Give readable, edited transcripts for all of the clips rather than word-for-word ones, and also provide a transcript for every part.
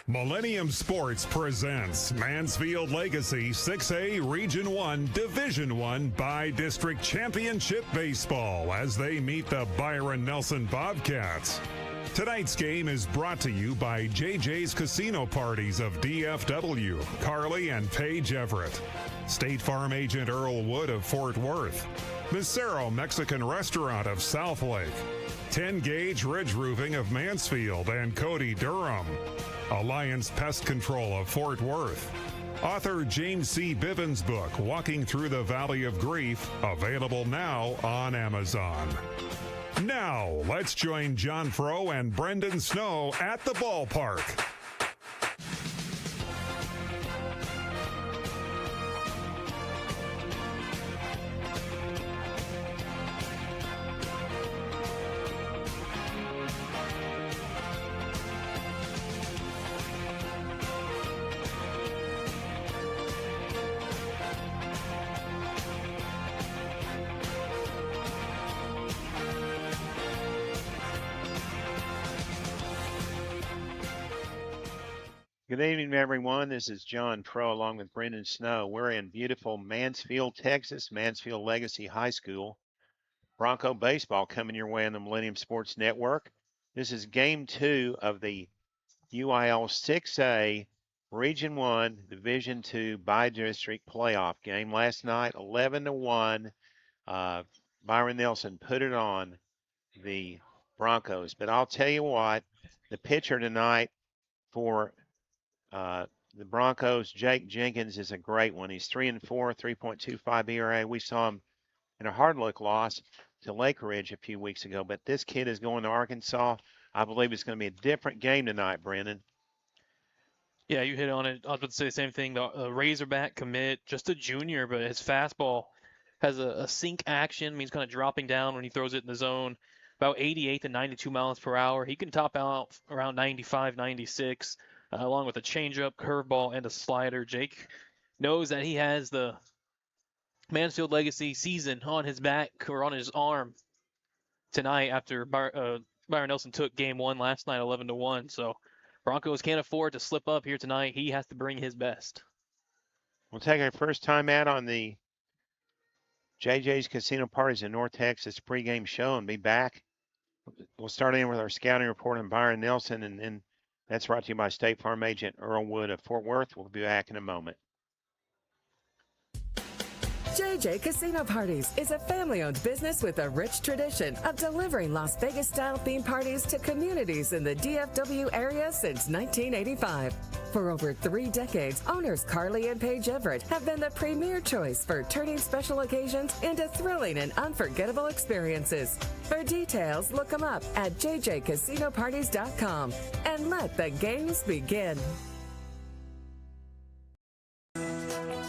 Millennium Sports presents Mansfield Legacy 6A Region 1 Division 1 by-district championship baseball as they meet the Byron Nelson Bobcats. Tonight's game is brought to you by JJ's Casino Parties of DFW, Carly and Paige Everett, State Farm Agent Earl Wood of Fort Worth, Misero Mexican Restaurant of Southlake, 10 Gauge Ridge Roofing of Mansfield and Cody Durham, Alliance Pest Control of Fort Worth, author James C. Bivens' book, Walking Through the Valley of Grief, available now on Amazon. Now, let's join John Frow and Brenden Snow at the ballpark. Good evening, everyone. This is John Frow along with Brenden Snow. We're in beautiful Mansfield, Texas, Mansfield Legacy High School. Bronco baseball coming your way on the Millennium Sports Network. This is game 2 of the UIL 6A Region 1 Division 2 by-district playoff game. Last night, 11-1. Byron Nelson put it on the Broncos. But I'll tell you what, the pitcher tonight for the Broncos, Jake Jenkins, is a great one. He's 3-4, 3.25 ERA. We saw him in a hard look loss to Lake Ridge a few weeks ago, but this kid is going to Arkansas. I believe it's going to be a different game tonight, Brenden. Yeah, you hit on it. I was about to say the same thing. The Razorback commit, just a junior, but his fastball has a sink action, means kind of dropping down when he throws it in the zone. About 88 to 92 miles per hour. He can top out around 95, 96. Along with a changeup, curveball, and a slider. Jake knows that he has the Mansfield Legacy season on his back or on his arm tonight after Byron Nelson took game 1 last night, 11-1. So Broncos can't afford to slip up here tonight. He has to bring his best. We'll take our first time out on the JJ's Casino Parties in North Texas pregame show and be back. We'll start in with our scouting report on Byron Nelson, and that's brought to you by State Farm Agent Earl Wood of Fort Worth. We'll be back in a moment. JJ Casino Parties is a family-owned business with a rich tradition of delivering Las Vegas-style theme parties to communities in the DFW area since 1985. For over 3 decades, owners Carly and Paige Everett have been the premier choice for turning special occasions into thrilling and unforgettable experiences. For details, look them up at jjcasinoparties.com and let the games begin.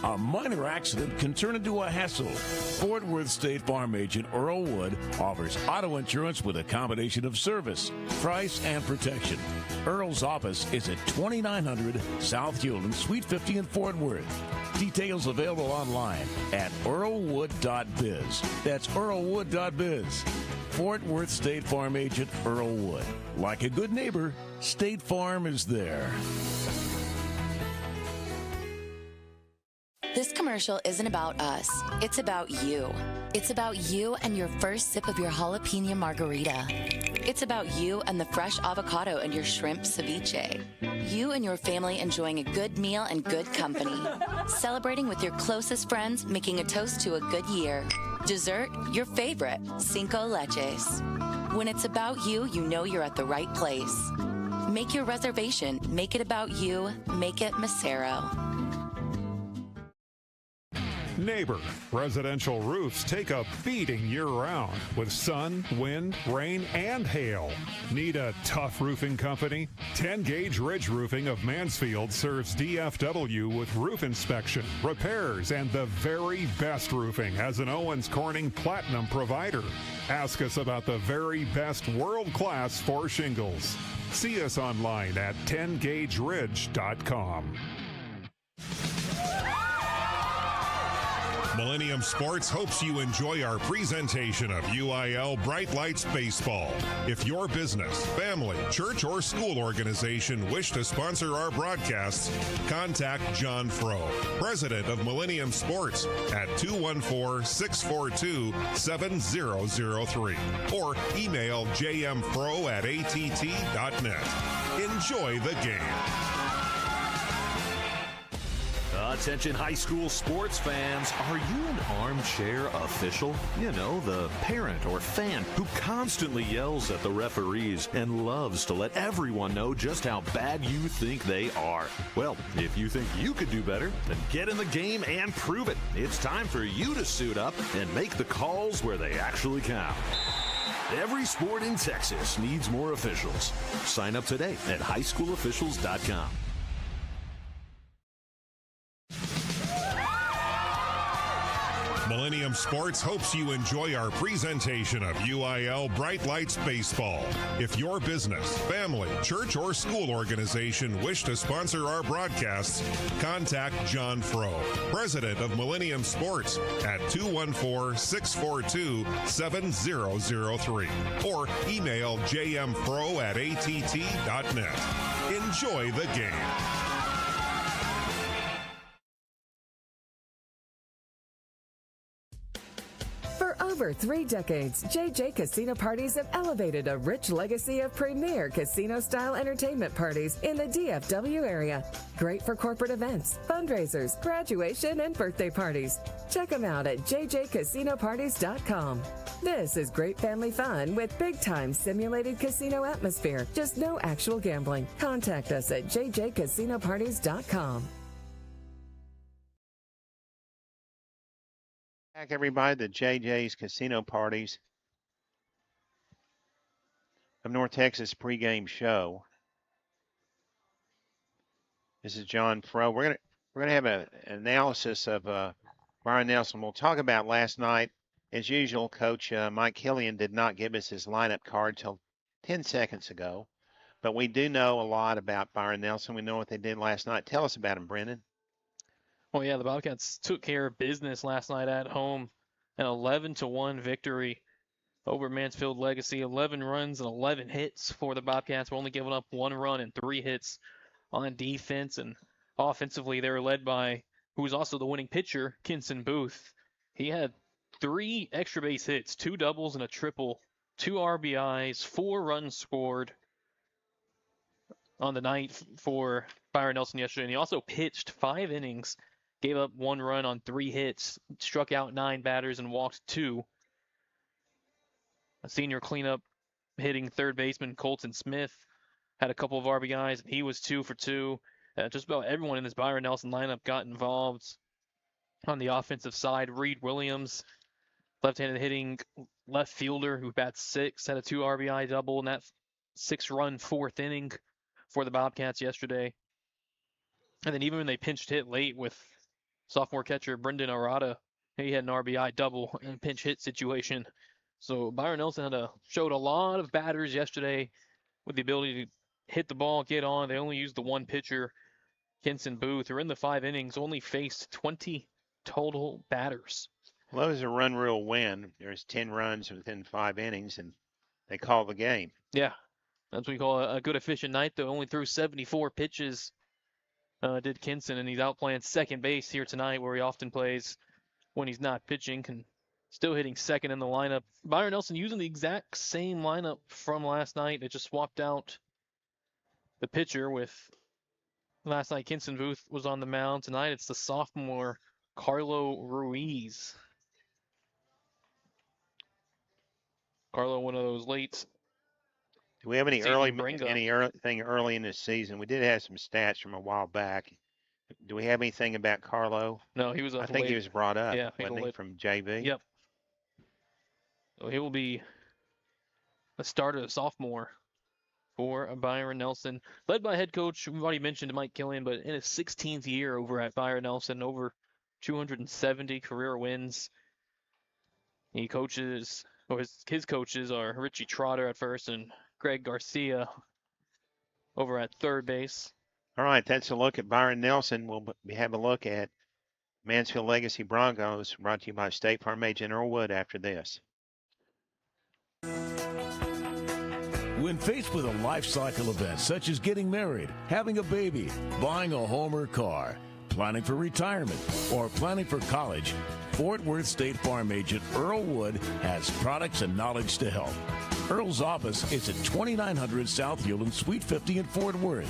A minor accident can turn into a hassle. Fort Worth State Farm Agent Earl Wood offers auto insurance with a combination of service, price, and protection. Earl's office is at 2900 South Hewland, Suite 50 in Fort Worth. Details available online at earlwood.biz. That's earlwood.biz. Fort Worth State Farm Agent Earl Wood. Like a good neighbor, State Farm is there. This commercial isn't about us. It's about you. It's about you and your first sip of your jalapeno margarita. It's about you and the fresh avocado and your shrimp ceviche. You and your family enjoying a good meal and good company. Celebrating with your closest friends, making a toast to a good year. Dessert, your favorite, Cinco Leches. When it's about you, you know you're at the right place. Make your reservation. Make it about you. Make it Misero. Neighbor, residential roofs take a beating year-round with sun, wind, rain, and hail. Need a tough roofing company? 10 Gauge Ridge Roofing of Mansfield serves DFW with roof inspection, repairs, and the very best roofing as an Owens Corning Platinum provider. Ask us about the very best world-class for shingles. See us online at 10gaugeridge.com. Millennium Sports hopes you enjoy our presentation of UIL Bright Lights Baseball. If your business, family, church, or school organization wish to sponsor our broadcasts, contact John Frow, president of Millennium Sports, at 214-642-7003 or email jmfro@att.net. Enjoy the game. Attention high school sports fans, are you an armchair official? You know, the parent or fan who constantly yells at the referees and loves to let everyone know just how bad you think they are. Well, if you think you could do better, then get in the game and prove it. It's time for you to suit up and make the calls where they actually count. Every sport in Texas needs more officials. Sign up today at highschoolofficials.com. Millennium Sports hopes you enjoy our presentation of UIL Bright Lights Baseball. If your business, family, church, or school organization wish to sponsor our broadcasts, contact John Frow, president of Millennium Sports, at 214-642-7003 or email jmfro@att.net. Enjoy the game. For over 3 decades, JJ Casino Parties have elevated a rich legacy of premier casino-style entertainment parties in the DFW area. Great for corporate events, fundraisers, graduation, and birthday parties. Check them out at jjcasinoparties.com. This is great family fun with big-time simulated casino atmosphere, just no actual gambling. Contact us at jjcasinoparties.com. Back, everybody, to JJ's Casino Parties of North Texas pregame show. This is John Frow. We're gonna have an analysis of Byron Nelson. We'll talk about last night. As usual, Coach Mike Killian did not give us his lineup card till 10 seconds ago, but we do know a lot about Byron Nelson. We know what they did last night. Tell us about him, Brenden. Well, yeah, the Bobcats took care of business last night at home. An 11-1 victory over Mansfield Legacy. 11 runs and 11 hits for the Bobcats. We're only giving up 1 run and 3 hits on defense. And offensively, they were led by, who was also the winning pitcher, Kinson Booth. He had 3 extra base hits, 2 doubles and a triple, 2 RBIs, 4 runs scored on the night for Byron Nelson yesterday. And he also pitched 5 innings. Gave up 1 run on 3 hits, struck out 9 batters, and walked 2. A senior cleanup hitting third baseman Colton Smith had a couple of RBIs, and he was 2 for 2. Just about everyone in this Byron Nelson lineup got involved. On the offensive side, Reed Williams, left-handed hitting left fielder who bats 6, had a 2 RBI double in that 6-run 4th inning for the Bobcats yesterday. And then even when they pinched hit late with sophomore catcher Brenden Arata, he had an RBI double in a pinch hit situation. So Byron Nelson showed a lot of batters yesterday with the ability to hit the ball, get on. They only used the 1 pitcher, Kinson Booth, who in the 5 innings only faced 20 total batters. Well, it was a run rule win. There's 10 runs within 5 innings, and they call the game. Yeah, that's what we call a good efficient night, though. Only threw 74 pitches. Did Kinson, and he's out playing second base here tonight, where he often plays when he's not pitching, and still hitting second in the lineup. Byron Nelson using the exact same lineup from last night. They just swapped out the pitcher with last night. Kinson Booth was on the mound. Tonight it's the sophomore Carlo Ruiz. Carlo, one of those late. Do we have anything early in this season? We did have some stats from a while back. Do we have anything about Carlo? No, he was. I think he was brought up. Yeah, wasn't he, from JV? Yep. So he will be a starter, a sophomore for Byron Nelson, led by head coach. We've already mentioned Mike Killian, but in his 16th year over at Byron Nelson, over 270 career wins. He coaches, or his coaches are Richie Trotter at first and Greg Garcia over at third base. All right, that's a look at Byron Nelson. We'll have a look at Mansfield Legacy Broncos, brought to you by State Farm agent Earl Wood after this. When faced with a life cycle event such as getting married, having a baby, buying a home or car, planning for retirement, or planning for college, Fort Worth State Farm agent Earl Wood has products and knowledge to help. Earl's office is at 2900 South Hewland, Suite 50 in Fort Worth.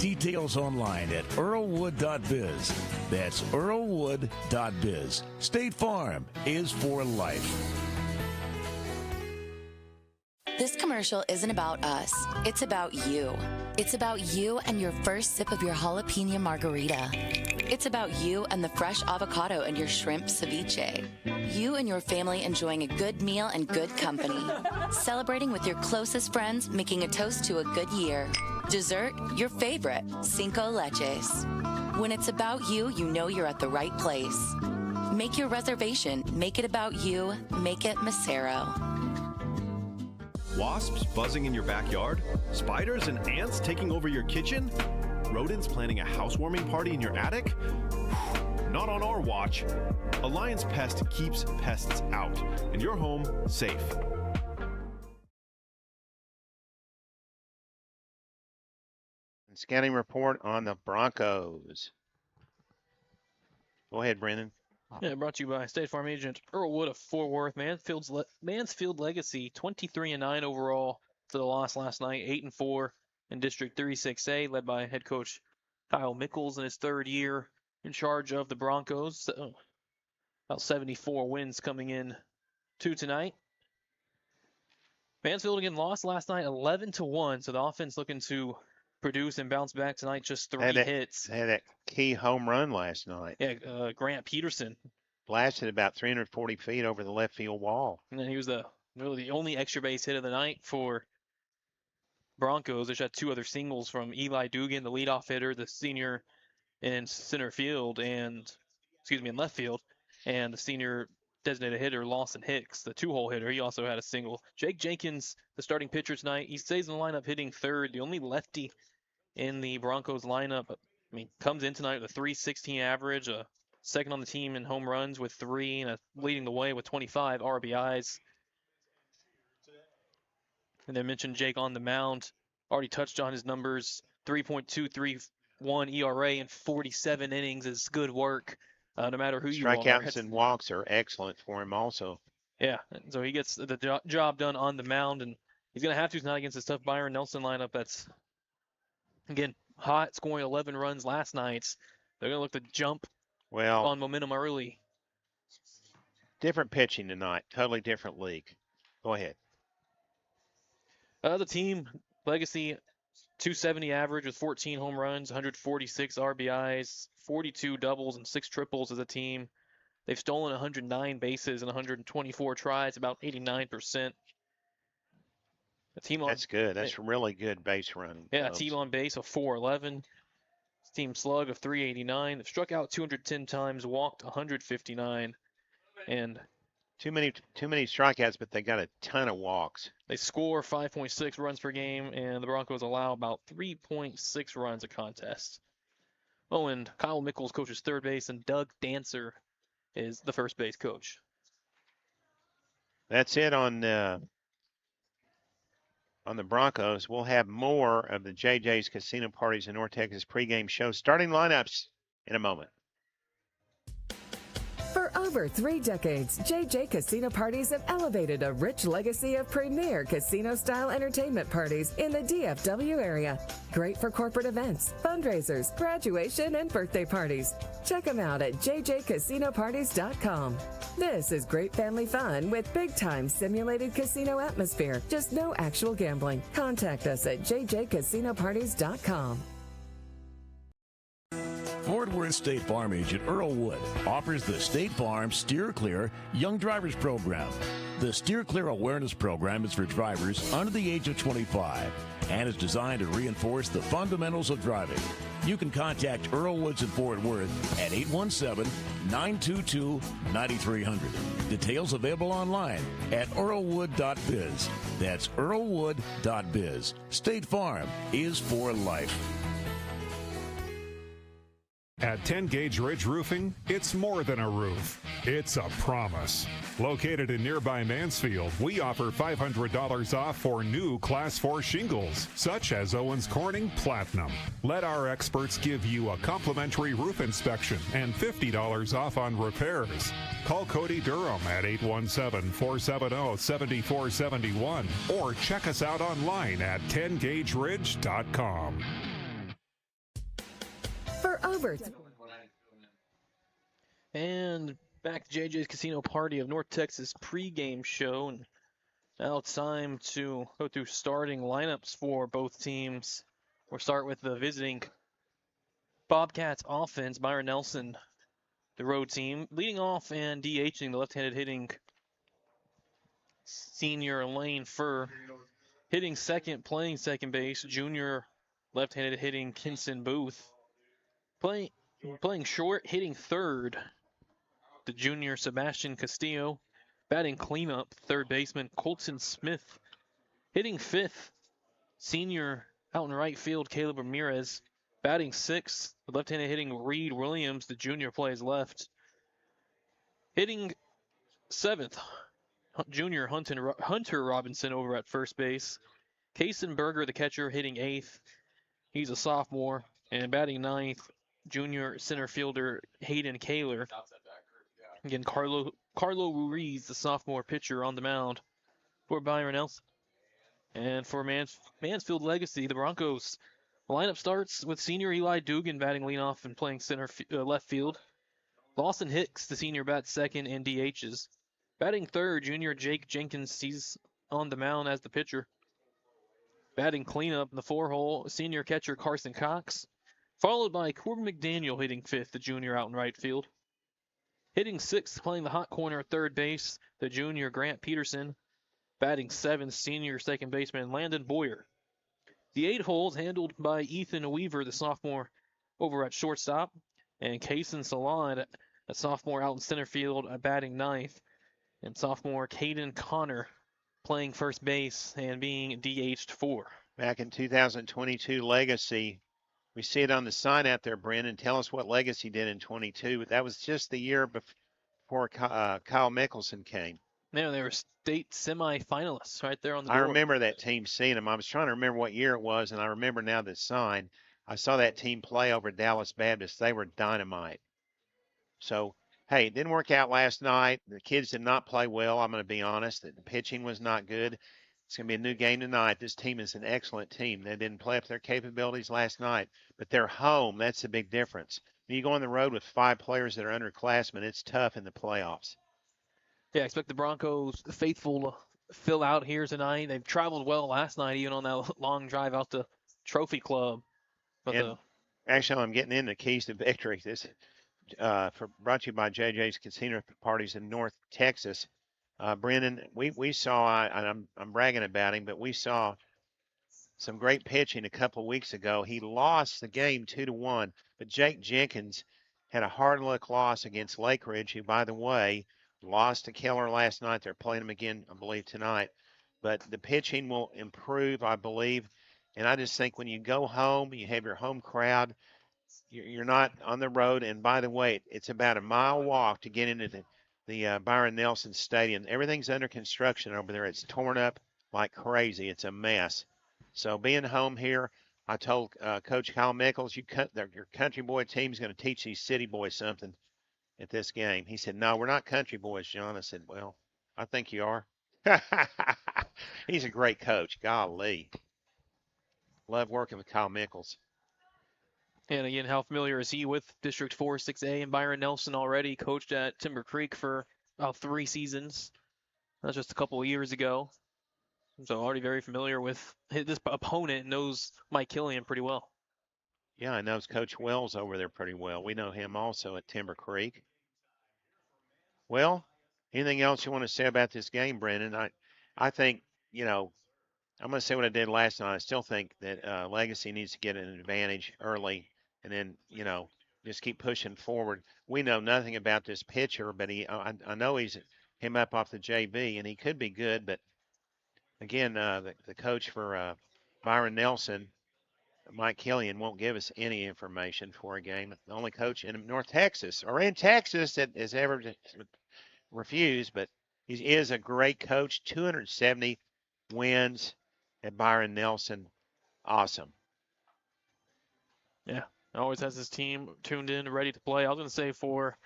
Details online at earlwood.biz. That's earlwood.biz. State Farm is for life. This commercial isn't about us. It's about you. It's about you and your first sip of your jalapeno margarita. It's about you and the fresh avocado and your shrimp ceviche. You and your family enjoying a good meal and good company. Celebrating with your closest friends, making a toast to a good year. Dessert, your favorite, Cinco Leches. When it's about you, you know you're at the right place. Make your reservation. Make it about you. Make it Macero. Wasps buzzing in your backyard? Spiders and ants taking over your kitchen? Rodents planning a housewarming party in your attic? Not on our watch. Alliance Pest keeps pests out and your home safe. Scouting report on the Broncos. Go ahead, Brenden. Yeah, brought to you by State Farm agent Earl Wood of Fort Worth. Mansfield Legacy, 23-9 overall for the loss last night, 8-4 in District 36A, led by head coach Kyle Mickles in his third year in charge of the Broncos. So, about 74 wins coming in to tonight. Mansfield again lost last night 11-1, so the offense looking to produce and bounce back tonight. Just three hits. Had that key home run last night. Yeah, Grant Peterson Blasted about 340 feet over the left field wall. and then he was really the only extra base hit of the night for Broncos. They had two other singles from Eli Dugan, the leadoff hitter, the senior in center field, in left field, and the senior designated hitter Lawson Hicks, the two-hole hitter. He also had a single. Jake Jenkins, the starting pitcher tonight, he stays in the lineup hitting third, the only lefty in the Broncos lineup. I mean, comes in tonight with a .316 average, a second on the team in home runs with 3, and leading the way with 25 RBIs. And then mentioned Jake on the mound. Already touched on his numbers. 3.231 ERA in 47 innings is good work, no matter who you are. Strikeouts and walks are excellent for him also. Yeah, so he gets the job done on the mound, and he's going to have to tonight against this tough Byron Nelson lineup that's, again, hot, scoring 11 runs last night. They're going to look to jump on momentum early. Different pitching tonight. Totally different league. Go ahead. The team, Legacy, 270 average with 14 home runs, 146 RBIs, 42 doubles, and 6 triples as a team. They've stolen 109 bases in 124 tries, about 89%. That's good. That's really good base running. Yeah, team on base of 411. Team slug of 389. They've struck out 210 times, walked 159, and too many strikeouts, but they got a ton of walks. They score 5.6 runs per game, and the Broncos allow about 3.6 runs a contest. Oh, and Kyle Mickles coaches third base, and Doug Dancer is the first base coach. That's it on the Broncos. We'll have more of the JJ's Casino Parties in North Texas pregame show. Starting lineups in a moment. For over 3 decades, JJ Casino Parties have elevated a rich legacy of premier casino-style entertainment parties in the DFW area. Great for corporate events, fundraisers, graduation, and birthday parties. Check them out at jjcasinoparties.com. This is great family fun with big-time simulated casino atmosphere, just no actual gambling. Contact us at jjcasinoparties.com. Fort Worth State Farm agent Earl Wood offers the State Farm Steer Clear Young Drivers Program. The Steer Clear Awareness Program is for drivers under the age of 25 and is designed to reinforce the fundamentals of driving. You can contact Earl Woods in Fort Worth at 817-922-9300. Details available online at earlwood.biz. That's earlwood.biz. State Farm is for life. At 10 Gauge Ridge Roofing, it's more than a roof. It's a promise. Located in nearby Mansfield, we offer $500 off for new Class 4 shingles, such as Owens Corning Platinum. Let our experts give you a complimentary roof inspection and $50 off on repairs. Call Cody Durham at 817-470-7471 or check us out online at 10gaugeridge.com. For over And back to JJ's Casino Party of North Texas pregame show. And now it's time to go through starting lineups for both teams. We'll start with the visiting Bobcats offense. Byron Nelson, the road team, leading off and DHing the left-handed hitting senior Lane Furr. Hitting second, playing second base, junior left-handed hitting Kinson Booth. Playing short, hitting third, the junior Sebastian Castillo. Batting cleanup, third baseman Colton Smith. Hitting fifth, senior out in right field Caleb Ramirez. Batting sixth, the left-handed hitting Reed Williams, the junior plays left. Hitting seventh, junior Hunter Robinson over at first base. Kason Berger, the catcher, hitting eighth. He's a sophomore. And batting ninth, junior center fielder Hayden Kaler. Again, Carlo Ruiz, the sophomore pitcher, on the mound for Byron Nelson. And for Mansfield Legacy, the Broncos lineup starts with senior Eli Dugan batting leadoff and playing left field. Lawson Hicks, the senior, bats second and DHs. Batting third, junior Jake Jenkins, he's on the mound as the pitcher. Batting cleanup in the four-hole, senior catcher Carson Cox, followed by Corbin McDaniel hitting fifth, the junior out in right field. Hitting sixth, playing the hot corner at third base, the junior Grant Peterson. Batting seventh, senior second baseman Landon Boyer. The 8 holes handled by Ethan Weaver, the sophomore, over at shortstop, and Kason Salon, a sophomore out in center field, batting ninth, and sophomore Caden Connor playing first base and being DH'd 4. Back in 2022 Legacy, we see it on the sign out there, Brenden. Tell us what Legacy did in 22. That was just the year before Kyle Mickelson came. Yeah, they were state semifinalists right there on the board. I remember that team seeing them. I was trying to remember what year it was, and I remember now the sign. I saw that team play over Dallas Baptist. They were dynamite. So, hey, it didn't work out last night. The kids did not play well, I'm going to be honest. The pitching was not good. It's going to be a new game tonight. This team is an excellent team. They didn't play up to their capabilities last night, but they're home. That's the big difference. When you go on the road with 5 players that are underclassmen, it's tough in the playoffs. Yeah, I expect the Broncos faithful to fill out here tonight. They've traveled well last night, even on that long drive out to Trophy Club. But actually, I'm getting into keys to victory. This brought to you by JJ's Casino Parties in North Texas. Brenden, we saw, and I'm bragging about him, but we saw some great pitching a couple of weeks ago. He lost the game 2-1, but Jake Jenkins had a hard luck loss against Lake Ridge, who, by the way, lost to Keller last night. They're playing him again, I believe, tonight. But the pitching will improve, I believe. And I just think when you go home, you have your home crowd, you're not on the road. And by the way, it's about a mile walk to get into the Byron Nelson Stadium. Everything's under construction over there. It's torn up like crazy. It's a mess. So being home here, I told Coach Kyle Mickles, your country boy team's going to teach these city boys something at this game. He said, no, we're not country boys, John. I said, well, I think you are. He's a great coach. Golly. Love working with Kyle Mickles. And again, how familiar is he with District 4, 6A? And Byron Nelson already coached at Timber Creek for about 3 seasons. That's just a couple of years ago. So already very familiar with this opponent, knows Mike Killian pretty well. Yeah, I know Coach Wells over there pretty well. We know him also at Timber Creek. Well, anything else you want to say about this game, Brenden? I think, I'm going to say what I did last night. I still think that Legacy needs to get an advantage early and then, just keep pushing forward. We know nothing about this pitcher, but I know he's him up off the JV, and he could be good. But, again, the coach for Byron Nelson, Mike Killian won't give us any information for a game. The only coach in North Texas or in Texas that has ever refused, but he is a great coach. 270 wins at Byron Nelson. Awesome. Yeah, always has his team tuned in, ready to play. I was going to say for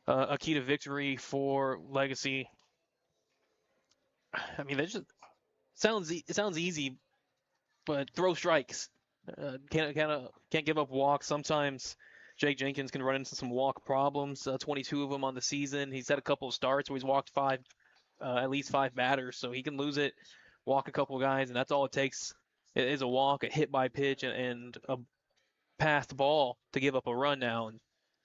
a key to victory for Legacy. I mean, that just it sounds easy, but throw strikes. Can't give up walks. Sometimes Jake Jenkins can run into some walk problems. 22 of them on the season. He's had a couple of starts where he's walked at least five batters, so he can lose it, walk a couple of guys, and that's all it takes. It is a walk, a hit by pitch, and a passed ball to give up a run now. And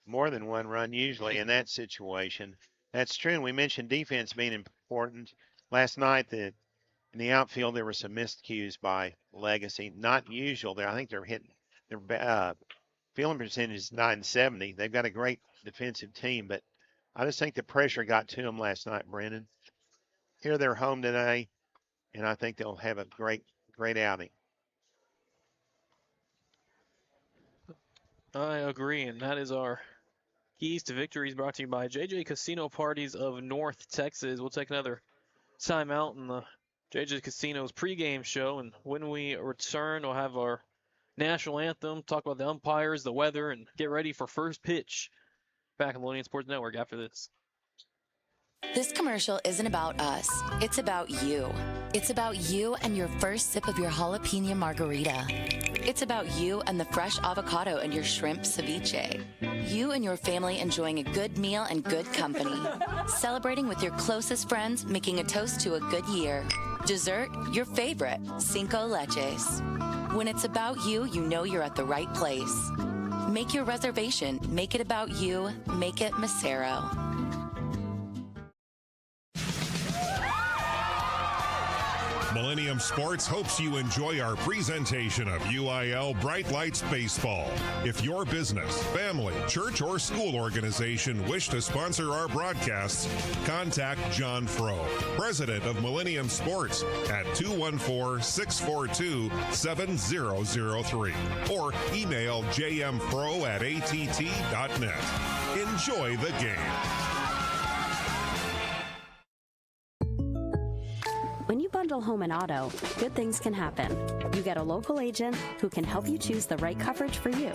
more than one run usually in that situation. That's true. And we mentioned defense being important. Last night, in the outfield, there were some miscues by Legacy. Not usual there. I think they're hitting their fielding percentage is 970. They've got a great defensive team, but I just think the pressure got to them last night, Brenden. Here they're home today, and I think they'll have a great outing. I agree, and that is our keys to victories brought to you by JJ Casino Parties of North Texas. We'll take another timeout in the JJ Casino's pregame show, and when we return, we'll have our national anthem, talk about the umpires, the weather, and get ready for first pitch back on Millennium Sports Network after this. This commercial isn't about us. It's about you. It's about you and your first sip of your jalapeno margarita. It's about you and the fresh avocado and your shrimp ceviche. You and your family enjoying a good meal and good company. Celebrating with your closest friends, making a toast to a good year. Dessert, your favorite, Cinco Leches. When it's about you, you know you're at the right place. Make your reservation. Make it about you. Make it Macero. Millennium Sports hopes you enjoy our presentation of UIL Bright Lights Baseball. If your business, family, church, or school organization wish to sponsor our broadcasts, contact John Frow, president of Millennium Sports, at 214-642-7003 or email jmfro@att.net. Enjoy the game. When you bundle home and auto, good things can happen. You get a local agent who can help you choose the right coverage for you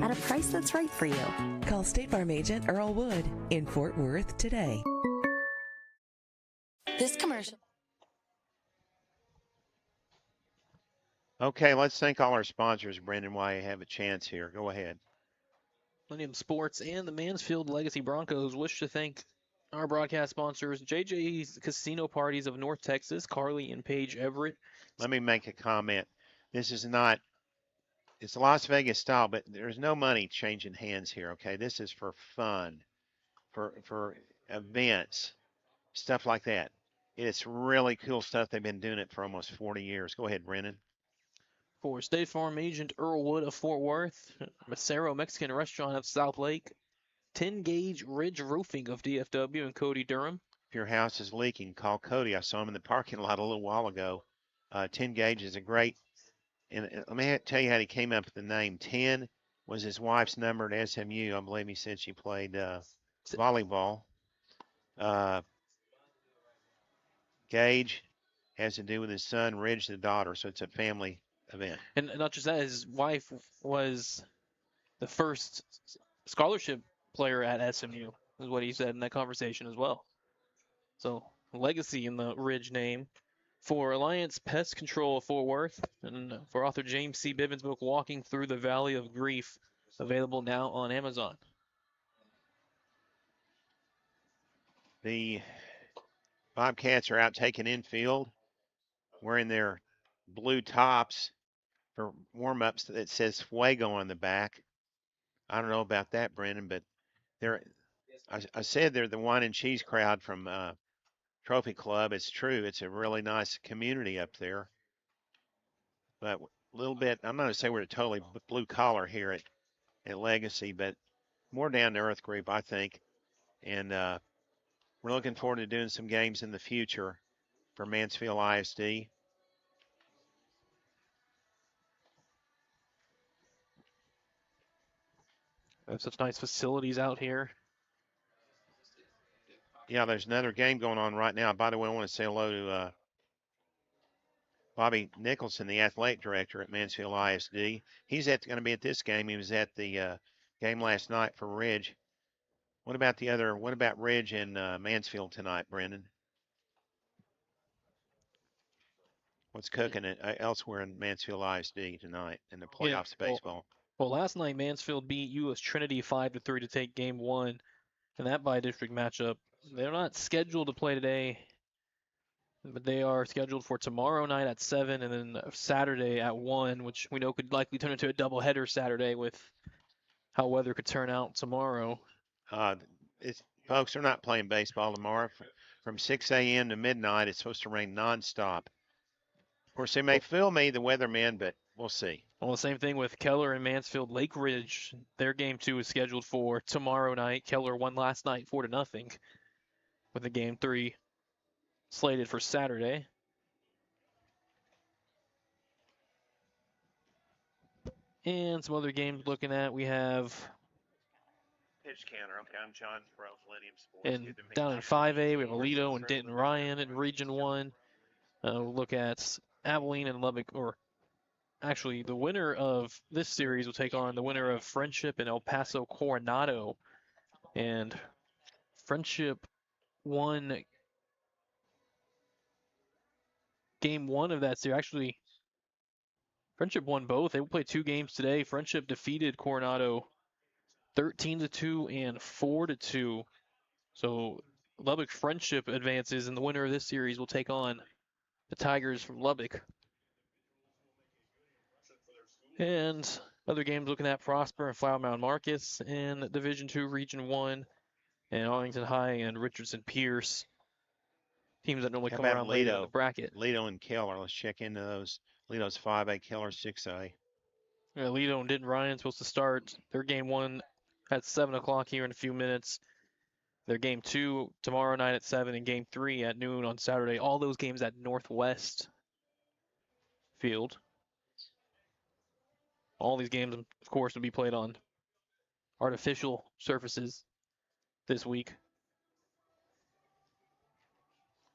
at a price that's right for you. Call State Farm agent Earl Wood in Fort Worth today. This commercial. Okay, let's thank all our sponsors, Brenden, while you have a chance here. Go ahead. Millennium Sports and the Mansfield Legacy Broncos wish to thank our broadcast sponsors, JJ's Casino Parties of North Texas, Carly and Paige Everett. Let me make a comment. This is not, it's Las Vegas style, but there's no money changing hands here, okay? This is for fun, for events, stuff like that. It's really cool stuff. They've been doing it for almost 40 years. Go ahead, Brenden. For State Farm agent Earl Wood of Fort Worth, Macero Mexican Restaurant of South Lake, 10-Gauge Ridge Roofing of DFW and Cody Durham. If your house is leaking, call Cody. I saw him in the parking lot a little while ago. 10-Gauge is a great, and let me tell you how he came up with the name. 10 was his wife's number at SMU. I believe he said she played volleyball. Gauge has to do with his son, Ridge, the daughter, so it's a family event. And not just that, his wife was the first scholarship player at SMU, is what he said in that conversation as well. So, legacy in the Ridge name. For Alliance Pest Control of Fort Worth, and for author James C. Bivens' book, Walking Through the Valley of Grief, available now on Amazon. The Bobcats are out taking infield, wearing their blue tops for warm-ups that says Fuego on the back. I don't know about that, Brenden, but I said they're the wine and cheese crowd from Trophy Club. It's true. It's a really nice community up there. But a little bit, I'm not going to say we're a totally blue collar here at Legacy, but more down to earth group, I think. And we're looking forward to doing some games in the future for Mansfield ISD. We have such nice facilities out here. Yeah, there's another game going on right now. By the way, I want to say hello to Bobby Nicholson, the athletic director at Mansfield ISD. He's going to be at this game. He was at the game last night for Ridge. What about Ridge and Mansfield tonight, Brenden? What's cooking elsewhere in Mansfield ISD tonight in the playoffs baseball? Well, last night Mansfield beat US Trinity 5-3 to take game 1 in that bi-district matchup. They're not scheduled to play today, but they are scheduled for tomorrow night at 7 and then Saturday at 1, which we know could likely turn into a doubleheader Saturday with how weather could turn out tomorrow. Folks, they're not playing baseball tomorrow. From 6 a.m. to midnight, it's supposed to rain nonstop. Of course, they may fool me, the weathermen, but we'll see. Well, the same thing with Keller and Mansfield Lake Ridge. Their game 2 is scheduled for tomorrow night. Keller won last night 4-0 with the game 3 slated for Saturday. And some other games looking at, we have pitch counter. Okay, I'm John Frow, Millennium Sports. And down in 5A, we have Aledo and Denton Ryan in Region 1. We'll look at Abilene and Lubbock, or actually the winner of this series will take on the winner of Friendship and El Paso Coronado. And Friendship won game 1 of that series. Actually, Friendship won both. They will play 2 games today. Friendship defeated Coronado 13-2 and 4-2. So Lubbock Friendship advances, and the winner of this series will take on the Tigers from Lubbock. And other games looking at Prosper and Flower Mound Marcus in Division II, Region 1, and Arlington High and Richardson Pierce. Teams that normally come around later in the bracket. Aledo and Keller, let's check into those. Aledo's 5A, Keller 6A. Yeah, Aledo and Denton Ryan supposed to start their game 1 at 7 o'clock here in a few minutes. Their game 2 tomorrow night at 7 and game 3 at noon on Saturday. All those games at Northwest Field. All these games, of course, will be played on artificial surfaces this week.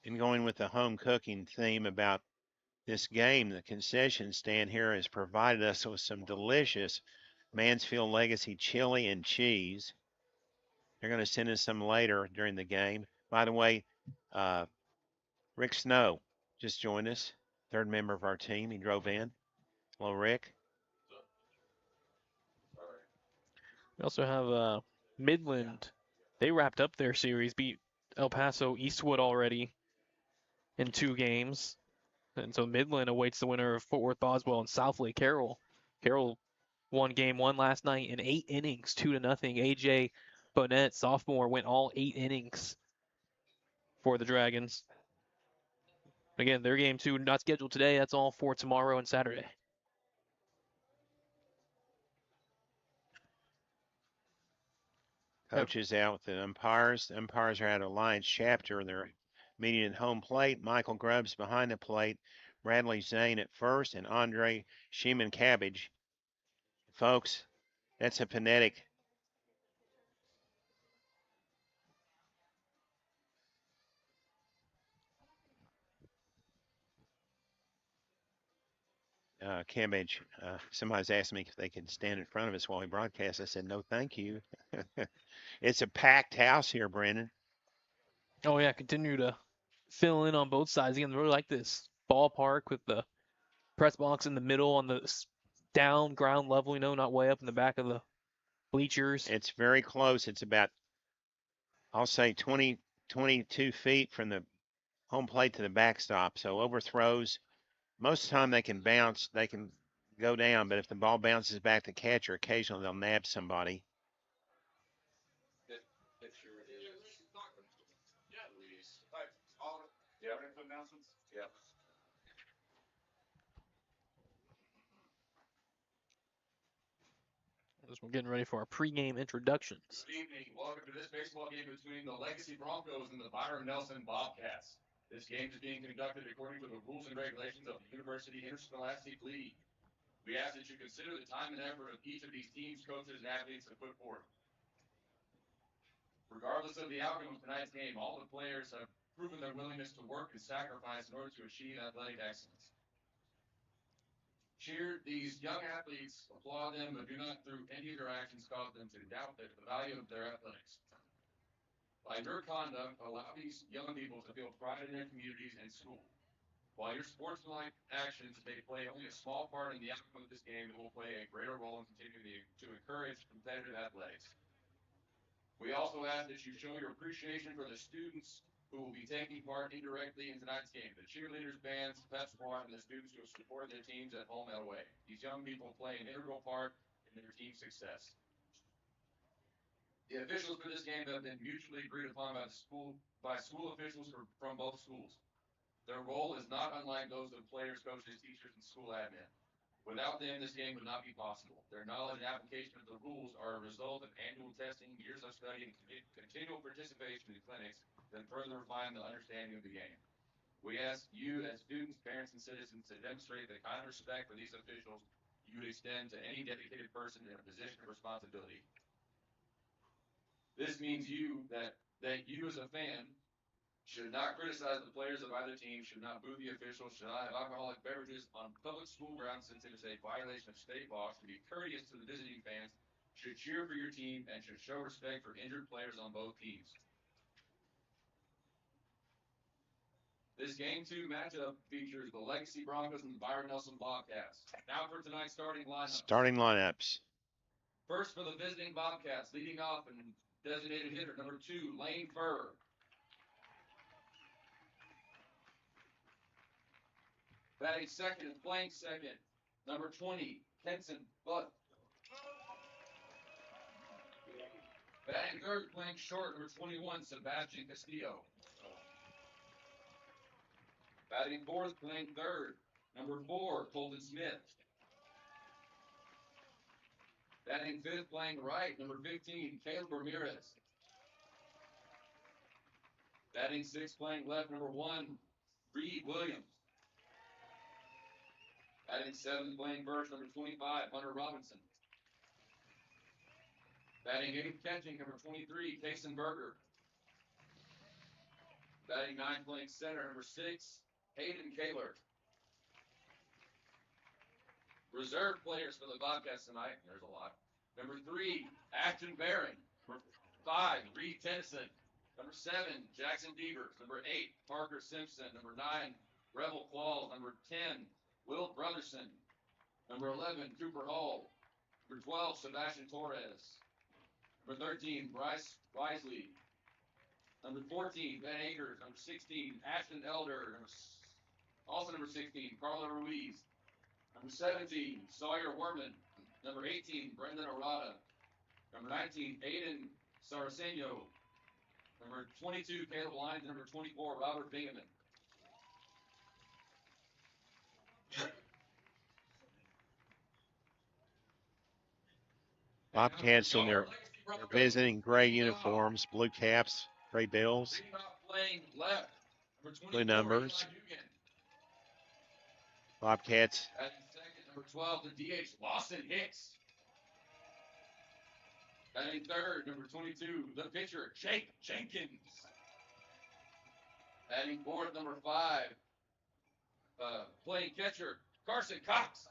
And going with the home cooking theme about this game, the concession stand here has provided us with some delicious Mansfield Legacy chili and cheese. They're going to send us some later during the game. By the way, Rick Snow just joined us, third member of our team. He drove in. Hello, Rick. We also have Midland. They wrapped up their series, beat El Paso Eastwood already in 2 games. And so Midland awaits the winner of Fort Worth Boswell and Southlake Carroll. Carroll won game 1 last night in 8 innings, 2-0. AJ Bonnet, sophomore, went all 8 innings for the Dragons. Again, their game 2 not scheduled today. That's all for tomorrow and Saturday. Coaches out with the umpires. The umpires are at Alliance Chapter. They're meeting at home plate. Michael Grubbs behind the plate. Bradley Zane at first, and Andre Sheeman Cabbage. Folks, that's a phonetic. Cabbage. Somebody's asked me if they could stand in front of us while we broadcast. I said, no, thank you. It's a packed house here, Brenden. Oh, yeah, continue to fill in on both sides. Again, I really like this ballpark with the press box in the middle on the down ground level, not way up in the back of the bleachers. It's very close. It's about, I'll say 22 feet from the home plate to the backstop. So overthrows, most of the time they can bounce, they can go down, but if the ball bounces back to catcher, occasionally they'll nab somebody. We're getting ready for our pregame introductions. Good evening. Welcome to this baseball game between the Legacy Broncos and the Byron Nelson Bobcats. This game is being conducted according to the rules and regulations of the University Interscholastic League. We ask that you consider the time and effort of each of these teams, coaches, and athletes to put forth. Regardless of the outcome of tonight's game, all the players have proven their willingness to work and sacrifice in order to achieve athletic excellence. Cheer these young athletes, applaud them, but do not through any of your actions cause them to doubt the value of their athletics. By your conduct, allow these young people to feel pride in their communities and school. While your sportsmanlike actions may play only a small part in the outcome of this game, it will play a greater role in continuing to encourage competitive athletics. We also ask that you show your appreciation for the students who will be taking part indirectly in tonight's game. The cheerleaders, bands, pep squad, and the students who have supported their teams at home and away. These young people play an integral part in their team's success. The officials for this game have been mutually agreed upon by school officials from both schools. Their role is not unlike those of players, coaches, teachers, and school admin. Without them, this game would not be possible. Their knowledge and application of the rules are a result of annual testing, years of study, and continual participation in clinics that further refine the understanding of the game. We ask you as students, parents, and citizens to demonstrate the kind of respect for these officials you would extend to any dedicated person in a position of responsibility. This means that you as a fan should not criticize the players of either team, should not boo the officials, should not have alcoholic beverages on public school grounds since it is a violation of state law, should be courteous to the visiting fans, should cheer for your team, and should show respect for injured players on both teams. This Game 2 matchup features the Legacy Broncos and the Byron Nelson Bobcats. Now for tonight's starting lineup. Starting lineups. First for the visiting Bobcats, leading off and designated hitter, number 2, Lane Furr. Batting second and playing second, number 20, Kenson Butt. Batting third, playing short, number 21, Sebastian Castillo. Batting fourth, playing third, number 4, Colton Smith. Batting fifth, playing right, number 15, Caleb Ramirez. Batting sixth, playing left, number 1, Reed Williams. Batting seventh, playing first, number 25, Hunter Robinson. Batting eighth, catching, number 23, Kason Berger. Batting ninth, playing center, number 6, Hayden Kaler. Reserve players for the Bobcats tonight, there's a lot. Number 3, Ashton Baring. Number 5, Reed Tennyson. Number 7, Jackson Devers. Number 8, Parker Simpson. Number 9, Rebel Qualls. Number 10, Will Brotherson. Number 11, Cooper Hall. Number 12, Sebastian Torres. Number 13, Bryce Wisely. Number 14, Ben Akers. Number 16, Ashton Elder. Also number 16, Carla Ruiz. Number 17, Sawyer Werman. Number 18, Brenden Arata. Number 19, Aiden Saraceno. Number 22, Caleb Lyons. Number 24, Robert Bingaman. Bobcats in their visiting gray uniforms, blue caps, gray bills, blue numbers. Bobcats. At second, number 12, the DH, Lawson Hicks. Batting third, number 22, the pitcher, Jake Jenkins. Batting fourth, number 5, playing catcher, Carson Cox.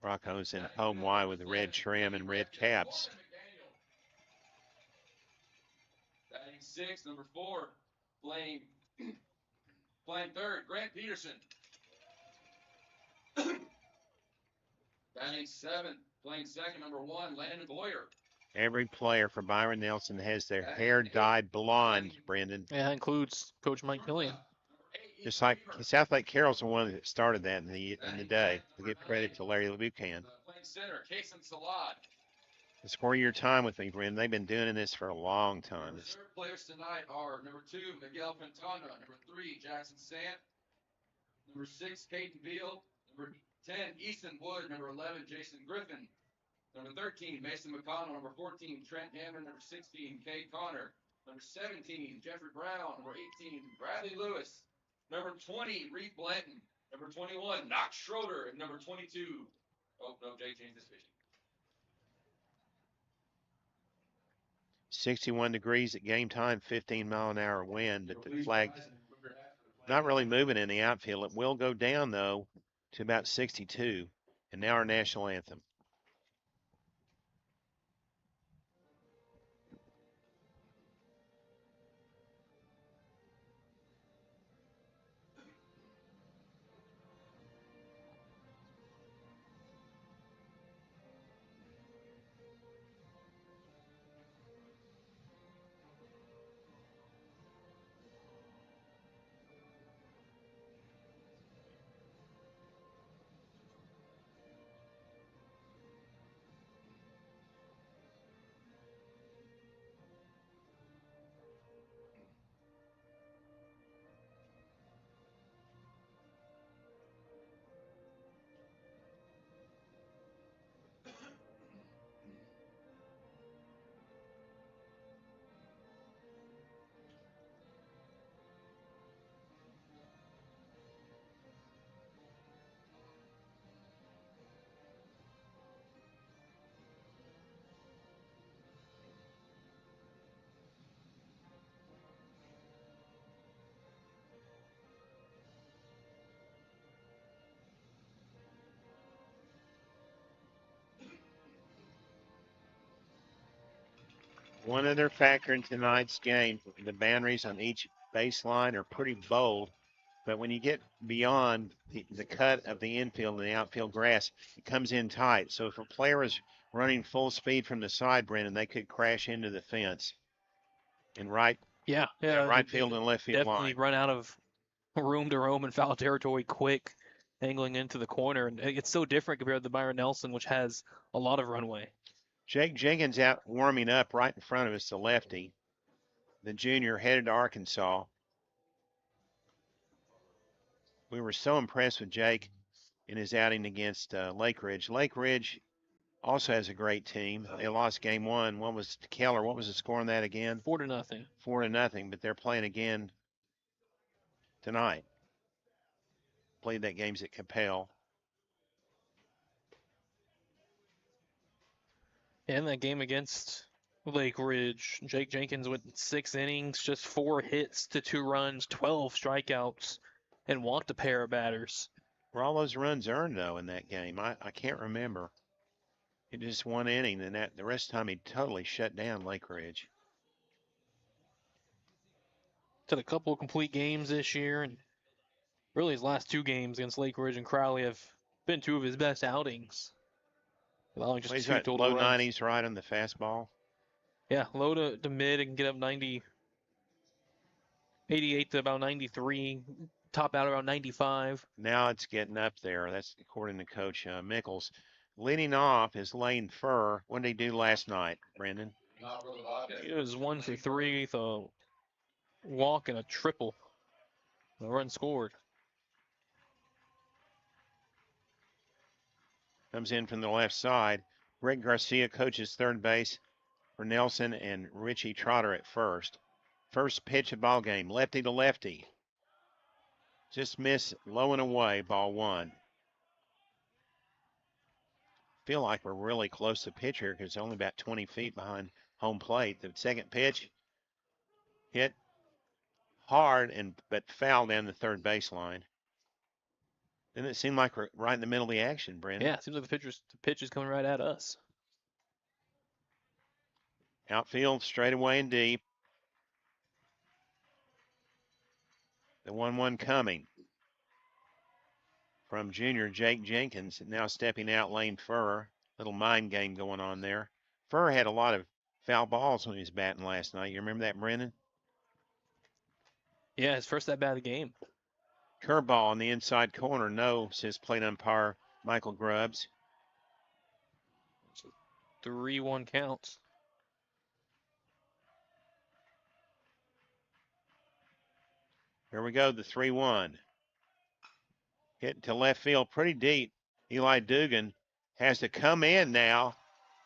Broncos in home wide with the red trim and red caps. Batting sixth, number 4, playing third, Grant Peterson. Batting seventh, playing second, number 1, Landon Boyer. Every player for Byron Nelson has their hair dyed blonde, Brenden. Yeah, that includes Coach Mike Killian. Just like South Lake Carroll's the one that started that in the day. To give credit to Larry Buchanan. Playing center, Kason Salad. It's for your time with me, Brenden. They've been doing this for a long time. Reserve players tonight are number 2, Miguel Quintana. Number 3, Jackson Sant. Number 6, Caden Beal. Number 10, Easton Wood. Number 11, Jason Griffin. Number 13, Mason McConnell. Number 14, Trent Hammond. Number 16, Cade Connor. Number 17, Jeffrey Brown. Number 18, Bradley Lewis. Number 20, Reed Blanton. Number 21, Knox Schroeder. And number 22. Oh, no, Jake changed his fishing. 61 degrees at game time, 15-mile-an-hour wind, but the flag's not really moving in the outfield. It will go down, though, to about 62. And now our national anthem. One other factor in tonight's game, the boundaries on each baseline are pretty bold, but when you get beyond the cut of the infield and the outfield grass, it comes in tight. So if a player is running full speed from the side, Brenden, they could crash into the fence in right field and left field definitely line. Run out of room to roam in foul territory quick, angling into the corner. And it's so different compared to the Byron Nelson, which has a lot of runway. Jake Jenkins out warming up right in front of us, the lefty. The junior headed to Arkansas. We were so impressed with Jake in his outing against Lake Ridge. Lake Ridge also has a great team. They lost game one. What was Keller? What was the score on that again? 4-0. 4-0, but they're playing again tonight. Played that games at Capel. And that game against Lake Ridge, Jake Jenkins went 6 innings, just 4 hits to 2 runs, 12 strikeouts, and walked a pair of batters. Were all those runs earned, though, in that game? I can't remember. It just 1 inning, and the rest of the time he totally shut down Lake Ridge. Had a couple of complete games this year, and really his last 2 games against Lake Ridge and Crowley have been 2 of his best outings. Allowing just He's 2 got total low runs. 90s right on the fastball. Yeah, low to mid and get up 90, 88 to about 93, top out around 95. Now it's getting up there. That's according to Coach Mickles. Leading off is Lane Furr. What did he do last night, Brenden? It was 1 for 3 with a walk and a triple. A run scored. Comes in from the left side. Rick Garcia coaches third base for Nelson and Richie Trotter at first. First pitch of ball game, lefty to lefty. Just missed low and away, ball 1. Feel like we're really close to pitch here because it's only about 20 feet behind home plate. The second pitch hit hard but foul down the third baseline. Doesn't it seem like we're right in the middle of the action, Brenden? Yeah, it seems like the pitch is coming right at us. Outfield straight away and deep. The 1-1 coming from junior Jake Jenkins. Now stepping out, Lane Furr. Little mind game going on there. Furr had a lot of foul balls when he was batting last night. You remember that, Brenden? Yeah, his first at bat of the game. Curveball on the inside corner. No, says plate umpire Michael Grubbs. 3-1 counts. Here we go, the 3-1. Hit to left field pretty deep. Eli Dugan has to come in now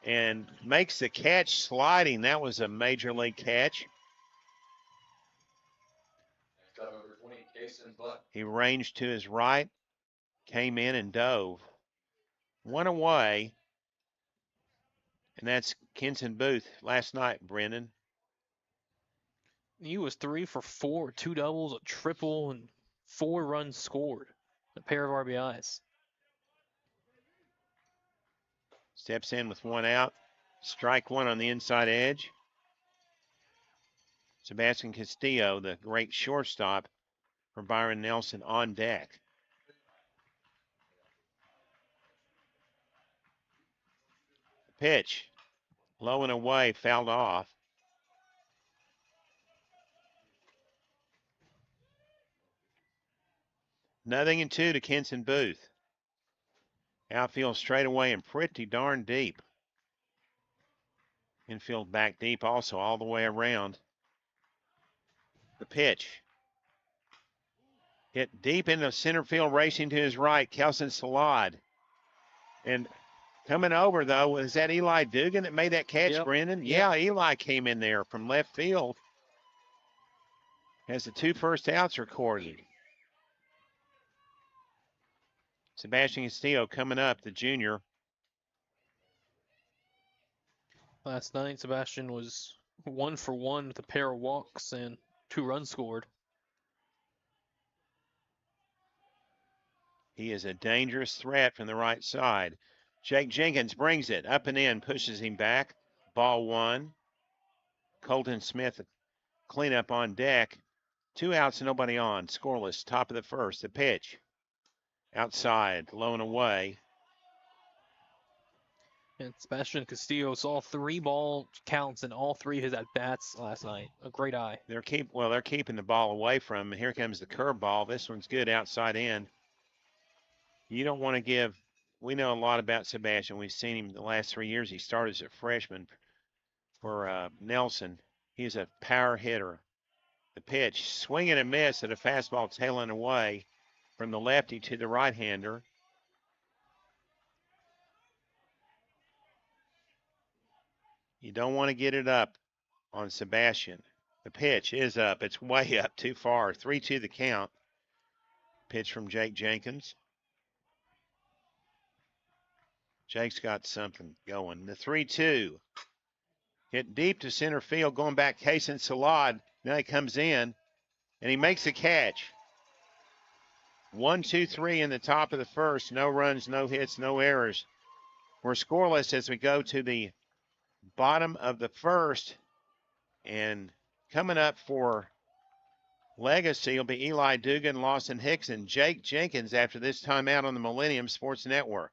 and makes the catch sliding. That was a major league catch. He ranged to his right came in and dove. One away, and that's Kenson Booth last night, Brenden. He was 3 for 4, 2 doubles, a triple, and 4 runs scored. A pair of RBIs. Steps in with 1 out. Strike 1 on the inside edge. Sebastian Castillo, the great shortstop for Byron Nelson, on deck. Pitch, low and away, fouled off. Nothing and 2 to Kenson Booth. Outfield straight away and pretty darn deep. Infield back deep also, all the way around. The pitch. Hit deep into center field, racing to his right, Kelson Salad. And coming over, though, was that Eli Dugan that made that catch, Yep. Brenden? Yeah, Eli came in there from left field. Has the 2 first outs recorded. Sebastian Castillo coming up, the junior. Last night, Sebastian was 1 for 1 with a pair of walks and 2 runs scored. He is a dangerous threat from the right side. Jake Jenkins brings it up and in, pushes him back. Ball 1. Colton Smith cleanup on deck. 2 outs, nobody on. Scoreless, top of the first. The pitch. Outside, low and away. And Sebastian Castillo saw 3 ball counts in all 3 of his at-bats last night. A great eye. They're keeping the ball away from him. Here comes the curveball. This one's good outside in. You don't want to give. We know a lot about Sebastian. We've seen him the last 3 years. He started as a freshman for Nelson. He's a power hitter. The pitch, swing and a miss at a fastball tailing away from the lefty to the right-hander. You don't want to get it up on Sebastian. The pitch is up. It's way up, too far. 3-2 the count. Pitch from Jake Jenkins. Jake's got something going. The 3-2. Hit deep to center field, going back Kason Salad. Now he comes in, and he makes a catch. 1-2-3 in the top of the first. No runs, no hits, no errors. We're scoreless as we go to the bottom of the first. And coming up for Legacy will be Eli Dugan, Lawson Hicks, and Jake Jenkins after this timeout on the Millennium Sports Network.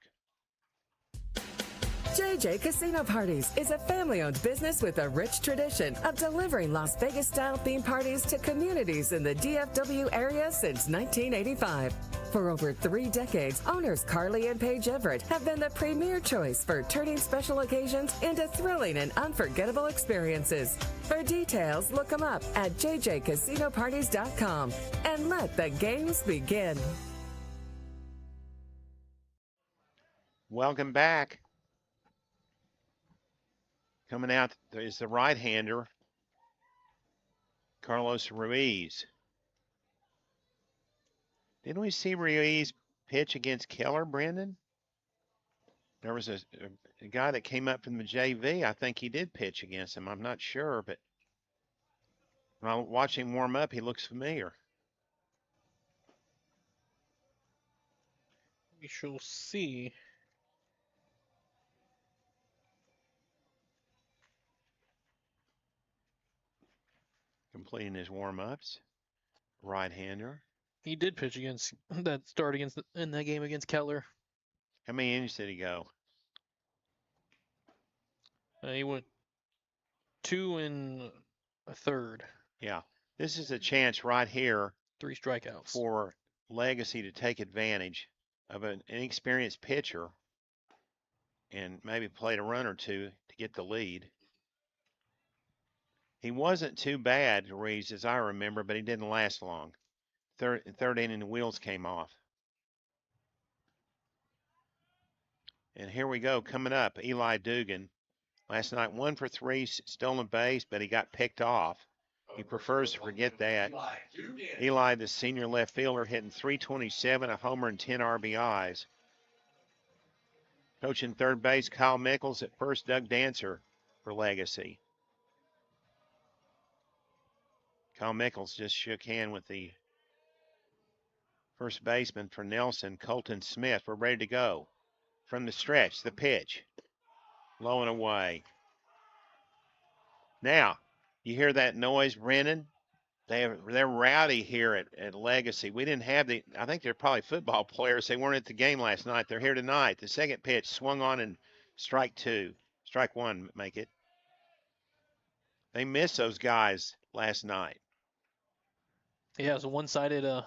JJ Casino Parties is a family-owned business with a rich tradition of delivering Las Vegas-style theme parties to communities in the DFW area since 1985. For over 3 decades, owners Carly and Paige Everett have been the premier choice for turning special occasions into thrilling and unforgettable experiences. For details, look them up at jjcasinoparties.com and let the games begin. Welcome back. Coming out is the right-hander, Carlos Ruiz. Didn't we see Ruiz pitch against Keller, Brenden? There was a guy that came up from the JV. I think he did pitch against him. I'm not sure, but when I watch him warm up, he looks familiar. We shall see. Completing his warm-ups. Right-hander. He did pitch against that start against in that game against Keller. How many innings did he go? He went 2 1/3. Yeah. This is a chance right here 3 strikeouts for Legacy to take advantage of an inexperienced pitcher and maybe played a run or two to get the lead. He wasn't too bad, Ruiz, as I remember, but he didn't last long. Third inning, the wheels came off. And here we go, coming up, Eli Dugan. Last night, 1 for 3, stolen base, but he got picked off. He prefers to forget that. Eli, the senior left fielder, hitting .327, a homer and 10 RBIs. Coaching third base, Kyle Mickles. At first, Doug Dancer for Legacy. Kyle Mickles just shook hand with the first baseman for Nelson, Colton Smith. We're ready to go. From the stretch, the pitch. Low and away. Now, you hear that noise, Brenden? They're rowdy here at Legacy. We didn't have I think they're probably football players. They weren't at the game last night. They're here tonight. The second pitch swung on and strike one, make it. They missed those guys last night. Yeah, it was a one-sided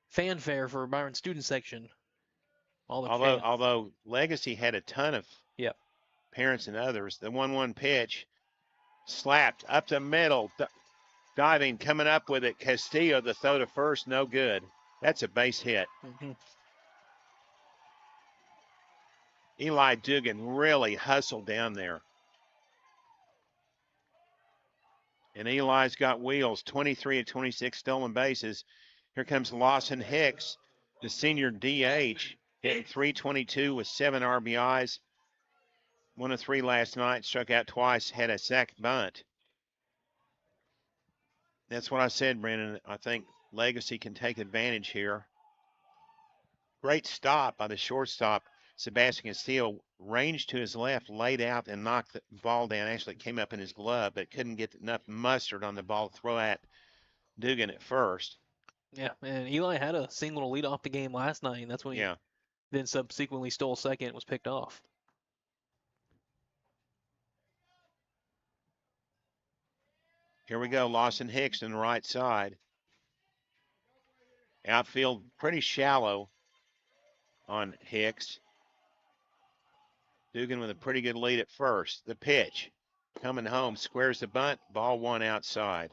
fanfare for Byron student section. Although Legacy had a ton of Yep. parents and others, the 1-1 pitch slapped up the middle. Diving, coming up with it. Castillo, the throw to first, no good. That's a base hit. Mm-hmm. Eli Dugan really hustled down there. And Eli's got wheels, 23 of 26 stolen bases. Here comes Lawson Hicks, the senior DH, hitting .322 with 7 RBIs. 1 of 3 last night, struck out twice, had a sac bunt. That's what I said, Brenden. I think Legacy can take advantage here. Great stop by the shortstop, Sebastian Castillo. Ranged to his left, laid out, and knocked the ball down. Actually, it came up in his glove, but couldn't get enough mustard on the ball to throw at Dugan at first. Yeah, and Eli had a single to lead off the game last night, and that's when he then subsequently stole second and was picked off. Here we go, Lawson Hicks on the right side. Outfield pretty shallow on Hicks. Dugan with a pretty good lead at first. The pitch coming home, squares the bunt, ball one outside.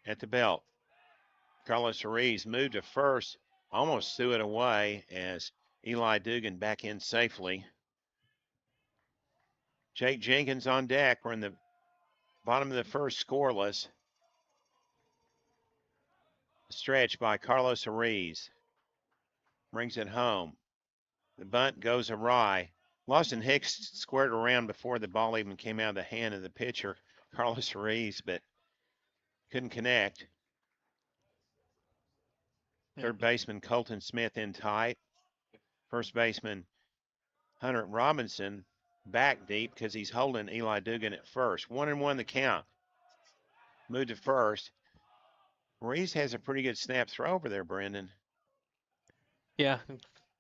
At the belt, Carlos Ruiz moved to first, almost threw it away as Eli Dugan back in safely. Jake Jenkins on deck. We're in the bottom of the first, scoreless. Stretch by Carlos Ruiz. Brings it home. The bunt goes awry. Lawson Hicks squared around before the ball even came out of the hand of the pitcher, Carlos Ruiz, but couldn't connect. Third baseman Colton Smith in tight. First baseman Hunter Robinson back deep because he's holding Eli Dugan at first. 1-1 the count. Moved to first. Ruiz has a pretty good snap throw over there, Brenden. Yeah,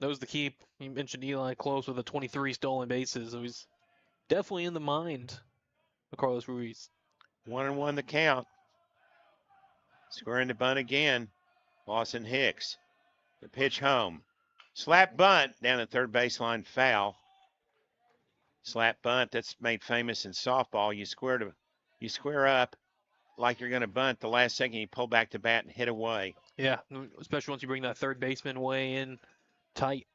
that was the key. You mentioned Eli close with 23 stolen bases, so he's definitely in the mind of Carlos Ruiz. 1-1 the count. Squaring the bunt again. Lawson Hicks. The pitch home. Slap bunt down the third baseline, foul. Slap bunt, that's made famous in softball. You square up like you're going to bunt. The last second you pull back the bat and hit away. Yeah, especially once you bring that third baseman way in tight.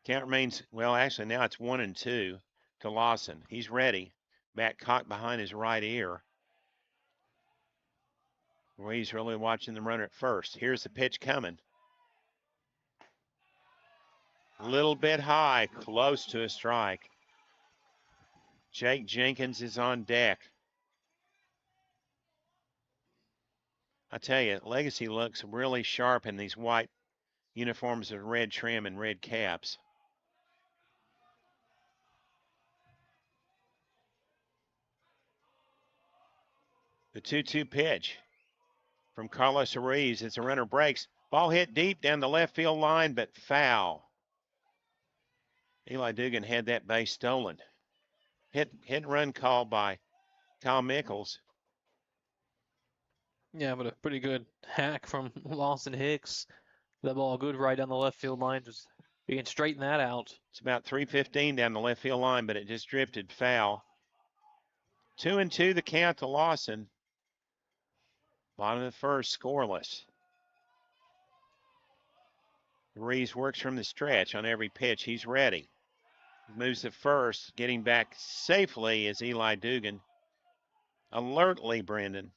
Count remains, well, actually now it's 1-2 to Lawson. He's ready. Bat cocked behind his right ear. Ruiz really watching the runner at first. Here's the pitch coming. A little bit high, close to a strike. Jake Jenkins is on deck. I tell you, Legacy looks really sharp in these white uniforms with red trim and red caps. The 2-2 pitch from Carlos Ruiz as the runner breaks. Ball hit deep down the left field line, but foul. Eli Dugan had that base stolen. Hit and run call by Kyle Mickles. Yeah, but a pretty good hack from Lawson Hicks. That ball good right down the left field line. Just you can straighten that out. It's about .315 down the left field line, but it just drifted foul. 2-2 the count to Lawson. Bottom of the first, scoreless. Reese works from the stretch on every pitch. He's ready. Moves to first. Getting back safely is Eli Dugan. Alertly, Brenden.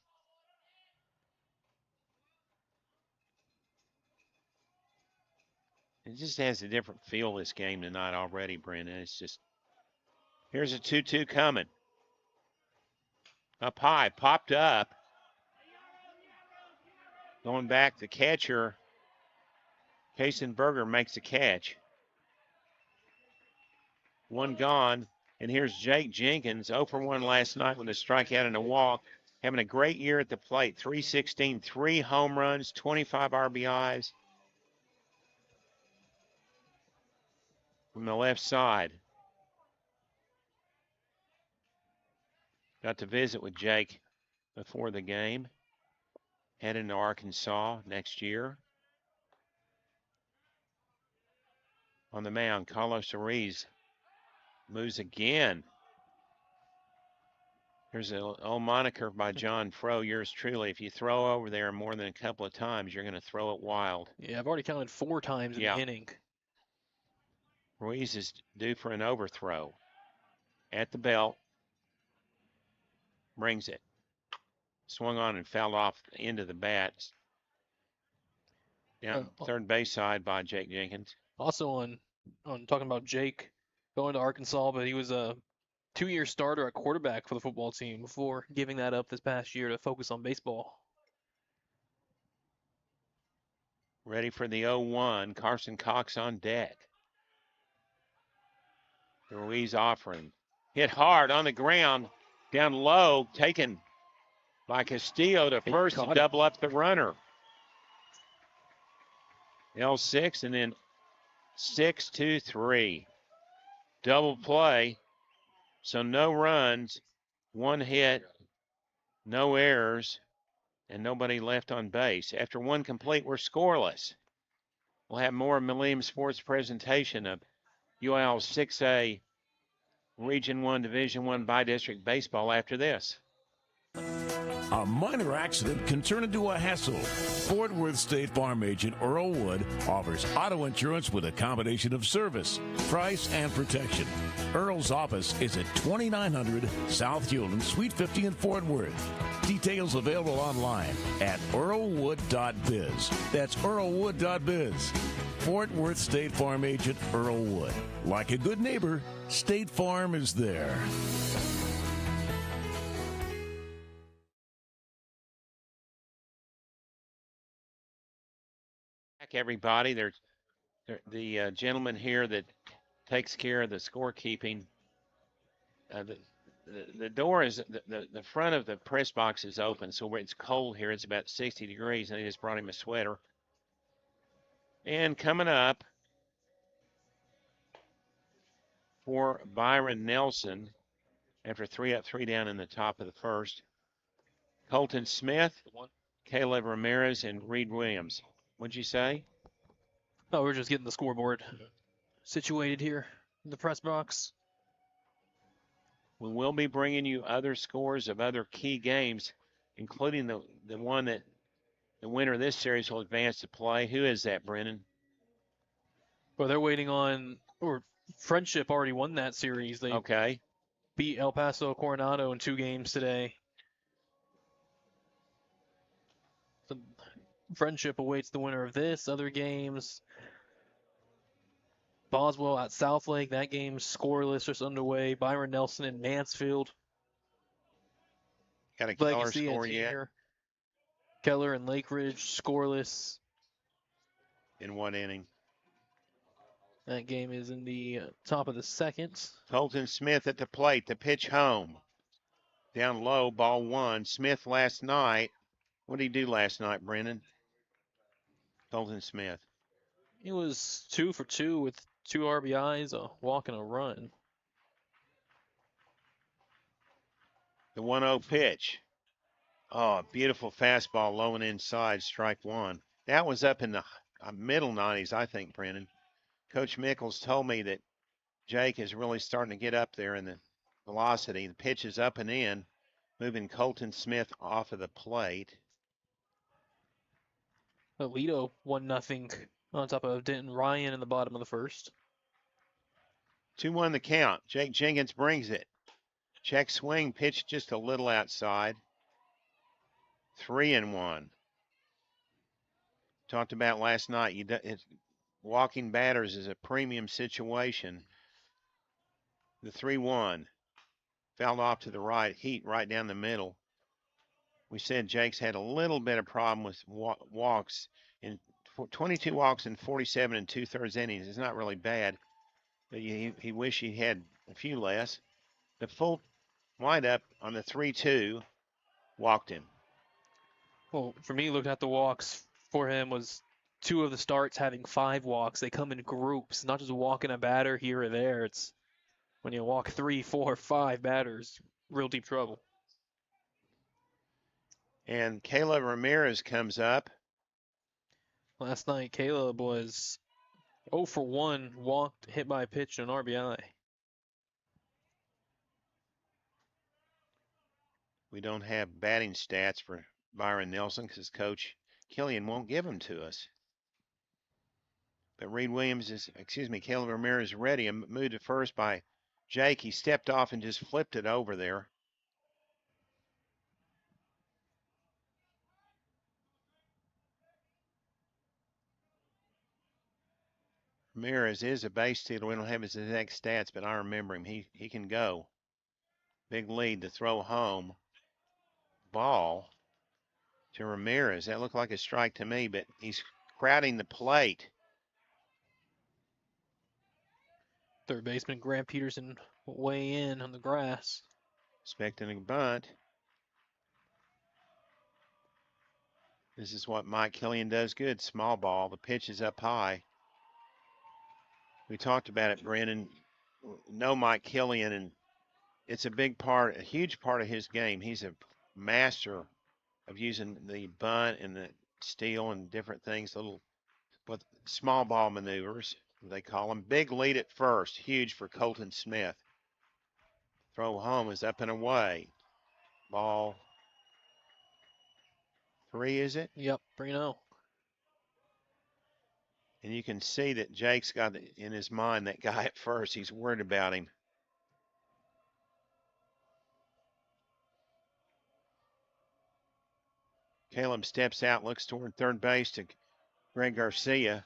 It just has a different feel, this game tonight already, Brenden. It's just, here's a 2-2 coming. Up high, popped up. Going back, the catcher, Kaysenberger, makes the catch. One gone, and here's Jake Jenkins, 0 for 1 last night with a strikeout and a walk. Having a great year at the plate, 316, 3 home runs, 25 RBIs. From the left side. Got to visit with Jake before the game. Heading to Arkansas next year. On the mound, Carlos Ruiz moves again. There's an old moniker by John Frow, yours truly. If you throw over there more than a couple of times, you're going to throw it wild. Yeah, I've already counted 4 times in the inning. Ruiz is due for an overthrow. At the belt. Brings it. Swung on and fouled off the end of the bat. Down third base side by Jake Jenkins. Also on talking about Jake going to Arkansas, but he was a 2-year starter at quarterback for the football team before giving that up this past year to focus on baseball. Ready for the 0-1. Carson Cox on deck. Ruiz offering. Hit hard on the ground. Down low. Taken by Castillo to first to double up the runner. L6 and then 6-2-3. Double play. So no runs, 1 hit, no errors, and nobody left on base. After 1 complete, we're scoreless. We'll have more Millennium Sports presentation of UIL 6A Region 1 Division 1 by-district baseball after this. A minor accident can turn into a hassle. Fort Worth State Farm agent Earl Wood offers auto insurance with a combination of service, price, and protection. Earl's office is at 2900 South Hewland, Suite 50 in Fort Worth. Details available online at earlwood.biz. That's earlwood.biz. Fort Worth State Farm agent Earl Wood. Like a good neighbor, State Farm is there. Everybody, there's the gentleman here that takes care of the scorekeeping. The door is the front of the press box is open, so where it's cold here, it's about 60 degrees, and I just brought him a sweater. And coming up for Byron Nelson, after 3 up, 3 down in the top of the first, Colton Smith, Caleb Ramirez, and Reed Williams. What'd you say? Oh, we're just getting the scoreboard situated here in the press box. We will be bringing you other scores of other key games, including the one that the winner of this series will advance to play. Who is that, Brenden? Well, they're waiting on, or Friendship already won that series. They beat El Paso Coronado in 2 games today. So Friendship awaits the winner of this. Other games, Boswell at Southlake, that game's scoreless, just underway. Byron Nelson in Mansfield. Got a Keller score yet? Keller and Lake Ridge scoreless. In 1 inning. That game is in the top of the second. Colton Smith at the plate, the pitch home. Down low, ball 1. Smith last night. What did he do last night, Brenden? Colton Smith. He was 2 for 2 with 2 RBIs, a walk and a run. The 1-0 pitch. Oh, a beautiful fastball low and inside, strike 1. That was up in the middle 90s, I think, Brenden. Coach Mickles told me that Jake is really starting to get up there in the velocity. The pitch is up and in, moving Colton Smith off of the plate. Alito 1-0 on top of Denton Ryan in the bottom of the first. 2-1 the count. Jake Jenkins brings it. Check swing, pitch just a little outside. 3-1. Talked about last night. Walking batters is a premium situation. The 3-1 fouled off to the right, heat right down the middle. We said Jake's had a little bit of problem with walks. In 22 walks in 47 2/3 innings is not really bad, but he wished he had a few less. The full windup on the 3-2 walked him. Well, for me, looking at the walks for him was 2 of the starts having 5 walks. They come in groups, not just walking a batter here or there. It's when you walk 3, 4, 5 batters, real deep trouble. And Caleb Ramirez comes up. Last night, Caleb was 0 for 1, walked, hit by a pitch, and an RBI. We don't have batting stats for Byron Nelson because Coach Killian won't give them to us. But Caleb Ramirez is ready and moved to first by Jake. He stepped off and just flipped it over there. Ramirez is a base stealer. We don't have his exact stats, but I remember him. He can go. Big lead to throw home. Ball to Ramirez. That looked like a strike to me, but he's crowding the plate. Third baseman Grant Peterson way in on the grass. Expecting a bunt. This is what Mike Killian does good. Small ball. The pitch is up high. We talked about it, Brenden. Know Mike Killian, and it's a huge part of his game. He's a master of using the bunt and the steal and different things, with small ball maneuvers, they call them. Big lead at first, huge for Colton Smith. Throw home is up and away. Ball 3, is it? Yep, 3-0. And you can see that Jake's got in his mind that guy at first. He's worried about him. Caleb steps out, looks toward third base to Greg Garcia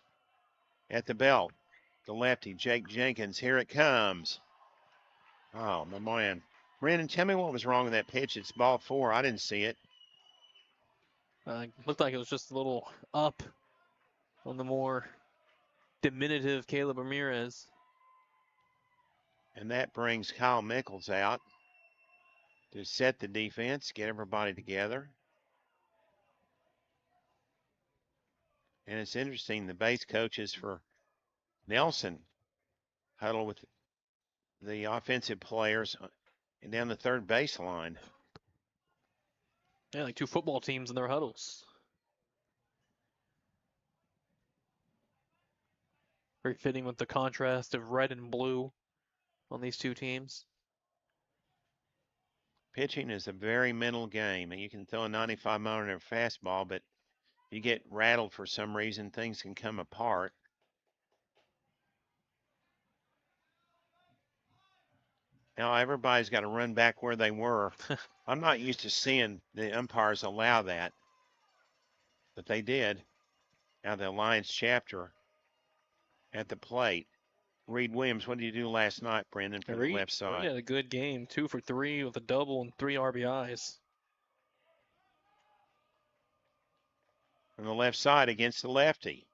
at the belt. The lefty, Jake Jenkins. Here it comes. Oh, my man. Brenden, tell me what was wrong with that pitch. It's ball 4. I didn't see it. Looked like it was just a little up on the more diminutive Caleb Ramirez. And that brings Kyle Mickles out to set the defense, get everybody together. And it's interesting, the base coaches for Nelson huddle with the offensive players and down the third baseline. Yeah, like 2 football teams in their huddles. Very fitting with the contrast of red and blue on these 2 teams. Pitching is a very mental game, and you can throw a 95-mile-an-hour fastball, but you get rattled for some reason, things can come apart. Now everybody's got to run back where they were. I'm not used to seeing the umpires allow that, but they did. Now the Alliance chapter at the plate. Reed Williams, what did you do last night, Brenden, for the left side? He had a good game, 2 for 3 with a double and 3 RBIs. On the left side against the lefty.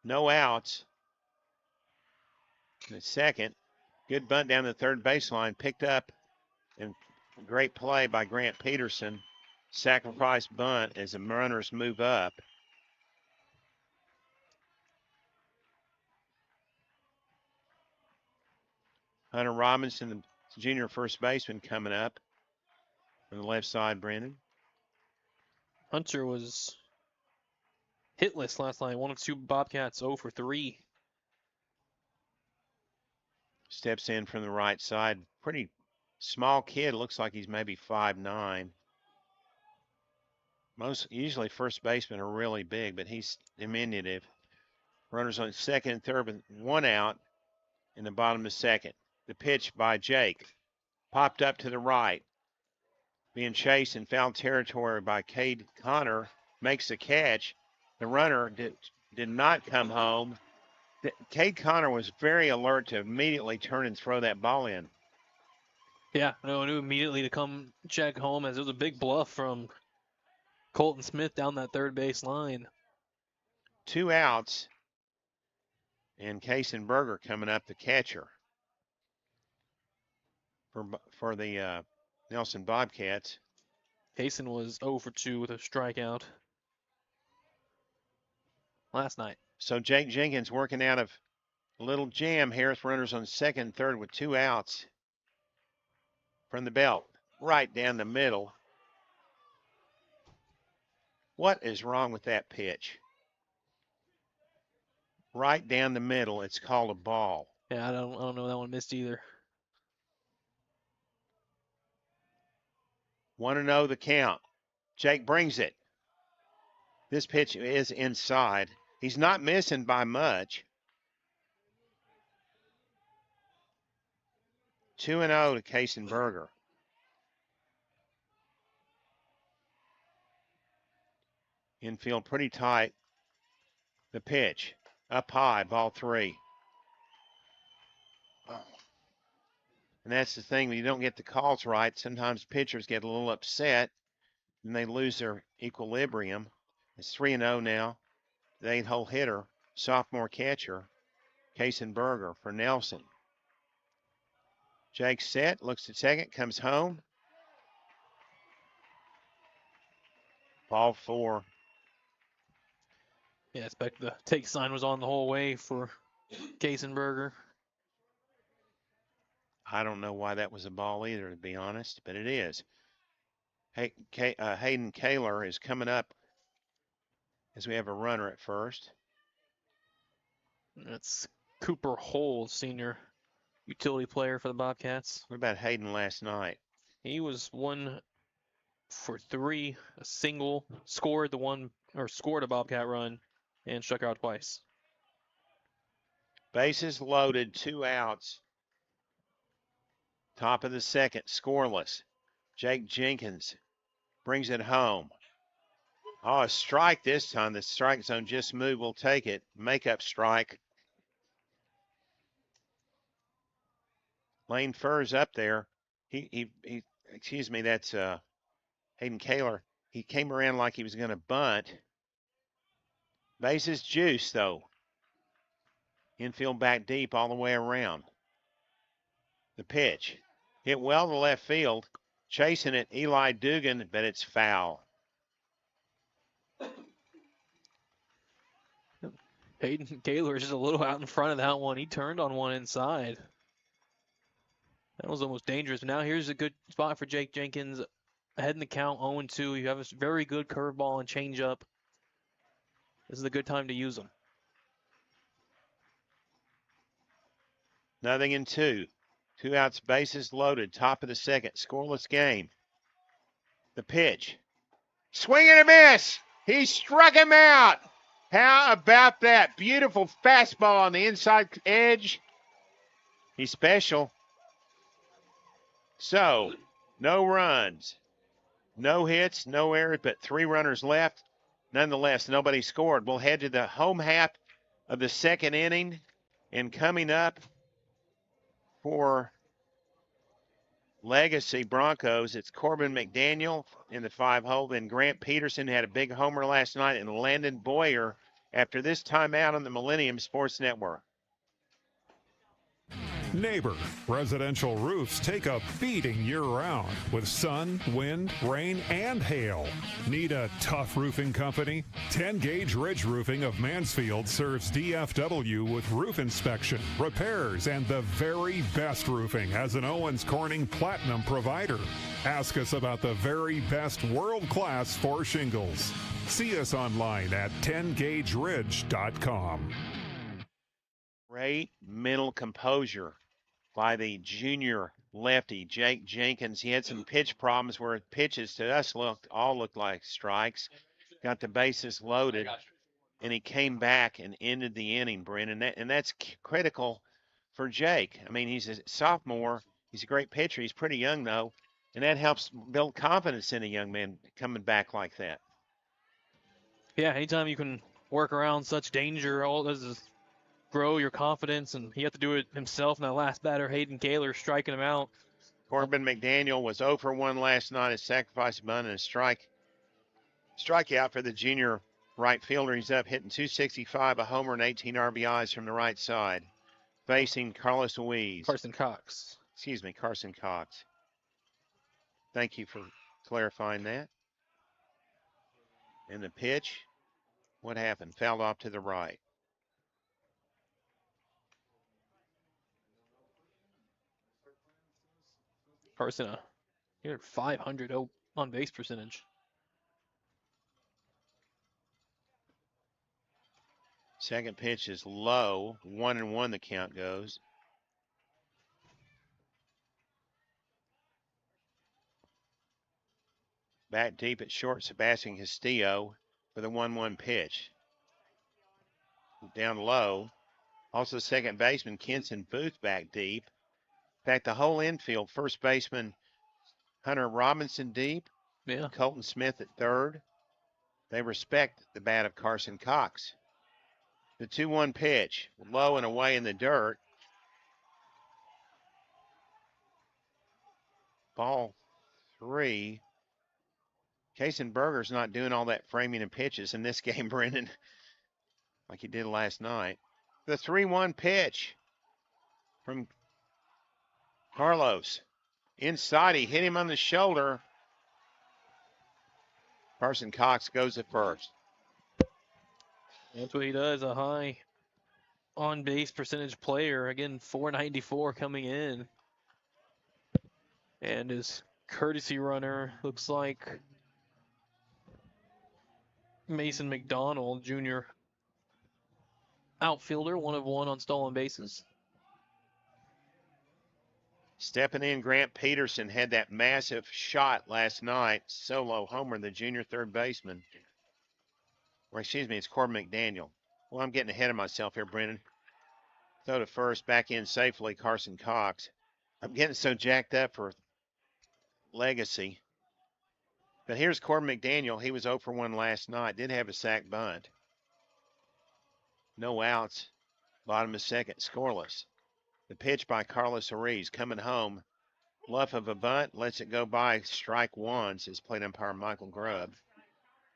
No outs. In the second, good bunt down the third baseline, picked up, and great play by Grant Peterson. Sacrifice bunt as the runners move up. Hunter Robinson, the junior first baseman, coming up on the left side, Brenden. Hunter was hitless last night. 1 of 2 Bobcats, 0 for 3. Steps in from the right side. Pretty small kid. Looks like he's maybe 5'9". Usually first basemen are really big, but he's diminutive. Runners on second and third with one out in the bottom of the second. The pitch by Jake. Popped up to the right. Being chased in foul territory by Cade Connor. Makes the catch. The runner did not come home. Cade Connor was very alert to immediately turn and throw that ball in. Yeah, no, knew immediately to come check home as it was a big bluff from Colton Smith down that third base line. 2 outs. And Kaysen-Berger coming up, the catcher for the Nelson Bobcats. Kaysen was 0 for 2 with a strikeout last night. So Jake Jenkins working out of a little jam here with runners on second and third with 2 outs from the belt. Right down the middle. What is wrong with that pitch? Right down the middle. It's called a ball. Yeah, I don't know that one missed either. 1-0 the count. Jake brings it. This pitch is inside. He's not missing by much. 2-0 to Kaysen-Berger. Infield pretty tight. The pitch. Up high, ball 3. And that's the thing, when you don't get the calls right, sometimes pitchers get a little upset and they lose their equilibrium. It's 3-0 now. The 8-hole hitter, sophomore catcher, Kaysen-Berger for Nelson. Jake set, looks at second, comes home. Ball 4. Yeah, I expect the take sign was on the whole way for Kaysen-Berger. I don't know why that was a ball either, to be honest, but it is. Hayden Kaler is coming up as we have a runner at first. That's Cooper Hole, senior utility player for the Bobcats. What about Hayden last night? He was 1 for 3, a single, scored a Bobcat run, and struck out twice. Bases loaded, 2 outs. Top of the second, scoreless. Jake Jenkins brings it home. Oh, a strike this time. The strike zone just moved. We'll take it. Makeup strike. Lane Furr's up there. Excuse me, that's Hayden Kaler. He came around like he was going to bunt. Bases juice, though. Infield back deep all the way around. The pitch. Hit well to left field. Chasing it, Eli Dugan, but it's foul. Hayden Kaler is just a little out in front of that one. He turned on one inside. That was almost dangerous. Now here's a good spot for Jake Jenkins. Ahead in the count, 0-2. You have a very good curveball and changeup. This is a good time to use them. 0-2. 2 outs, bases loaded. Top of the second. Scoreless game. The pitch. Swing and a miss. He struck him out. How about that? Beautiful fastball on the inside edge. He's special. So, no runs, no hits, no errors, but 3 runners left. Nonetheless, nobody scored. We'll head to the home half of the second inning. And coming up for Legacy Broncos, it's Corbin McDaniel in the 5-hole. Then Grant Peterson had a big homer last night, and Landon Boyer after this timeout on the Millennium Sports Network. Neighbor, residential roofs take a beating year-round with sun, wind, rain, and hail. Need a tough roofing company? 10-Gauge Ridge Roofing of Mansfield serves DFW with roof inspection, repairs, and the very best roofing as an Owens Corning Platinum provider. Ask us about the very best world-class for shingles. See us online at 10gaugeridge.com. Great mental composure by the junior lefty, Jake Jenkins. He had some pitch problems where pitches to us all looked like strikes. Got the bases loaded, and he came back and ended the inning, Brenden. And that's critical for Jake. I mean, he's a sophomore. He's a great pitcher. He's pretty young, though, and that helps build confidence in a young man coming back like that. Yeah, anytime you can work around such danger, all it does is grow your confidence, and he had to do it himself in that last batter, Hayden Kaler, striking him out. Corbin McDaniel was 0 for 1 last night, a sacrifice bunt and a strikeout for the junior right fielder. He's up hitting .265, a homer, and 18 RBIs from the right side. Facing Carson Cox. Thank you for clarifying that. And the pitch, what happened? Fouled off to the right. Carson, he had 500 on base percentage. Second pitch is low. 1-1 the count goes. Back deep at short, Sebastian Castillo for the 1-1 pitch. Down low. Also second baseman Kenson Booth back deep. In fact, the whole infield, first baseman Hunter Robinson deep. Yeah. Colton Smith at third. They respect the bat of Carson Cox. The 2-1 pitch, low and away in the dirt. Ball 3. Kaysen-Berger's not doing all that framing of pitches in this game, Brenden, like he did last night. The 3-1 pitch from Carlos. Inside, he hit him on the shoulder. Carson Cox goes at first. That's what he does, a high on-base percentage player. Again, .494 coming in. And his courtesy runner looks like Mason McDonald, junior outfielder, 1 of 1 on stolen bases. Stepping in, Grant Peterson had that massive shot last night. Solo homer, the junior third baseman. Or excuse me, it's Corbin McDaniel. Well, I'm getting ahead of myself here, Brenden. Throw to first, back in safely, Carson Cox. I'm getting so jacked up for legacy. But here's Corbin McDaniel. He was 0 for 1 last night. Did have a sac bunt. No outs. Bottom of second, scoreless. The pitch by Carlos Ariz coming home. Bluff of a bunt, lets it go by. Strike 1, says plate umpire Michael Grubb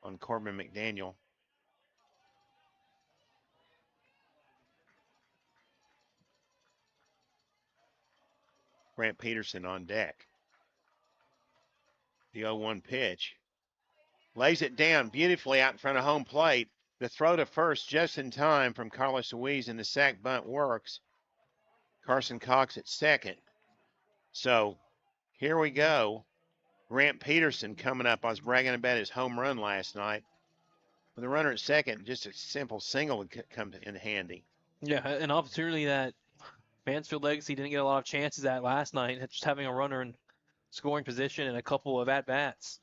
on Corbin McDaniel. Grant Peterson on deck. The 0-1 pitch. Lays it down beautifully out in front of home plate. The throw to first just in time from Carlos Ruiz, and the sac bunt works. Carson Cox at second. So here we go. Grant Peterson coming up. I was bragging about his home run last night. With the runner at second, just a simple single would come in handy. Yeah, an opportunity that Mansfield Legacy didn't get a lot of chances at last night, just having a runner in scoring position and a couple of at-bats.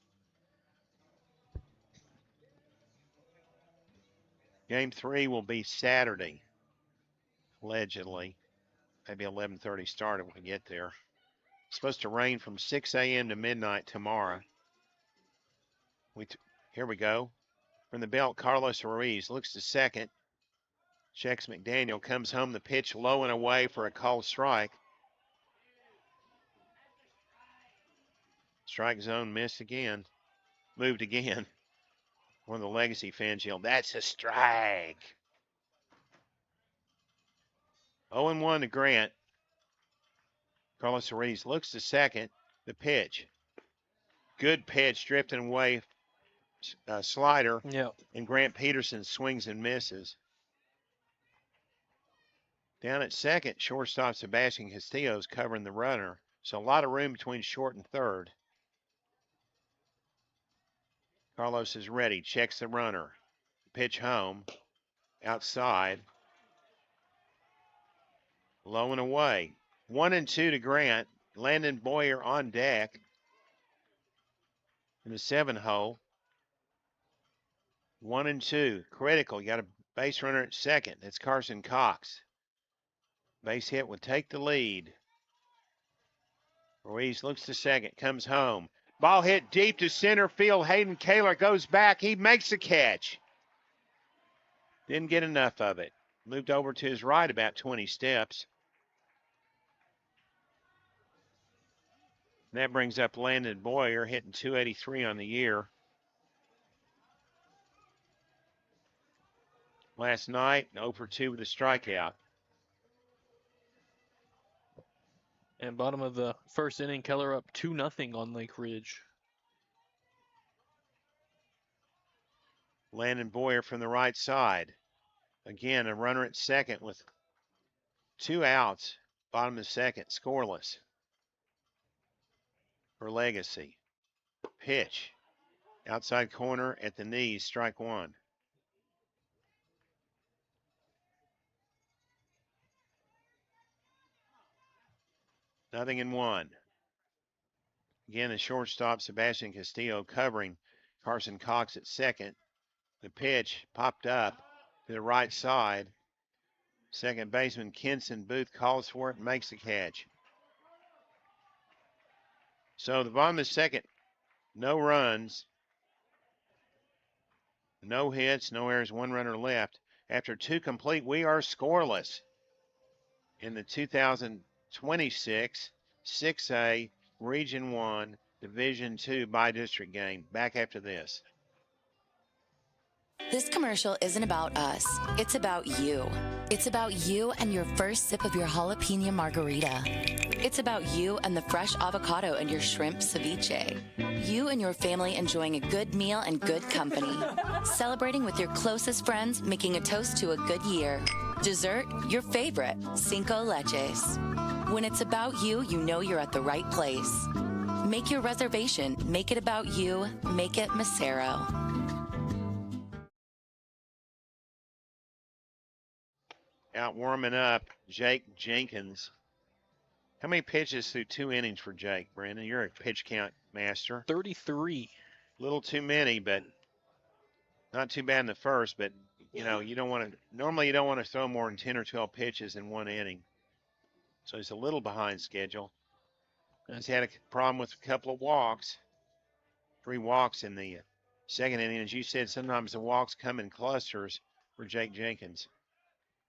Game 3 will be Saturday, allegedly. Maybe 11:30 start if we get there. It's supposed to rain from 6 a.m. to midnight tomorrow. Here we go. From the belt, Carlos Ruiz looks to second. Checks McDaniel, comes home, the pitch low and away for a called strike. Strike zone missed again. Moved again. One of the Legacy fans yelled, "That's a strike." 0-1 to Grant. Carlos Ruiz looks to second. The pitch. Good pitch, drifting away. Slider. Yep. And Grant Peterson swings and misses. Down at second, shortstop Sebastian Castillo is covering the runner. So a lot of room between short and third. Carlos is ready, checks the runner. Pitch home, outside. Low and away. 1-2 to Grant. Landon Boyer on deck in the 7-hole. 1 and 2. Critical. You got a base runner at second. That's Carson Cox. Base hit would take the lead. Ruiz looks to second. Comes home. Ball hit deep to center field. Hayden Kaler goes back. He makes the catch. Didn't get enough of it. Moved over to his right about 20 steps. That brings up Landon Boyer, hitting 283 on the year. Last night, 0 for 2 with a strikeout. And bottom of the first inning, Keller up 2-0 on Lake Ridge. Landon Boyer from the right side. Again, a runner at second with 2 outs. Bottom of the second, scoreless for Legacy. Pitch. Outside corner at the knees, strike 1. Nothing in 1. Again, the shortstop, Sebastian Castillo, covering Carson Cox at second. The pitch popped up to the right side. Second baseman Kenson Booth calls for it and makes the catch. So the bottom of the second, no runs, no hits, no errors, 1 runner left. After 2 complete, we are scoreless in the 2026 6A Region 1 Division 2 by-district game. Back after this. This commercial isn't about us. It's about you. It's about you and your first sip of your jalapeno margarita. It's about you and the fresh avocado and your shrimp ceviche. You and your family enjoying a good meal and good company. Celebrating with your closest friends, making a toast to a good year. Dessert, your favorite, Cinco Leches. When it's about you, you know you're at the right place. Make your reservation. Make it about you. Make it Macero. Out warming up, Jake Jenkins. How many pitches through 2 innings for Jake, Brenden? You're a pitch count master. 33. Little too many, but not too bad in the first. But, you know, you don't want to, normally you don't want to throw more than 10 or 12 pitches in 1 inning. So he's a little behind schedule. He's had a problem with a couple of walks. 3 walks in the second inning. As you said, sometimes the walks come in clusters for Jake Jenkins.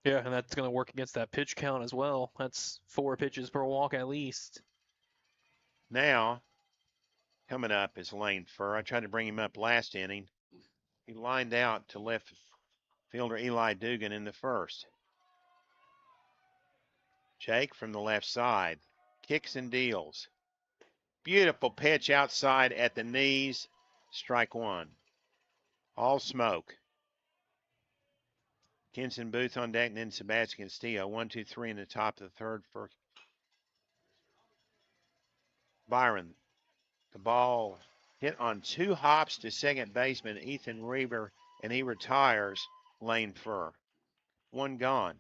Yeah, and that's going to work against that pitch count as well. That's 4 pitches per walk at least. Now, coming up is Lane Furr. I tried to bring him up last inning. He lined out to left fielder Eli Dugan in the first. Jake from the left side. Kicks and deals. Beautiful pitch outside at the knees. Strike 1. All smoke. Kenson Booth on deck, and then Sebastian Castillo. 1, 2, 3 in the top of the third for Byron. The ball hit on 2 hops to second baseman Ethan Reaver, and he retires Lane Furr. 1 gone.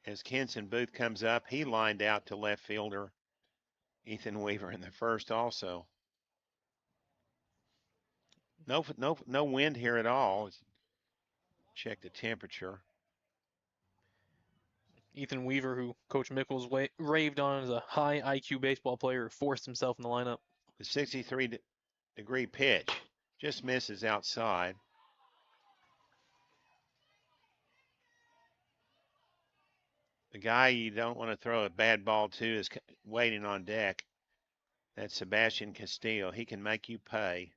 As Kenson Booth comes up, he lined out to left fielder Ethan Weaver in the first also. No wind here at all. Check the temperature. Ethan Weaver, who Coach Mickles raved on as a high IQ baseball player, forced himself in the lineup. The 63-degree pitch just misses outside. The guy you don't want to throw a bad ball to is waiting on deck. That's Sebastian Castillo. He can make you pay.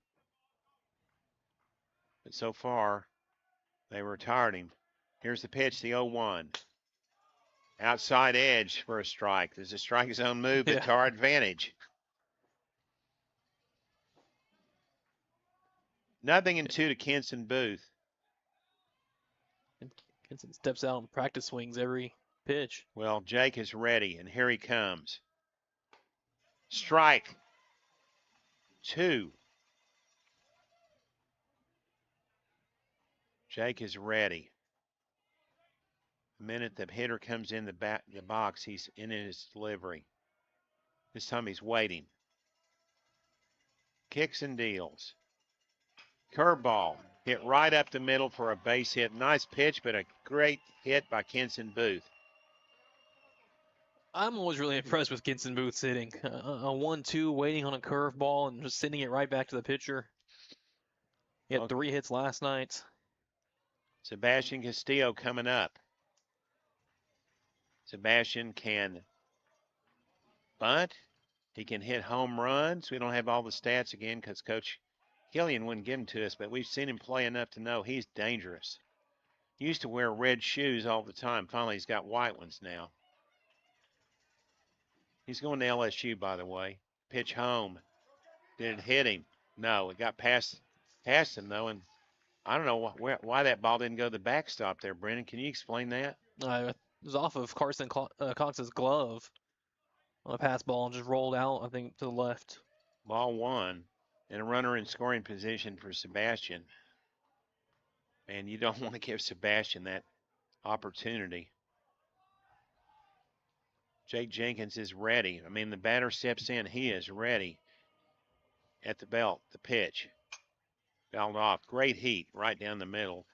But so far, they retired him. Here's the pitch, the 0-1. Outside edge for a strike. There's a strike zone move, but to our advantage. Nothing in 2 to Kenson Booth. And Kenson steps out and practice swings every pitch. Well, Jake is ready, and here he comes. Strike 2. Jake is ready. The minute the hitter comes in the box, he's in his delivery. This time he's waiting. Kicks and deals. Curveball hit right up the middle for a base hit. Nice pitch, but a great hit by Kenson Booth. I'm always really impressed with Kenson Booth's hitting. A 1-2 waiting on a curveball and just sending it right back to the pitcher. He had 3 hits last night. Sebastian Castillo coming up. Sebastian can bunt. He can hit home runs. We don't have all the stats again because Coach Killian wouldn't give them to us, but we've seen him play enough to know he's dangerous. He used to wear red shoes all the time. Finally, he's got white ones now. He's going to LSU, by the way. Pitch home. Did it hit him? No, it got past him, though, and I don't know why that ball didn't go to the backstop there, Brenden. Can you explain that? It was off of Carson Cox's glove on a pass ball and just rolled out, I think, to the left. Ball 1, and a runner in scoring position for Sebastian. And you don't want to give Sebastian that opportunity. Jake Jenkins is ready. I mean, the batter steps in. He is ready. At the belt, the pitch. Fouled off. Great heat right down the middle.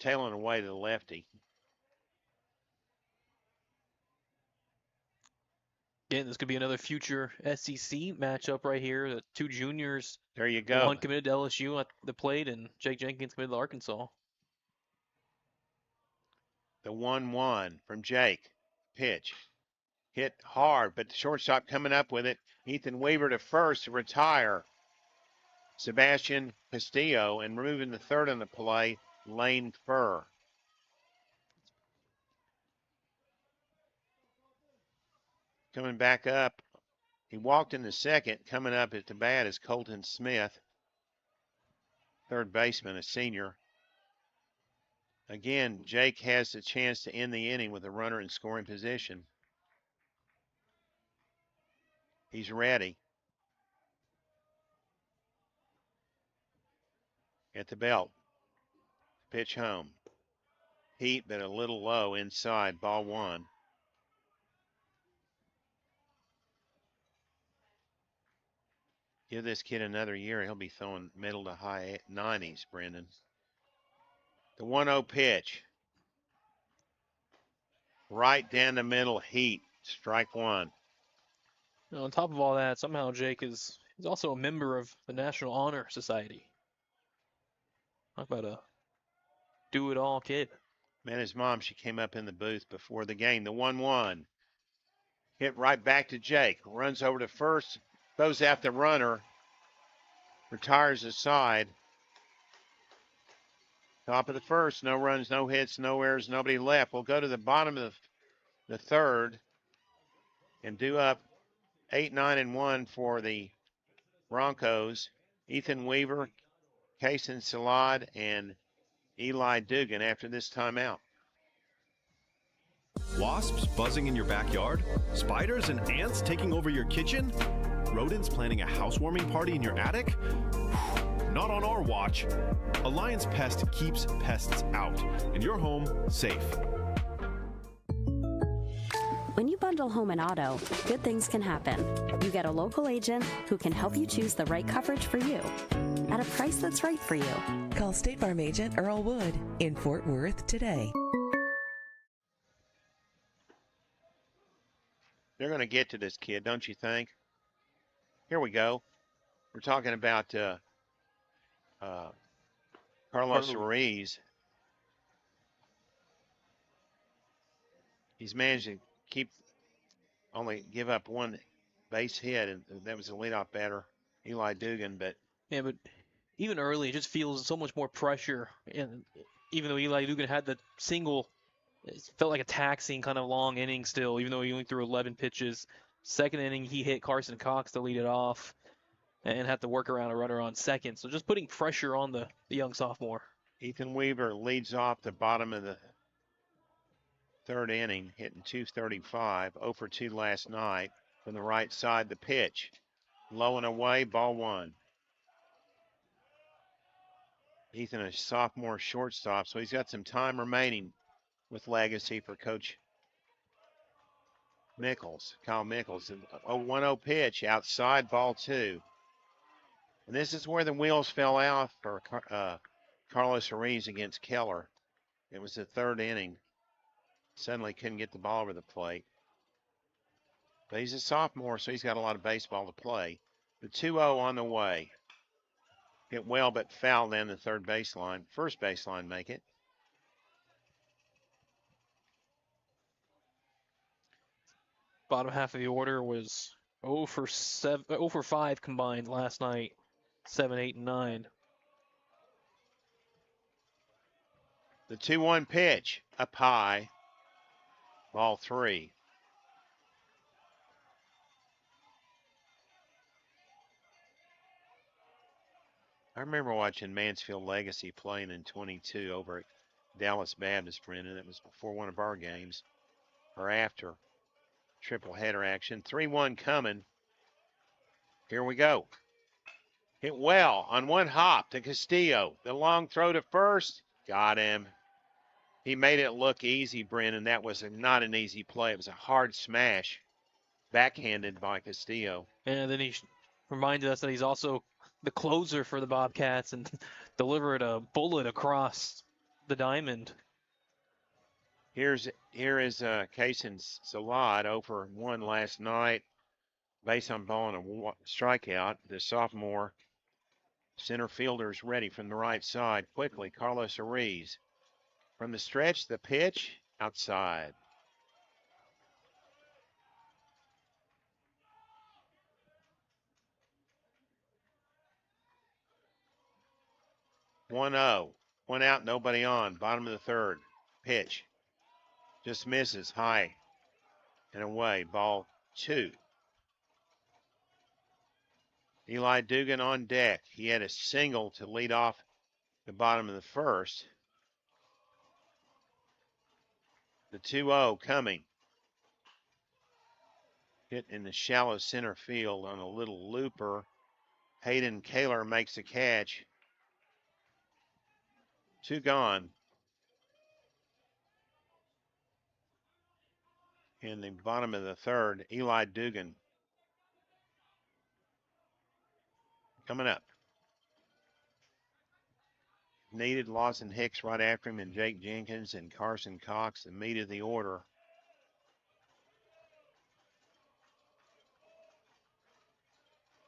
Tailing away to the lefty. Again, this could be another future SEC matchup right here. The 2 juniors. There you go. One committed to LSU at the plate, and Jake Jenkins committed to Arkansas. The 1-1 from Jake. Pitch. Hit hard, but the shortstop coming up with it. Ethan Weaver to first to retire. Sebastian Castillo, and moving the third on the play, Lane Furr. Coming back up. He walked in the second. Coming up at the bat is Colton Smith, third baseman, a senior. Again, Jake has the chance to end the inning with a runner in scoring position. He's ready. At the belt. Pitch home. Heat, but a little low inside. Ball 1. Give this kid another year, he'll be throwing middle to high 90s, Brenden. The 1-0 pitch. Right down the middle, heat. Strike 1. On top of all that, somehow Jake is also a member of the National Honor Society. Talk about a do-it-all kid. Man, his mom, she came up in the booth before the game. The 1-1. Hit right back to Jake. Runs over to first. Throws out the runner. Retires aside. Top of the first. No runs, no hits, no errors, nobody left. We'll go to the bottom of the third and do up 8-9-1 for the Broncos. Ethan Weaver, Kason Salad, and Eli Dugan after this timeout. Wasps buzzing in your backyard? Spiders and ants taking over your kitchen? Rodents planning a housewarming party in your attic? Not on our watch. Alliance Pest keeps pests out and your home safe. When you bundle home and auto, good things can happen. You get a local agent who can help you choose the right coverage for you at a price that's right for you. Call State Farm agent Earl Wood in Fort Worth today. They're going to get to this kid, don't you think? Here we go. We're talking about Carlos Ruiz. He's managed to only give up one base hit, and that was the leadoff batter, Eli Dugan. But even early, it just feels so much more pressure. And even though Eli Dugan had the single, it felt like a taxing kind of long inning still, even though he only threw 11 pitches. Second inning, he hit Carson Cox to lead it off and had to work around a runner on second. So just putting pressure on the young sophomore. Ethan Weaver leads off the bottom of the third inning, hitting .235, 0 for 2 last night. From the right side, the pitch. Low and away, ball 1. Ethan, a sophomore shortstop, so he's got some time remaining. with Legacy for Coach Kyle Mickles. A 1-0 pitch outside, ball 2. And this is where the wheels fell out for Carlos Ariz against Keller. It was the 3rd inning. Suddenly couldn't get the ball over the plate. But he's a sophomore, so he's got a lot of baseball to play. The 2-0 on the way. Hit well, but foul down the third baseline. First baseline make it. Bottom half of the order was 0 for 5 combined last night. 7, 8, and 9. The 2-1 pitch up high. Ball 3. I remember watching Mansfield Legacy playing in 22 over at Dallas Baptist, Brenden. It was before one of our games, or after. Triple header action. 3-1 coming. Here we go. Hit well on one hop to Castillo. The long throw to first. Got him. He made it look easy, Brenden. That was not an easy play. It was a hard smash. Backhanded by Castillo. And then he reminded us that he's also the closer for the Bobcats and delivered a bullet across the diamond. Here is Kaysen Salad over 1 last night. Base on ball and a strikeout. The sophomore center fielder's ready from the right side. Quickly, Carlos Ariz. From the stretch, the pitch outside. One out, nobody on. Bottom of the 3rd. Pitch. Just misses high and away. Ball 2. Eli Dugan on deck. He had a single to lead off the bottom of the 1st. The 2-0 coming. Hit in the shallow center field on a little looper. Hayden Kaler makes the catch. 2 gone. In the bottom of the 3rd, Eli Dugan coming up. Needed Lawson Hicks right after him, and Jake Jenkins and Carson Cox, the meat of the order.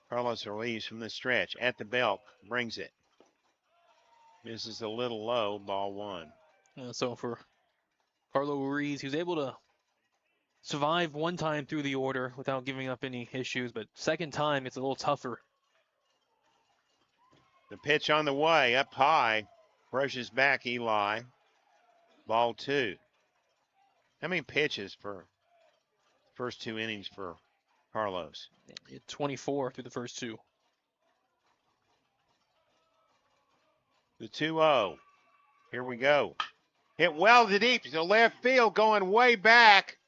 Carlos Ariz from the stretch at the belt, brings it. Misses a little low, ball 1. So for Carlo Ruiz, he was able to survive one time through the order without giving up any issues, but second time it's a little tougher. The pitch on the way, up high, brushes back Eli. Ball 2. How many pitches for first 2 innings for Carlos? 24 through the first 2. The 2-0. Here we go. Hit well to deep to left field, going way back.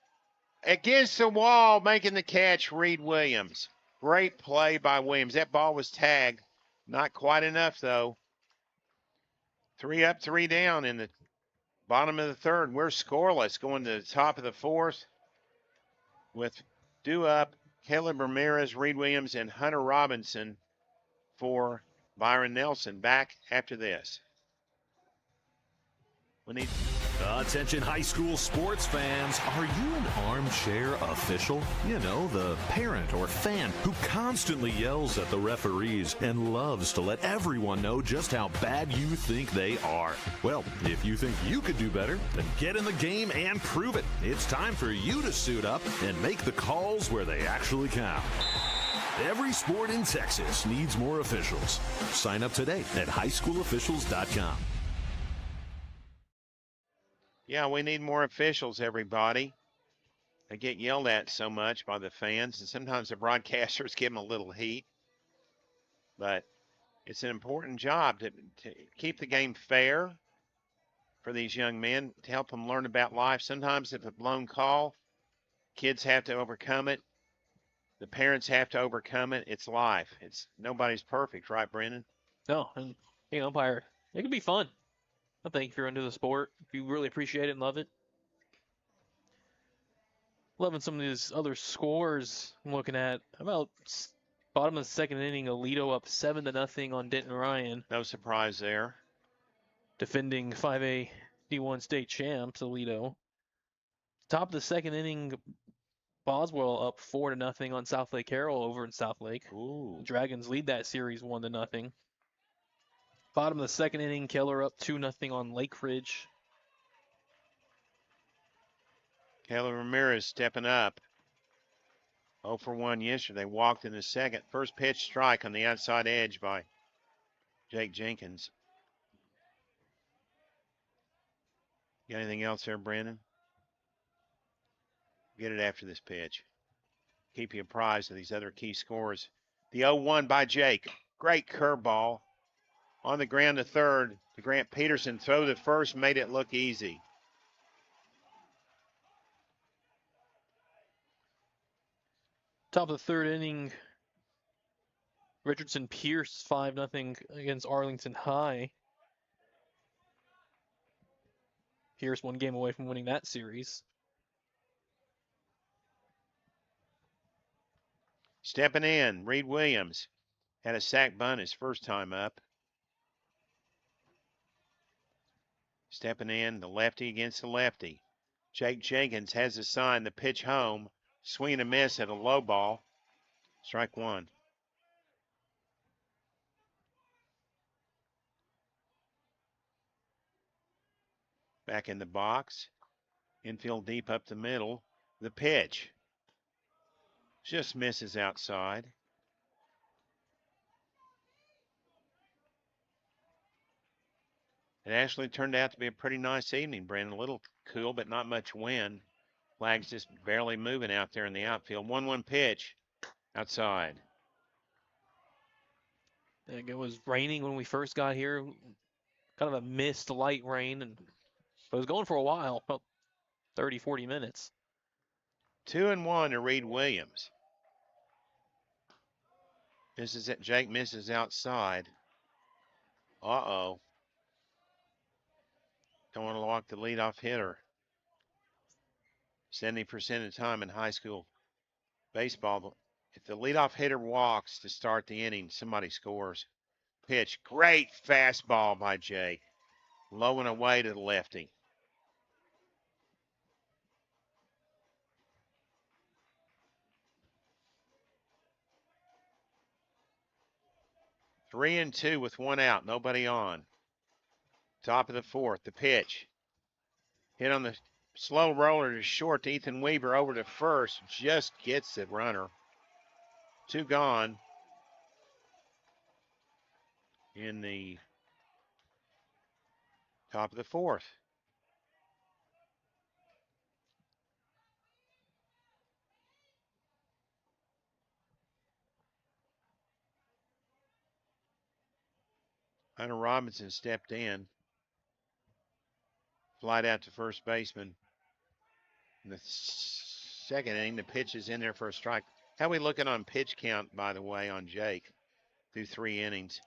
Against the wall, making the catch, Reed Williams. Great play by Williams. That ball was tagged. Not quite enough, though. 3 up, 3 down in the bottom of the 3rd. We're scoreless going to the top of the 4th with due up Caleb Ramirez, Reed Williams, and Hunter Robinson for Byron Nelson. Back after this. We need... Attention high school sports fans, are you an armchair official? You know, the parent or fan who constantly yells at the referees and loves to let everyone know just how bad you think they are. Well, if you think you could do better, then get in the game and prove it. It's time for you to suit up and make the calls where they actually count. Every sport in Texas needs more officials. Sign up today at highschoolofficials.com. Yeah, we need more officials, everybody. They get yelled at so much by the fans, and sometimes the broadcasters give them a little heat. But it's an important job to keep the game fair for these young men, to help them learn about life. Sometimes if a blown call, kids have to overcome it. The parents have to overcome it. It's life. Nobody's perfect, right, Brenden? No, and umpire, it can be fun. I think if you're into the sport, if you really appreciate it and love it, Loving some of these other scores I'm looking at. How about bottom of the second inning, Alito up 7-0 on Denton Ryan. No surprise there. Defending 5A D1 state champs, Alito. Top of the second inning, Boswell up 4-0 on South Lake Carroll over in South Lake. Ooh. Dragons lead that series 1-0. Bottom of the second inning, Keller up 2-0 on Lake Ridge. Keller Ramirez stepping up. 0 for 1 yesterday. Walked in the second. First pitch strike on the outside edge by Jake Jenkins. Got anything else there, Brenden? Get it after this pitch. Keep you apprised of these other key scores. The 0-1 by Jake. Great curveball. On the ground to third to Grant Peterson. Throw to first, made it look easy. Top of the third inning, Richardson Pierce 5-0 against Arlington High. Pierce 1 game away from winning that series. Stepping in, Reed Williams had a sack bunt his first time up. Stepping in, the lefty against the lefty. Jake Jenkins has a sign, the pitch home. Swing and a miss at a low ball. Strike one. Back in the box. Infield deep up the middle. The pitch. Just misses outside. It actually turned out to be a pretty nice evening, Brenden. A little cool, but not much wind. Flag's just barely moving out there in the outfield. 1-1 pitch outside. It was raining when we first got here. Kind of a mist, light rain, and it was going for a while, about 30, 40 minutes. 2-1 to Reed Williams. Jake misses outside. Uh-oh. Don't want to walk the leadoff hitter. 70% of the time in high school baseball, if the leadoff hitter walks to start the inning, somebody scores. Pitch, great fastball by Jake. Low and away to the lefty. Three and two with one out, nobody on. Top of the fourth, the pitch. Hit on the slow roller to short to Ethan Weaver over to first. Just gets the runner. Two gone in the top of the fourth. Hunter Robinson stepped in. Flied out to first baseman. In the second inning, the pitch is in there for a strike. How are we looking on pitch count, by the way, on Jake through 3 innings?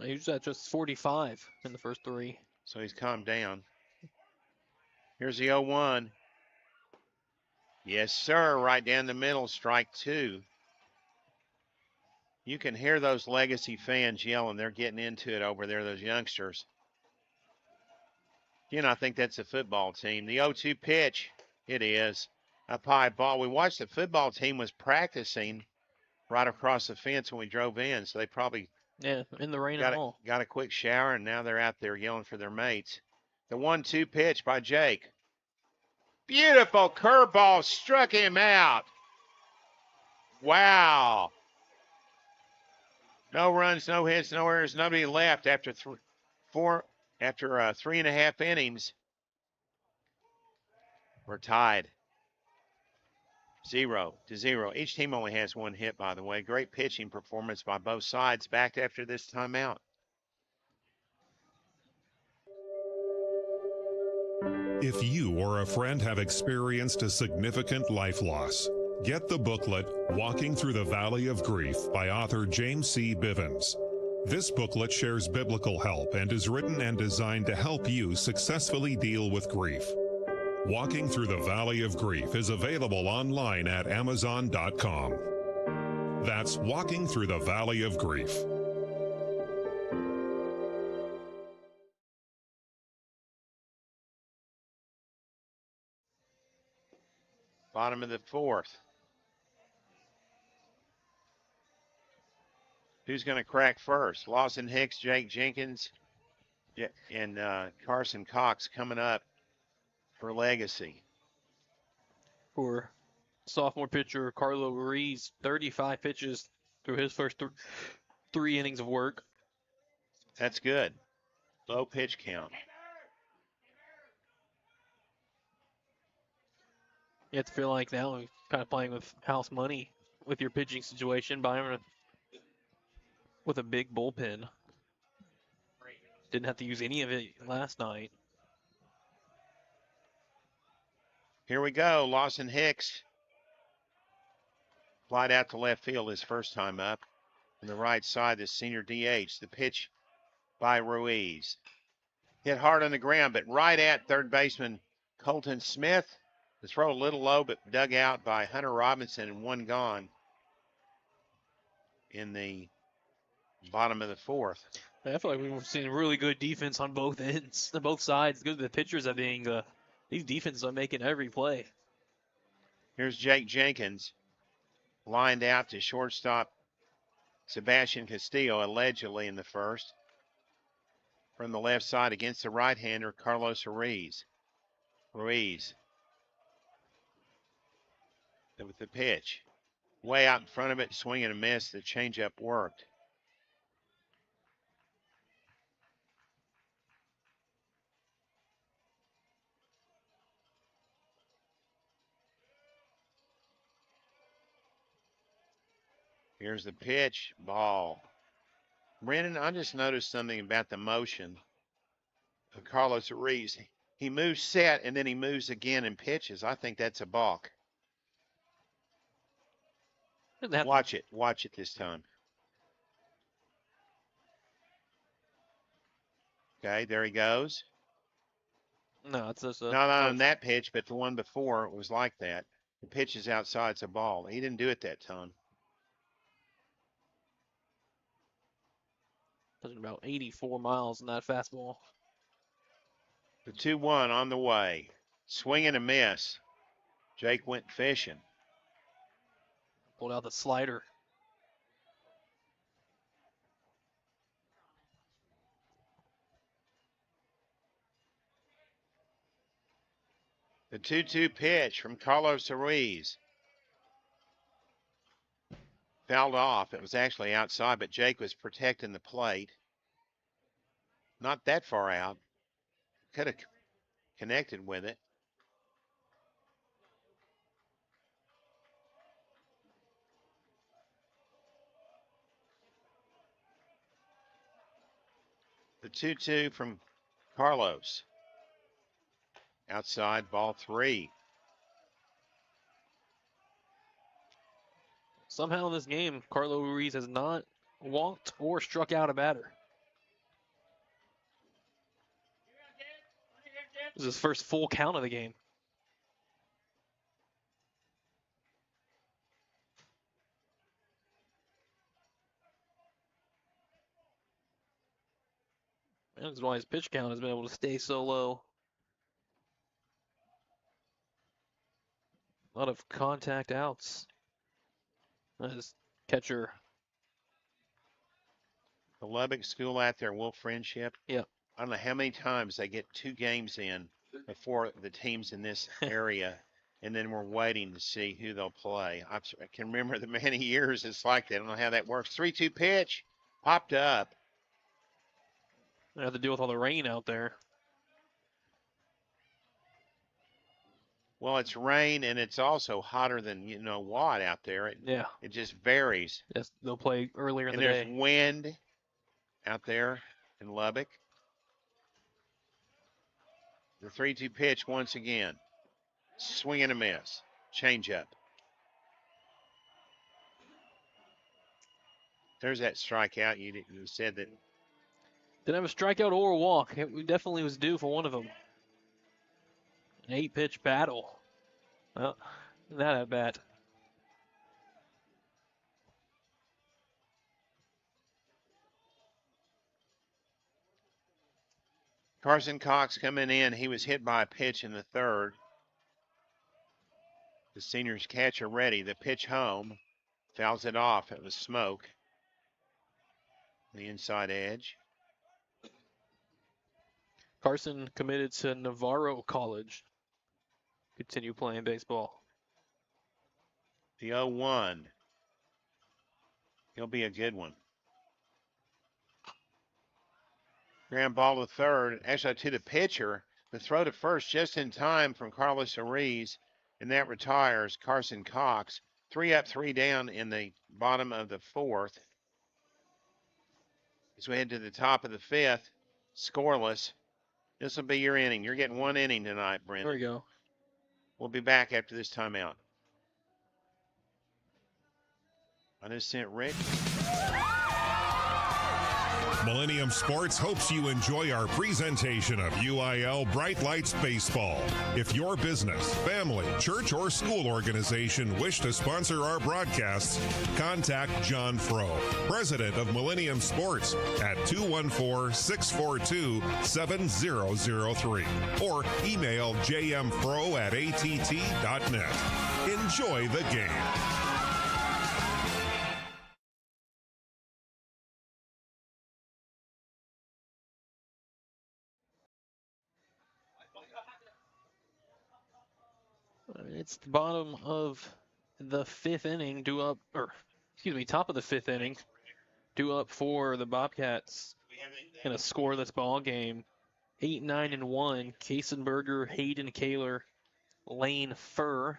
He was at just 45 in the first 3. So he's calmed down. Here's the 0-1. Yes, sir. Right down the middle, strike 2. You can hear those Legacy fans yelling. They're getting into it over there, those youngsters. Again, I think that's a football team. The 0-2 pitch, it is. Up high ball. We watched the football team was practicing right across the fence when we drove in, so they probably in the rain and all. Got a quick shower, and now they're out there yelling for their mates. The 1-2 pitch by Jake. Beautiful curveball, struck him out. Wow. No runs, no hits, no errors, nobody left after 3.5 innings. We're tied. 0-0. Each team only has 1 hit, by the way. Great pitching performance by both sides. Back after this timeout. If you or a friend have experienced a significant life loss, get the booklet Walking Through the Valley of Grief by author James C. Bivens. This booklet shares biblical help and is written and designed to help you successfully deal with grief. Walking Through the Valley of Grief is available online at Amazon.com. That's Walking Through the Valley of Grief. Bottom of the fourth. Who's going to crack first? Lawson Hicks, Jake Jenkins, and Carson Cox coming up for Legacy. For sophomore pitcher Carlo Ruiz, 35 pitches through his first three innings of work. That's good. Low pitch count. You have to feel like now we're kind of playing with house money with your pitching situation. Byron with a big bullpen. Didn't have to use any of it last night. Here we go. Lawson Hicks. Flied out to left field his first time up. On the right side, the senior DH. The pitch by Ruiz. Hit hard on the ground, but right at third baseman Colton Smith. The throw a little low, but dug out by Hunter Robinson and one gone in the bottom of the fourth. I feel like we've seen really good defense on both ends, on both sides. Good the pitchers are being these defenses are making every play. Here's Jake Jenkins, lined out to shortstop Sebastian Castillo, allegedly in the first. From the left side against the right-hander, Carlos Ruiz. Ruiz with the pitch. Way out in front of it, swing and a miss. The changeup worked. Here's the pitch, ball. Brenden, I just noticed something about the motion of Carlos Ruiz. He moves set and then he moves again and pitches. I think that's a balk. Watch it this time. Okay, there he goes. No, it's just not on that pitch, but the one before it was like that. The pitch is outside, it's a ball. He didn't do it that time. Touching about 84 miles in that fastball. The 2-1 on the way. Swing and a miss. Jake went fishing. Pulled out the slider. The 2-2 pitch from Carlos Ruiz. Fouled off. It was actually outside, but Jake was protecting the plate. Not that far out. Could have connected with it. The 2-2 from Carlos. Outside, ball 3. Somehow in this game, Carlo Ruiz has not walked or struck out a batter. This is his first full count of the game. That's why his pitch count has been able to stay so low. A lot of contact outs. His catcher. The Lubbock school out there, Wolf Friendship. Yeah. I don't know how many times they get 2 games in before the teams in this area, and then we're waiting to see who they'll play. I can remember the many years it's like that. I don't know how that works. 3-2 pitch, popped up. They have to deal with all the rain out there. Well, it's rain, and it's also hotter than, what out there. It just varies. Yes, they'll play earlier in the day. And day. there's wind out there in Lubbock. The 3-2 pitch once again. Swing and a miss. Change up. There's that strikeout. You said that. Didn't have a strikeout or a walk. It definitely was due for one of them. An 8-pitch battle. Well, not at bat. Carson Cox coming in. He was hit by a pitch in the third. The senior's catcher ready. The pitch home. Fouls it off. It was Smoke. The inside edge. Carson committed to Navarro College. Continue playing baseball. The 0-1. He'll be a good one. Ground ball to third. Actually, to the pitcher. The throw to first just in time from Carlos Ariz. And that retires Carson Cox. 3 up, 3 down in the bottom of the fourth. As we head to the top of the fifth, scoreless. This will be your inning. You're getting 1 inning tonight, Brenden. There we go. We'll be back after this timeout. I just sent Rick. Millennium Sports hopes you enjoy our presentation of UIL Bright Lights Baseball. If your business, family, church, or school organization wish to sponsor our broadcasts, contact John Frow, president of Millennium Sports, at 214-642-7003 or email jmfro@att.net. Enjoy the game. It's the bottom of the fifth inning, top of the fifth inning, due up for the Bobcats in a scoreless ball game. 8-9-1. Kaysenberger, Hayden Kaler, Lane Furr.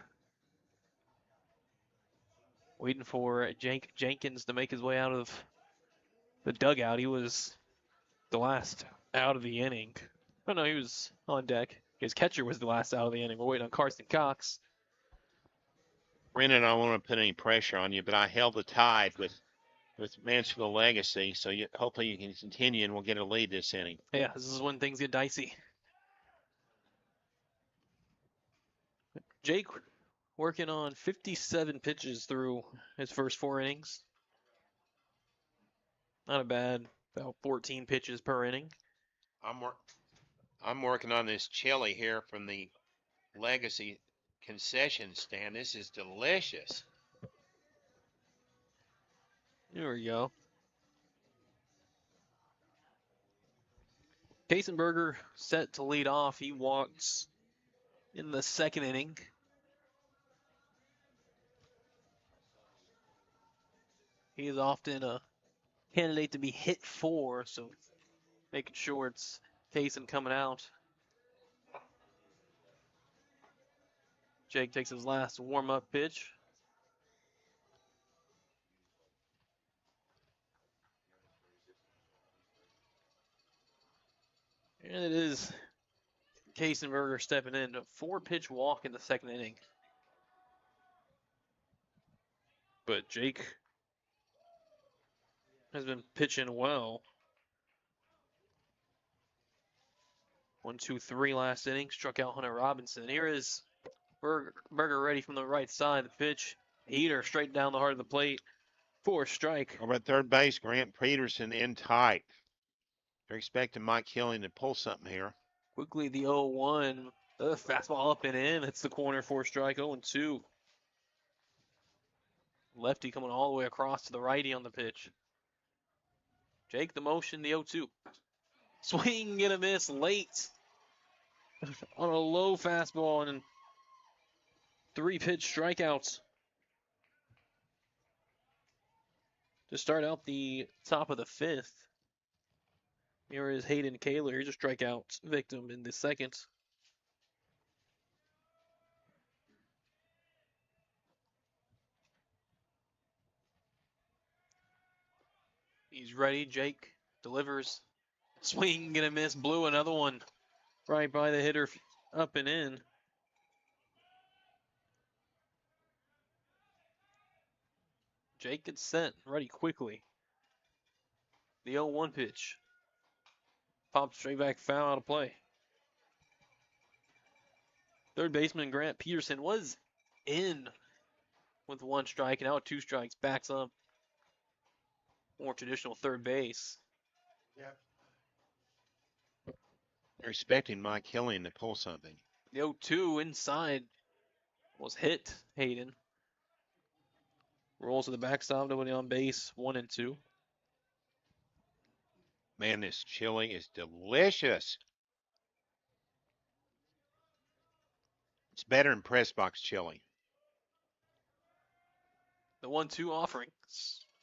Waiting for Jake Jenkins to make his way out of the dugout. He was the last out of the inning. Oh no, he was on deck. His catcher was the last out of the inning. We're waiting on Carson Cox. Brenden, I don't want to put any pressure on you, but I held the tide with Mansfield Legacy, so hopefully you can continue and we'll get a lead this inning. Yeah, this is when things get dicey. Jake working on 57 pitches through his first 4 innings. Not a bad, about 14 pitches per inning. I'm working on this chili here from the Legacy concession stand. This is delicious. There we go. Kaysenberger set to lead off. He walks in the second inning. He is often a candidate to be hit for, so making sure it's Kaysen coming out. Jake takes his last warm-up pitch. And it is Kaysenberger stepping in. A 4-pitch walk in the second inning. But Jake has been pitching well. 1, 2, 3 last inning. Struck out Hunter Robinson. Here is Berger ready from the right side. The pitch. Heater straight down the heart of the plate for a strike. Over at third base, Grant Peterson in tight. They're expecting Mike Killing to pull something here. Quickly the 0-1. Fastball up and in. It's the corner for a strike. 0-2. Lefty coming all the way across to the righty on the pitch. Jake the motion, the 0-2. Swing and a miss late on a low fastball and 3-pitch strikeouts to start out the top of the fifth. Here is Hayden Kaler. He's a strikeout victim in the second. He's ready. Jake delivers. Swing and a miss. Blew another one right by the hitter, up and in. Jake gets set, ready quickly. The 0-1 pitch. Popped straight back, foul, out of play. Third baseman Grant Peterson was in with 1 strike, and now with 2 strikes, backs up. More traditional third base. They're expecting Mike Killian to pull something. The 0-2 inside was hit. Hayden rolls to the backstop, nobody on base, 1-2. Man, this chili is delicious. It's better than press box chili. The 1-2 offering.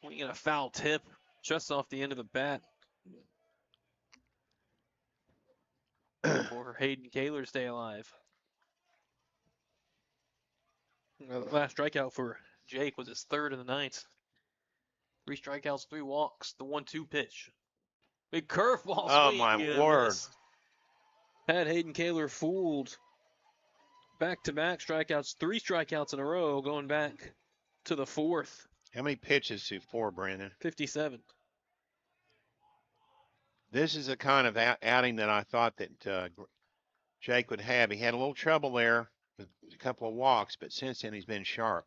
Swinging a foul tip just off the end of the bat. For Hayden Kaler to stay alive. The last strikeout for Jake was his 3rd of the night. 3 strikeouts, 3 walks. The 1-2 pitch. Big curveball. Oh, swing my and word. miss. Had Hayden Kaler fooled. Back-to-back strikeouts, 3 strikeouts in a row, going back to the 4th. How many pitches to 4, Brenden? 57. This is the kind of outing that I thought that Jake would have. He had a little trouble there with a couple of walks, but since then he's been sharp.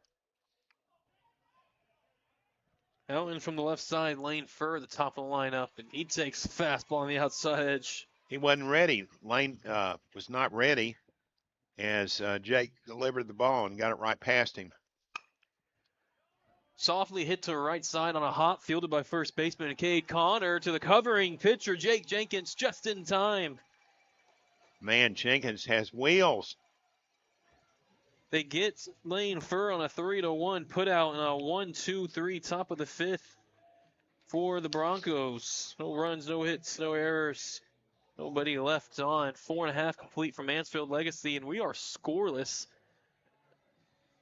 Out in from the left side, Lane Furr, the top of the lineup, and he takes a fastball on the outside edge. He wasn't ready. Lane was not ready as Jake delivered the ball and got it right past him. Softly hit to the right side on a hop, fielded by first baseman Cade Connor to the covering pitcher Jake Jenkins just in time. Man, Jenkins has wheels. They get Lane Furr on a 3-1 put out in a 1-2-3 top of the 5th for the Broncos. No runs, no hits, no errors. Nobody left on. 4.5 complete from Mansfield Legacy, and we are scoreless.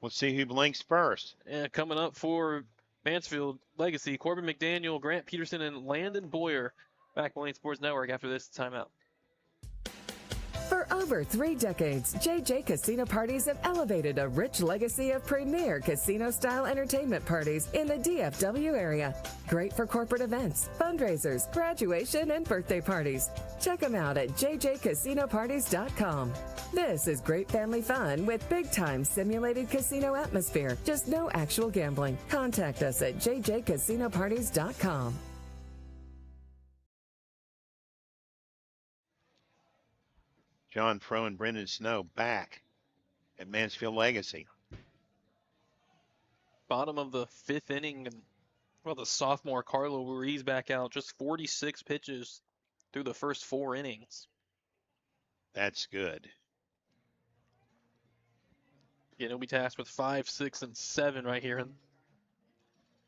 Let's see who blinks first. And coming up for Mansfield Legacy, Corbin McDaniel, Grant Peterson, and Landon Boyer. Back on Lane Sports Network after this timeout. For over 3 decades, JJ Casino Parties have elevated a rich legacy of premier casino-style entertainment parties in the DFW area. Great for corporate events, fundraisers, graduation, and birthday parties. Check them out at jjcasinoparties.com. This is great family fun with big-time simulated casino atmosphere, just no actual gambling. Contact us at jjcasinoparties.com. John Frow and Brenden Snow back at Mansfield Legacy. Bottom of the 5th inning, and the sophomore Carlo Ruiz back out. Just 46 pitches through the first 4 innings. That's good. Yeah, he'll be tasked with 5, 6, and 7 right here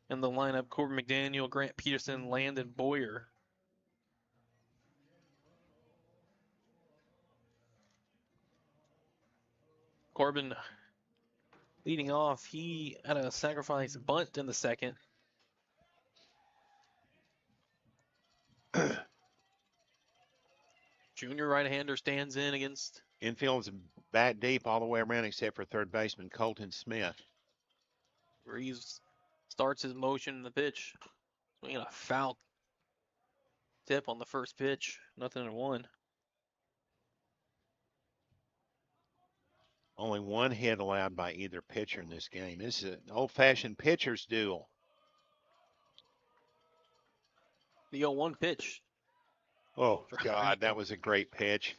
in the lineup. Corbin McDaniel, Grant Peterson, Landon Boyer. Corbin leading off. He had a sacrifice bunt in the 2nd. Junior right-hander stands in against. Infield's bat deep all the way around except for third baseman Colton Smith. Reeves starts his motion in the pitch. Swinging a foul tip on the first pitch. 0-1. Only 1 hit allowed by either pitcher in this game. This is an old-fashioned pitcher's duel. The 0-1 pitch. Oh, God, that was a great pitch.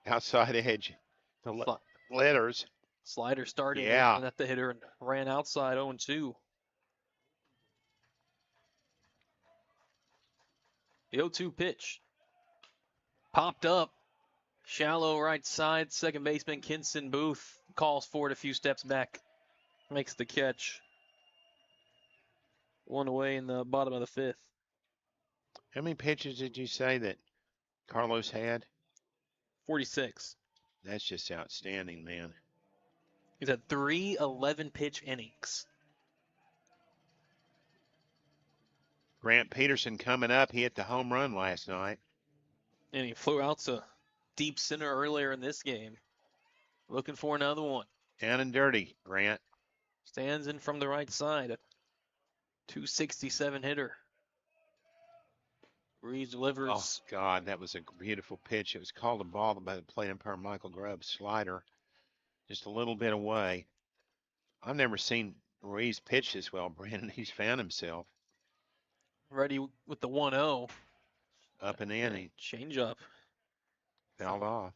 Outside edge. The letters. Slider started Yeah. at the hitter and ran outside 0-2. The 0-2 pitch. Popped up. Shallow right side. Second baseman Kinson Booth calls for it a few steps back. Makes the catch. 1 away in the bottom of the 5th. How many pitches did you say that Carlos had? 46. That's just outstanding, man. He's had 3 11-pitch innings. Grant Peterson coming up. He hit the home run last night. And he flew out to deep center earlier in this game. Looking for another one. Down and dirty, Grant. Stands in from the right side. A 267 hitter. Reeves delivers. Oh, God, that was a beautiful pitch. It was called a ball by the plate umpire Michael Grubbs. Slider. just a little bit away. I've never seen Ruiz pitch this well, Brenden. He's found himself. Ready with the 1-0. Up and in. He Change up. fouled off.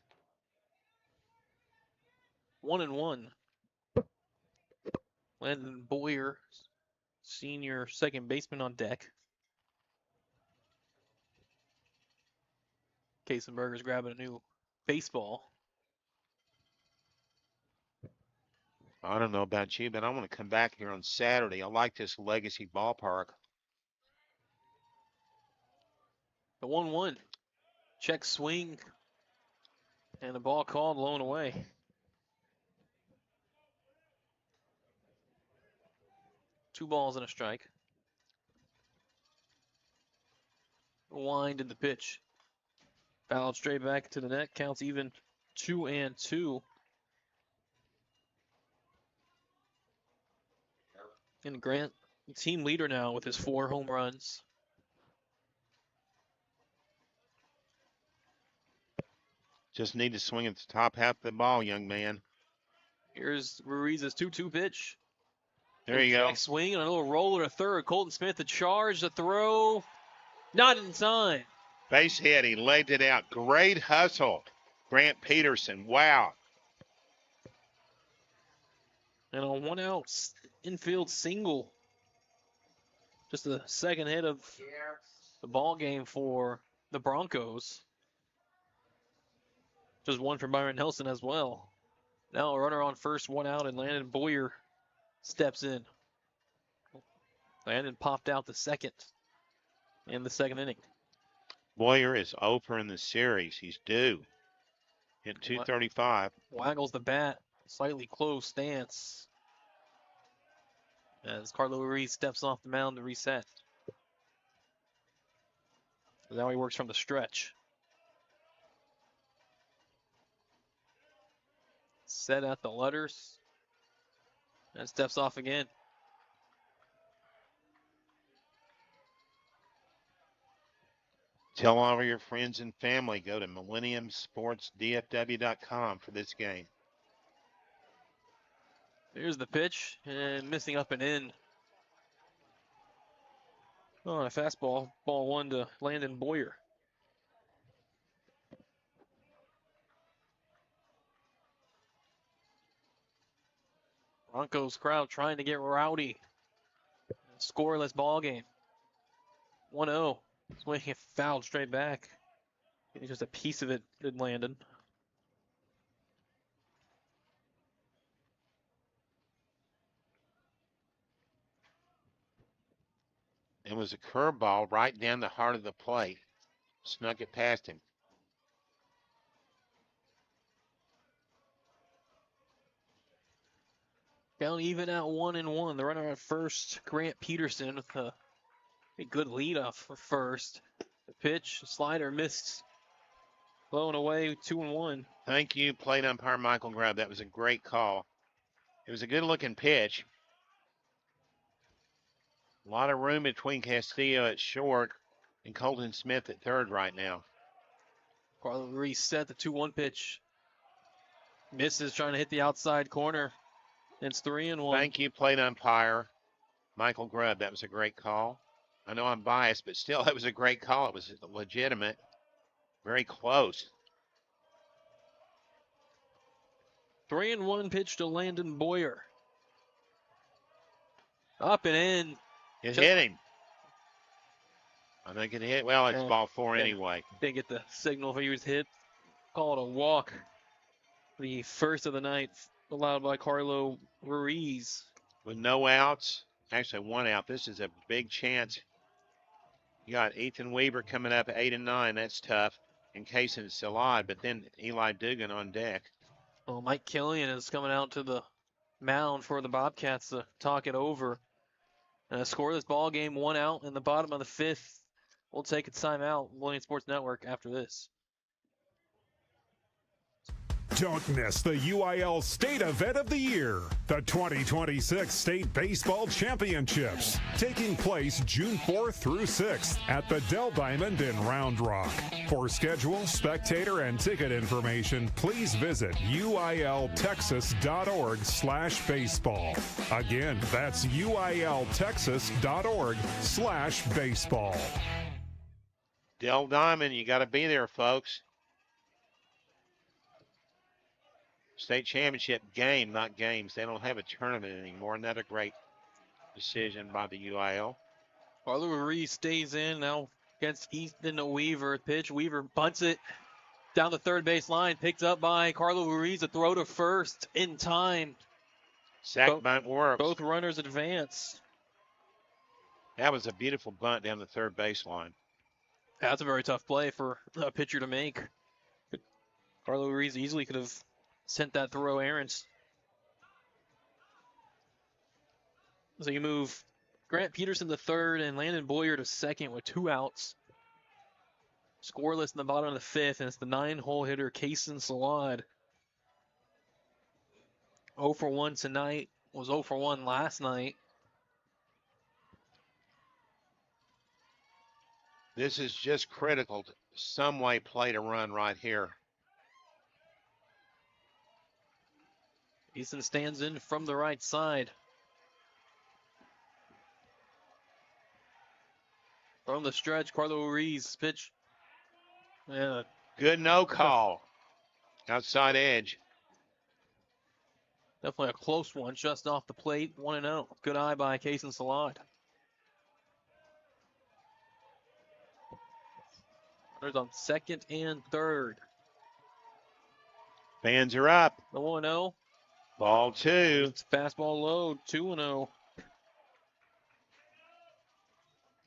1-1. Landon Boyer, senior second baseman on deck. Kasenberger's grabbing a new baseball. I don't know about you, but I want to come back here on Saturday. I like this Legacy ballpark. The 1-1. Check swing. And the ball called, blown away. Two balls and a strike. Wind in the pitch. Fouled straight back to the net. Counts even 2-2. And Grant, team leader now with his 4 home runs. Just need to swing at the top half of the ball, young man. Here's Ruiz's 2-2 pitch. There you go. Swing and a little roller to third. Colton Smith the charge, the throw. Not in time. Base hit. He legged it out. Great hustle. Grant Peterson. Wow. And a 1-out infield single. Just the second hit of the ball game for the Broncos. Just one for Byron Nelson as well. Now a runner on first, 1 out, and Landon Boyer steps in. Landon popped out the second in the second inning. Boyer is over in the series. He's due. Hit 235. Waggles the bat, slightly closed stance. As Carlo Ruiz steps off the mound to reset. So now he works from the stretch. Set at the letters. And steps off again. Tell all of your friends and family, go to MillenniumSportsDFW.com for this game. Here's the pitch, and missing up and in. Oh, a fastball, ball 1 to Landon Boyer. Broncos crowd trying to get rowdy. Scoreless ball game. 1-0. Swinging fouled straight back. It's just a piece of it did Landon. It was a curveball right down the heart of the plate. Snuck it past him. Count even at 1-1. The runner at first, Grant Peterson, with a good leadoff for first. The pitch, slider missed. Blown away, 2-1. Thank you, plate umpire Michael Grubb. That was a great call. It was a good-looking pitch. A lot of room between Castillo at short and Colton Smith at third right now. Carlo Ruiz set the 2-1 pitch. Misses, trying to hit the outside corner. It's 3-1. Thank you, plate umpire Michael Grubb. That was a great call. I know I'm biased, but still, that was a great call. It was legitimate. Very close. 3-1 pitch to Landon Boyer. Up and in. It hit him. I think it hit. Well, it's ball 4 anyway. Didn't get the signal if he was hit. Call it a walk. The first of the night allowed by Carlo Ruiz. With no outs, actually 1 out, this is a big chance. You got Ethan Weaver coming up at 8 and 9. That's tough in case it's still odd, but then Eli Dugan on deck. Well, Mike Killian is coming out to the mound for the Bobcats to talk it over. And a scoreless ball game, 1 out in the bottom of the 5th. We'll take a timeout. Millennium Sports Network after this. Don't miss the UIL State Event of the Year, the 2026 State Baseball Championships, taking place June 4th through 6th at the Dell Diamond in Round Rock. For schedule, spectator, and ticket information, please visit uiltexas.org/baseball. Again, that's uiltexas.org/baseball. Dell Diamond, you got to be there, folks. State championship game, not games. They don't have a tournament anymore. Another great decision by the UIL. Carlo Ruiz stays in now against Easton Weaver. Pitch, Weaver bunts it down the third base line. Picked up by Carlo Ruiz. A throw to first in time. Sack bunt works. Both runners advance. That was a beautiful bunt down the third baseline. That's a very tough play for a pitcher to make. Carlo Ruiz easily could have sent that throw errands. So you move Grant Peterson to third and Landon Boyer to second with 2 outs. Scoreless in the bottom of the 5th, and it's the 9-hole hitter, Kason Salad. 0 for 1 tonight, was 0 for 1 last night. This is just critical to some way play to run right here. Easton stands in from the right side. From the stretch, Carlo Ruiz pitch. Yeah. Good no call. Outside edge. Definitely a close one, just off the plate, 1-0. Good eye by Kason Salad. Runners on second and third. Fans are up. The 1-0. Ball 2. It's fastball low, 2-0.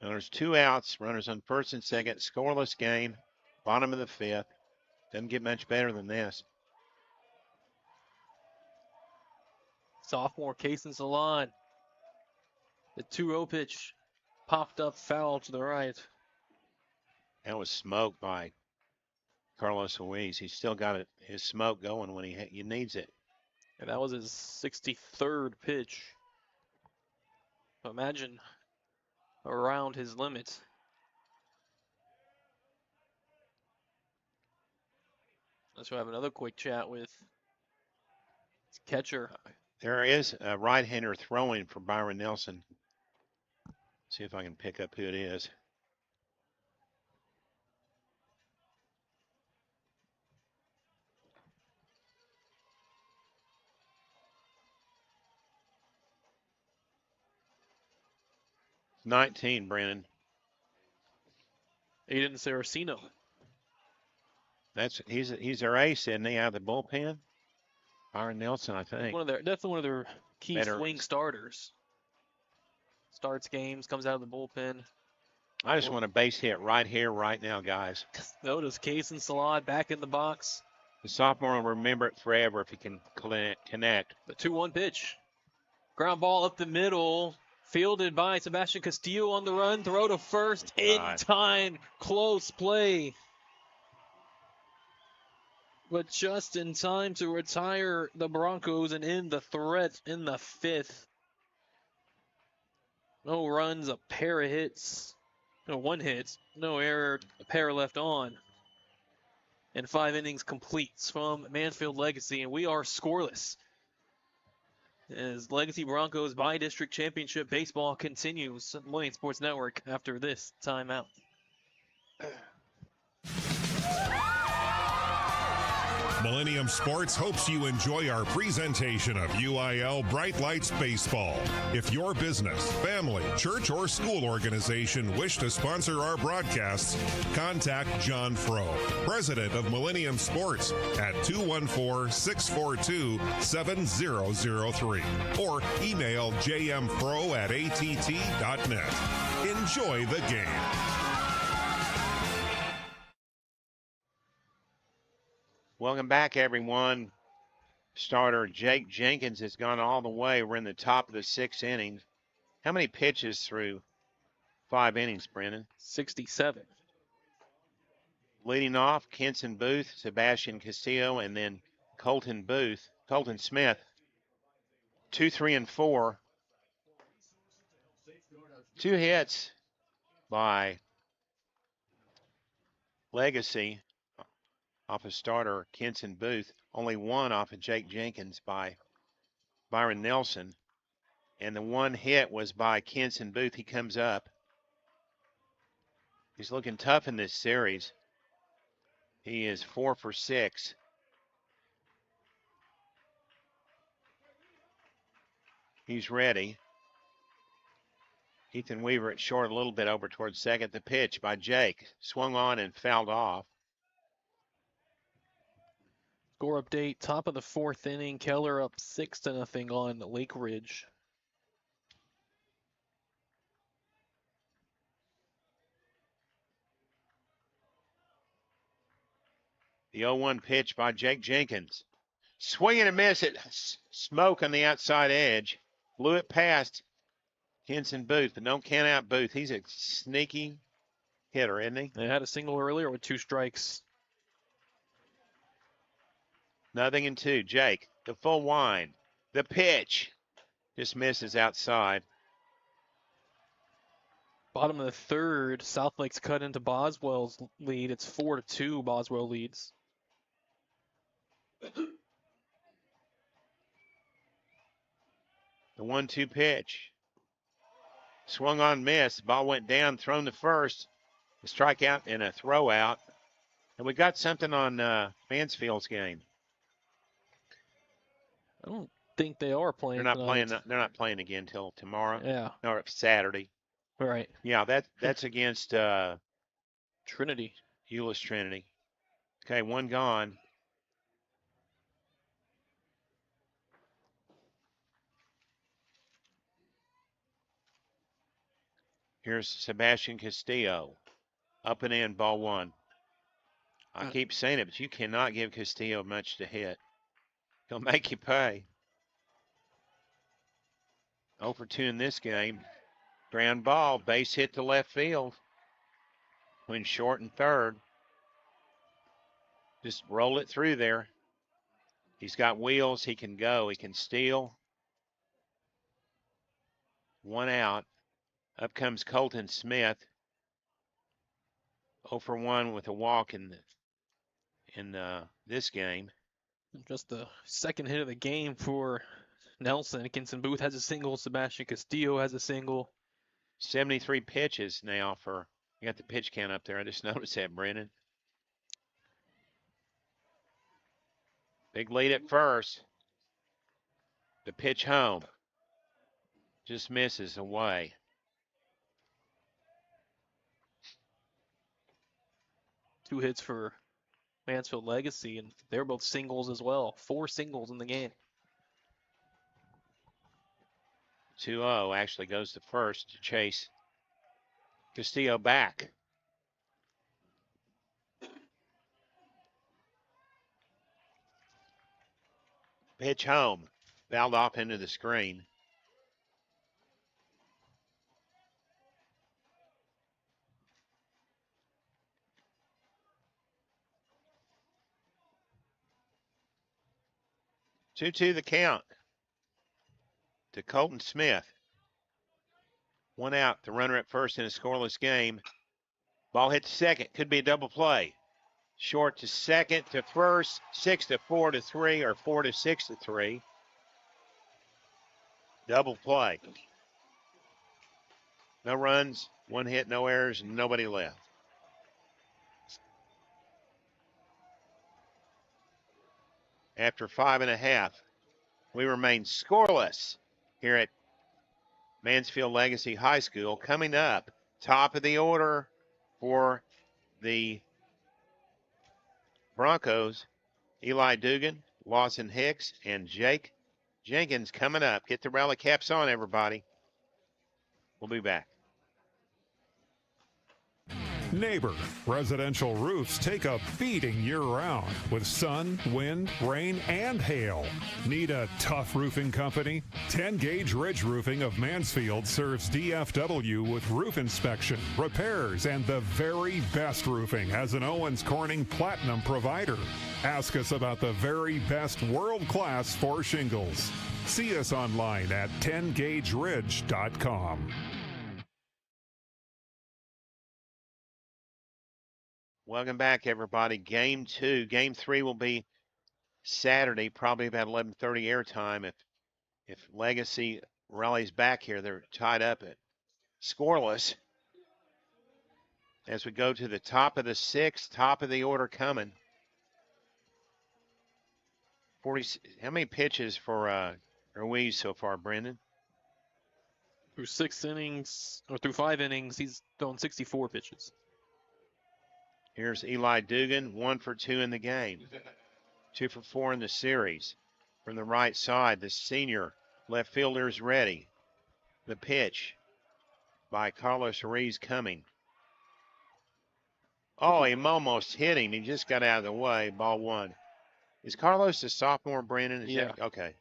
And there's 2 outs. Runners on first and second. Scoreless game. Bottom of the 5th. Doesn't get much better than this. Sophomore Kason Salad. The 2-0 pitch popped up foul to the right. That was smoked by Carlos Ruiz. He's still got his smoke going when he needs it. And that was his 63rd pitch. So imagine around his limit. Let's have another quick chat with catcher. There is a right-hander throwing for Byron Nelson. See if I can pick up who it is. It's 19, Brenden. Aiden Saraceno. He's their ace, isn't he, out of the bullpen? Byron Nelson, I think. Definitely one of their key Better. swing starters. Starts games, comes out of the bullpen. I just want a base hit right here, right now, guys. Notice Kason Salad back in the box. The sophomore will remember it forever if he can connect. The 2-1 pitch. Ground ball up the middle. Fielded by Sebastian Castillo on the run. Throw to first in time. Close play. But just in time to retire the Broncos and end the threat in the 5th. No runs, a pair of hits. No, 1 hit, no error, a pair left on. And 5 innings completes from Mansfield Legacy, and we are scoreless. As Legacy Broncos by-district championship baseball continues on Millennium Sports Network after this timeout. Millennium Sports hopes you enjoy our presentation of UIL Bright Lights Baseball. If your business, family, church, or school organization wish to sponsor our broadcasts, contact John Frow, president of Millennium Sports, at 214-642-7003 or email jmfro@att.net. Enjoy the game. Welcome back, everyone. Starter Jake Jenkins has gone all the way. We're in the top of the 6th inning. How many pitches through 5 innings, Brenden? Colton Smith, 2, 3, and 4. 2 hits by Legacy off a starter, Kenson Booth. Only 1 off of Jake Jenkins by Byron Nelson. And the 1 hit was by Kenson Booth. He comes up. He's looking tough in this series. He is 4 for 6. He's ready. Ethan Weaver at short, a little bit over towards second. The pitch by Jake. Swung on and fouled off. Score update, top of the 4th inning. Keller up 6-0 on Lake Ridge. The 0-1 pitch by Jake Jenkins. Swing and a miss at Smoke on the outside edge. Blew it past Kenson Booth, but don't count out Booth. He's a sneaky hitter, isn't he? They had a single earlier with 2 strikes. 0-2. Jake, the full wind. The pitch. Just misses outside. Bottom of the 3rd, Southlake's cut into Boswell's lead. It's 4-2. Boswell leads. The 1-2 pitch. Swung on, miss. Ball went down, thrown to first. A strikeout and a throw out. And we got something on Mansfield's game. I don't think they are playing. They're not tonight. playing. They're not playing again until tomorrow. Yeah. Or Saturday. All right. Yeah, that's against Trinity. Euless Trinity. Okay, 1 gone. Here's Sebastian Castillo. Up and in, ball 1. I keep saying it, but you cannot give Castillo much to hit. He'll make you pay. 0 for 2 in this game. Ground ball, base hit to left field. Between short and third. Just roll it through there. He's got wheels. He can go. He can steal. 1 out. Up comes Colton Smith. 0 for 1 with a walk in this game. Just the 2nd hit of the game for Nelson. Kenson Booth has a single. Sebastian Castillo has a single. 73 pitches now for, you got the pitch count up there. I just noticed that, Brenden. Big lead at first. The pitch home. Just misses away. Two hits for Mansfield Legacy, and they're both singles as well. 4 singles in the game. 2-0 actually goes to first to chase Castillo back. Pitch home. Fouled off into the screen. Two the count to Colton Smith. 1 out, the runner at first in a scoreless game. Ball hit to second, could be a double play. Short to second to first, 6-4 to 3 or 4-6 to 3. Double play. No runs, 1 hit, no errors, and nobody left. After 5.5, we remain scoreless here at Mansfield Legacy High School. Coming up, top of the order for the Broncos, Eli Dugan, Lawson Hicks, and Jake Jenkins coming up. Get the rally caps on, everybody. We'll be back. Neighbor, residential roofs take a beating year-round with sun, wind, rain, and hail. Need a tough roofing company? 10-Gauge Ridge Roofing of Mansfield serves DFW with roof inspection, repairs, and the very best roofing as an Owens Corning Platinum provider. Ask us about the very best world class for shingles. See us online at 10gaugeridge.com. Welcome back, everybody. Game 2. Game 3 will be Saturday, probably about 11:30 airtime. If Legacy rallies back here, they're tied up at scoreless. As we go to the top of the 6th, top of the order coming. 40. How many pitches for Ruiz so far, Brenden? Through 6 innings, or through 5 innings, he's thrown 64 pitches. Here's Eli Dugan, 1 for 2 in the game. 2 for 4 in the series. From the right side, the senior left fielder is ready. The pitch by Carlos Ruiz coming. Oh, he almost hit him. He just got out of the way. Ball 1. Is Carlos a sophomore, Brenden? Is Yeah. Okay.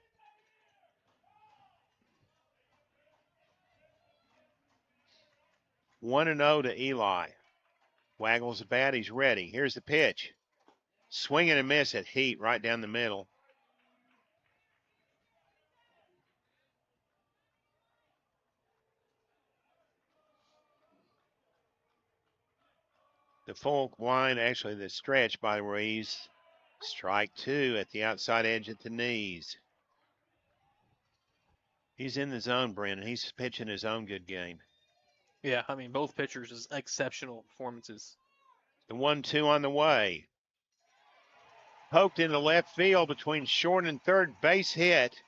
1-0 to Eli. Waggles the bat. He's ready. Here's the pitch. Swing and a miss at heat right down the middle. The full line, actually the stretch by Ruiz. Strike 2 at the outside edge at the knees. He's in the zone, Brenden. He's pitching his own good game. Yeah, I mean, both pitchers is exceptional performances. The 1-2 on the way. Poked into left field between short and third. Base hit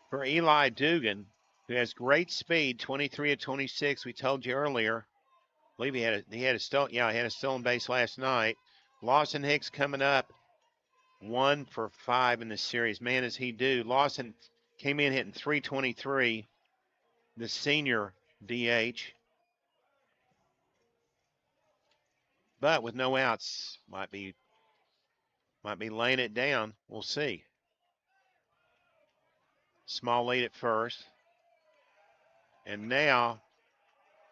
for Eli Dugan, who has great speed, 23 of 26. We told you earlier. I believe he had a stolen base last night. Lawson Hicks coming up, 1 for 5 in the series. Man, does he do. Lawson came in hitting .323, the senior DH. But with no outs, might be laying it down. We'll see. Small lead at first. And now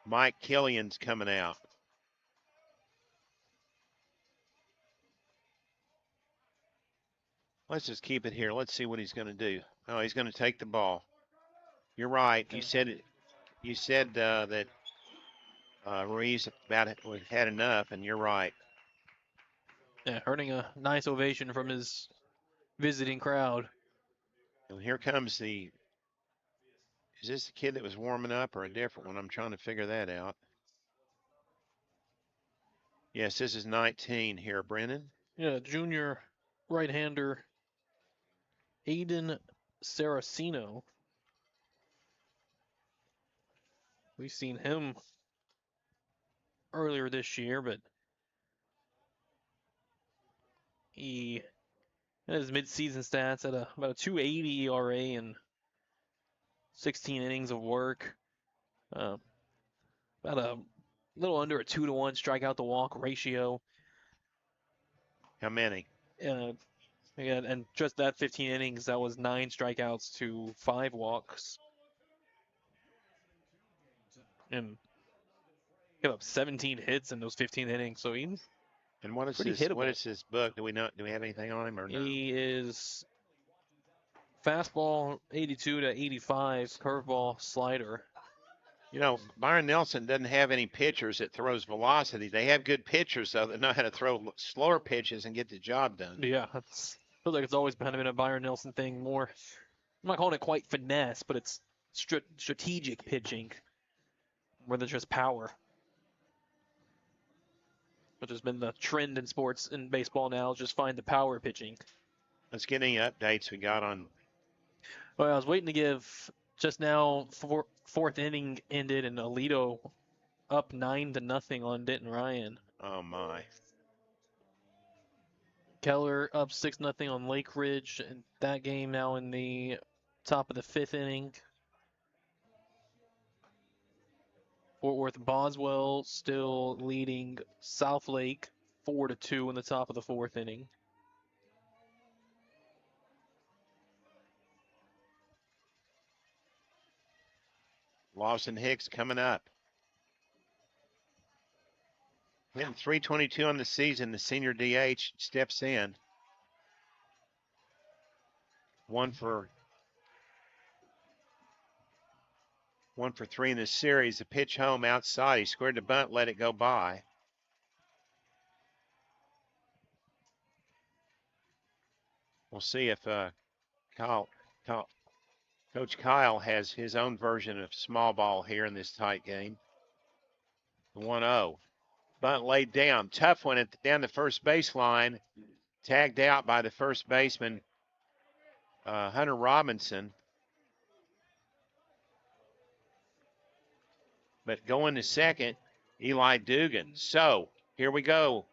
Mike Killian's coming out. Let's just keep it here. Let's see what he's going to do. Oh, he's going to take the ball. You're right. You said that Ruiz had enough, and you're right. Yeah, earning a nice ovation from his visiting crowd. And here comes is this the kid that was warming up or a different one? I'm trying to figure that out. Yes, this is 19 here, Brenden. Yeah, junior right-hander Aiden Saraceno. We've seen him earlier this year, but he had his midseason stats at about a 2.80 ERA and 16 innings of work. About a little under a 2-to-1 strikeout to walk ratio. How many? And just that 15 innings, that was 9 strikeouts to 5 walks. And gave up 17 hits in those 15 innings. So he's And what is pretty his hittable. What is his book? Do we have anything on him or no? He is fastball 82 to 85, curveball, slider. You know, Byron Nelson doesn't have any pitchers that throws velocity. They have good pitchers, though, that know how to throw slower pitches and get the job done. Yeah, feels like it's always been a Byron Nelson thing. More, I'm not calling it quite finesse, but it's strategic pitching more than just power, which has been the trend in sports and baseball now. Just find the power pitching. Let's get any updates we got on. Well, I was waiting to give just now. Fourth inning ended and Alito up 9-0 on Denton Ryan. Oh my. Keller up 6-0 on Lake Ridge, and that game now in the top of the 5th inning. Fort Worth Boswell still leading South Lake 4-2 in the top of the 4th inning. Lawson Hicks coming up. Hitting .322 on the season. The senior DH steps in. 1 for 3 in this series. The pitch home outside. He squared the bunt, let it go by. We'll see if Coach Kyle has his own version of small ball here in this tight game. The 1-0. Bunt laid down. Tough one down the first baseline. Tagged out by the first baseman, Hunter Robinson. But going to second, Eli Dugan. So here we go.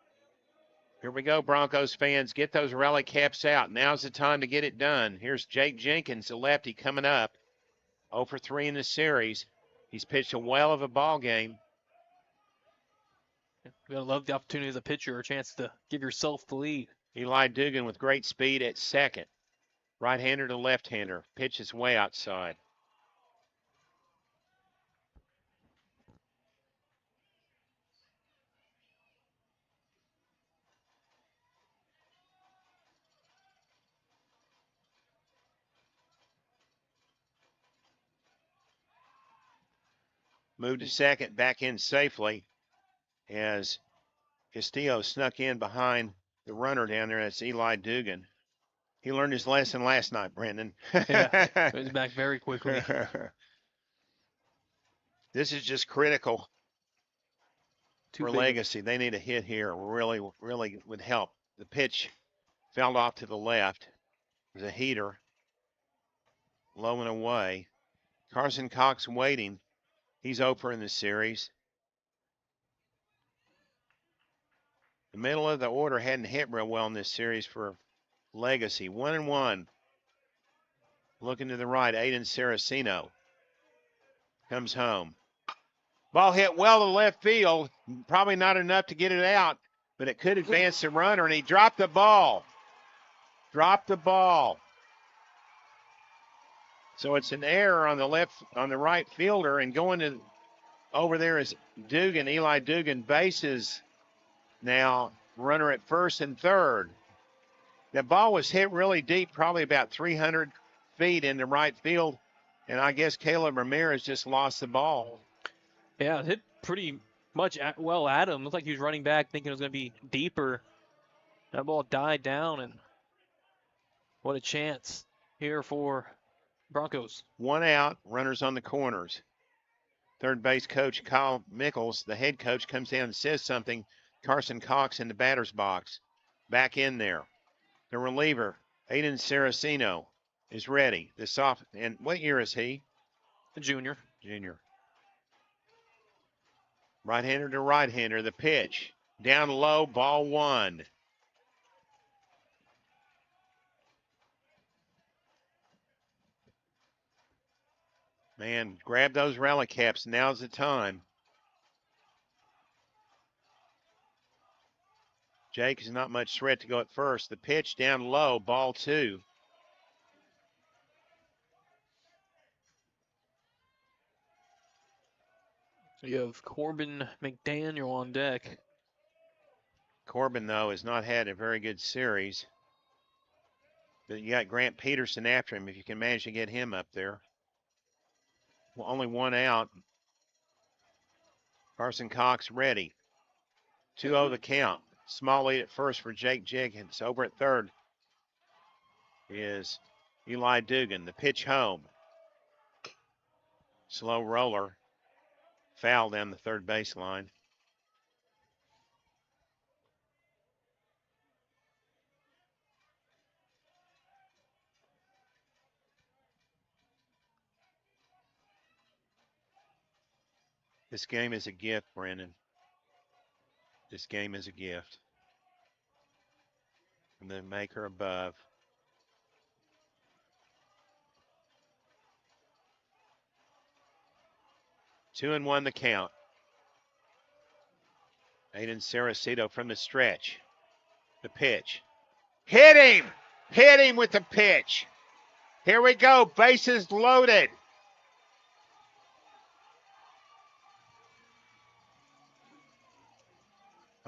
Here we go, Broncos fans. Get those rally caps out. Now's the time to get it done. Here's Jake Jenkins, the lefty, coming up. 0 for 3 in the series. He's pitched a whale of a ball game. You gotta love the opportunity as a pitcher, a chance to give yourself the lead. Eli Dugan with great speed at second. Right-hander to left-hander. Pitch is way outside. Moved to second, back in safely as Castillo snuck in behind the runner down there. That's Eli Dugan. He learned his lesson last night, Brenden. Yeah, he was back very quickly. This is just critical for Legacy. They need a hit here. Really would help. The pitch fouled off to the left. There's a heater. Low and away. Carson Cox waiting. He's over in the series. The middle of the order hadn't hit real well in this series for Legacy. 1-1. Looking to the right, Aiden Saraceno comes home. Ball hit well to left field. Probably not enough to get it out, but it could advance the runner, and he dropped the ball. Dropped the ball. So it's an error on the right fielder, and going to over there is Dugan, Eli Dugan, bases now, runner at first and third. That ball was hit really deep, probably about 300 feet into right field, and I guess Caleb Ramirez just lost the ball. Yeah, it hit pretty much well at him. Looked like he was running back thinking it was going to be deeper. That ball died down, and what a chance here for Broncos. 1 out, runners on the corners. Third base coach Kyle Mickles, the head coach, comes down and says something. Carson Cox in the batter's box. Back in there. The reliever, Aiden Saraceno, is ready. And what year is he? A junior. Junior. Right-hander to right-hander. The pitch. Down low, ball 1. Man, grab those rally caps. Now's the time. Jake is not much threat to go at first. The pitch down low, ball 2. So you have Corbin McDaniel on deck. Corbin, though, has not had a very good series. But you got Grant Peterson after him if you can manage to get him up there. Well, only 1 out. Carson Cox ready. 2-0 the count. Small lead at first for Jake Jenkins. Over at third is Eli Dugan. The pitch home. Slow roller. Foul down the third baseline. This game is a gift, Brenden. This game is a gift from the maker above. Two and 1 the count. Aiden Saraceno from the stretch. The pitch. Hit him! Hit him with the pitch. Here we go. Bases loaded.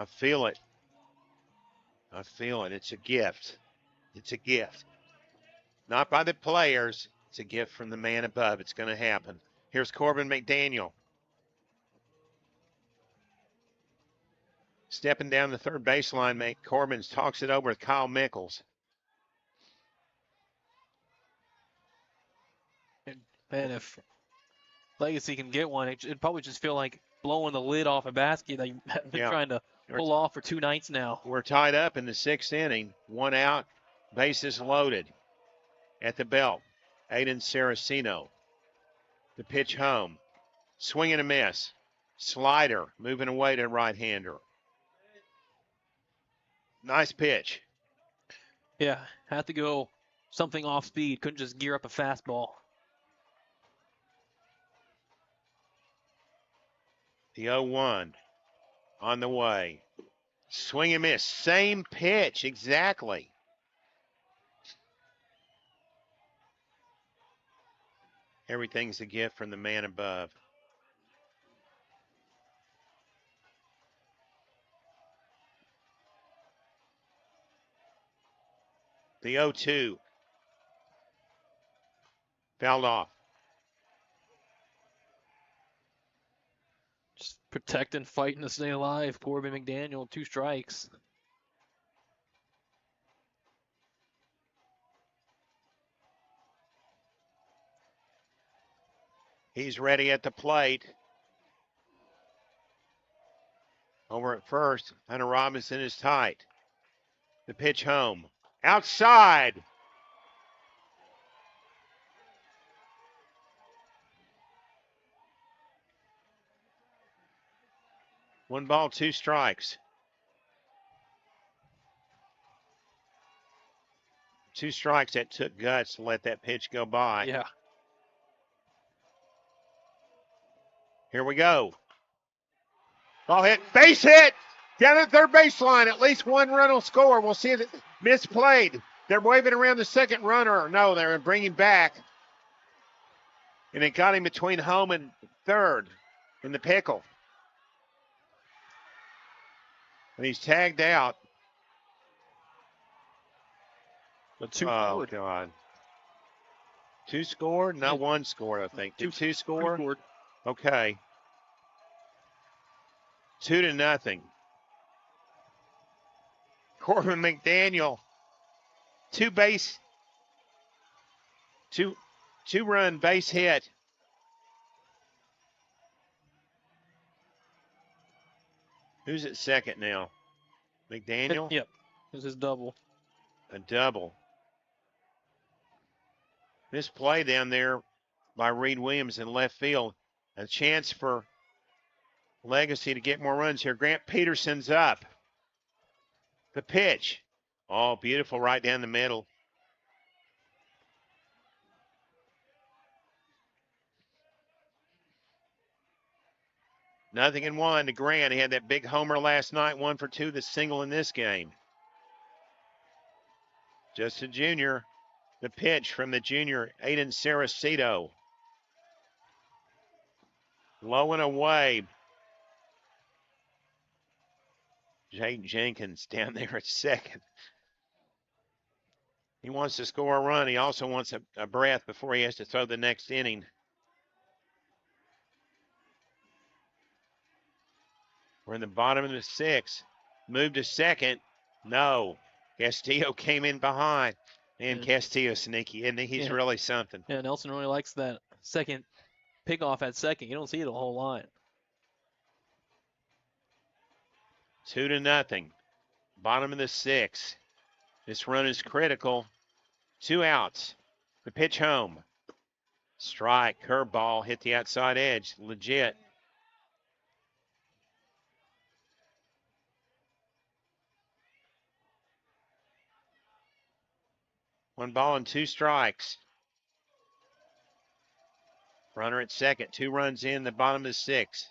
I feel it. I feel it. It's a gift. It's a gift. Not by the players. It's a gift from the man above. It's going to happen. Here's Corbin McDaniel. Stepping down the third baseline, Corbin talks it over with Kyle Mickles. And if Legacy can get one, it'd probably just feel like blowing the lid off a basket that you've been trying to pull off for 2 nights now. We're tied up in the 6th inning. 1 out, bases loaded. At the belt, Aiden Saraceno. The pitch home. Swing and a miss. Slider moving away to right-hander. Nice pitch. Yeah, had to go something off speed. Couldn't just gear up a fastball. The 0-1 on the way. Swing and miss. Same pitch, exactly. Everything's a gift from the man above. The 0-2. Fouled off. Just protecting, fighting to stay alive. Corbin McDaniel, 2 strikes. He's ready at the plate. Over at first, Hunter Robinson is tight. The pitch home. Outside. One ball, 2 strikes. 2 strikes. That took guts to let that pitch go by. Yeah. Here we go. Ball hit. Base hit. Down at third baseline. At least 1 run will score. We'll see if it misplayed. They're waving around the second runner. No, they're bringing back. And it got him between home and third in the pickle. And he's tagged out. But 2 oh, scored. God. 2 scored? No, 1 scored, I think. Did 2 score? 2 scored. Okay. 2-0. Corbin McDaniel, 2-run base hit. Who's at second now? McDaniel? Yep. This is double. A double. This play down there by Reed Williams in left field. A chance for Legacy to get more runs here. Grant Peterson's up. The pitch. Oh, beautiful right down the middle. Nothing in 1 to Grant. He had that big homer last night, 1 for 2, the single in this game. Just a junior. The pitch from the junior, Aiden Saraceno. Low and away. Jake Jenkins down there at second. He wants to score a run. He also wants a breath before he has to throw the next inning. We're in the bottom of the 6th. Move to second. No. Castillo came in behind. And Castillo sneaky, isn't he? He's really something. Yeah, Nelson really likes that second pickoff at second. You don't see it a whole lot. 2-0. Bottom of the 6th. This run is critical. 2 outs. The pitch home. Strike, curveball, hit the outside edge. Legit. One ball and 2 strikes. Runner at second. 2 runs in the bottom of the 6th.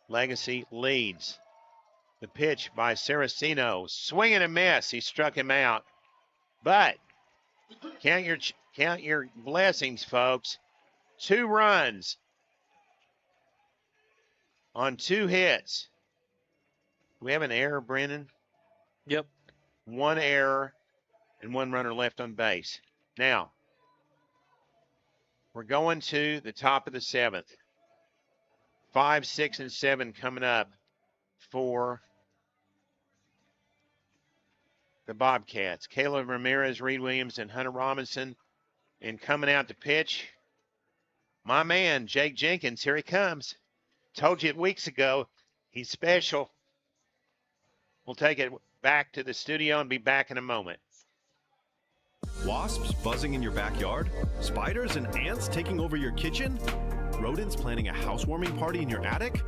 Legacy leads. The pitch by Saraceno. Swing and a miss. He struck him out. But count your blessings, folks. 2 runs on 2 hits. we have an error, Brenden? Yep. One error and one runner left on base. Now, we're going to the top of the 7th. 5, 6, and 7 coming up for the Bobcats. Caleb Ramirez, Reed Williams, and Hunter Robinson. And coming out to pitch, my man, Jake Jenkins. Here he comes. Told you it weeks ago. He's special. We'll take it back to the studio and be back in a moment. Wasps buzzing in your backyard? Spiders and ants taking over your kitchen? Rodents planning a housewarming party in your attic?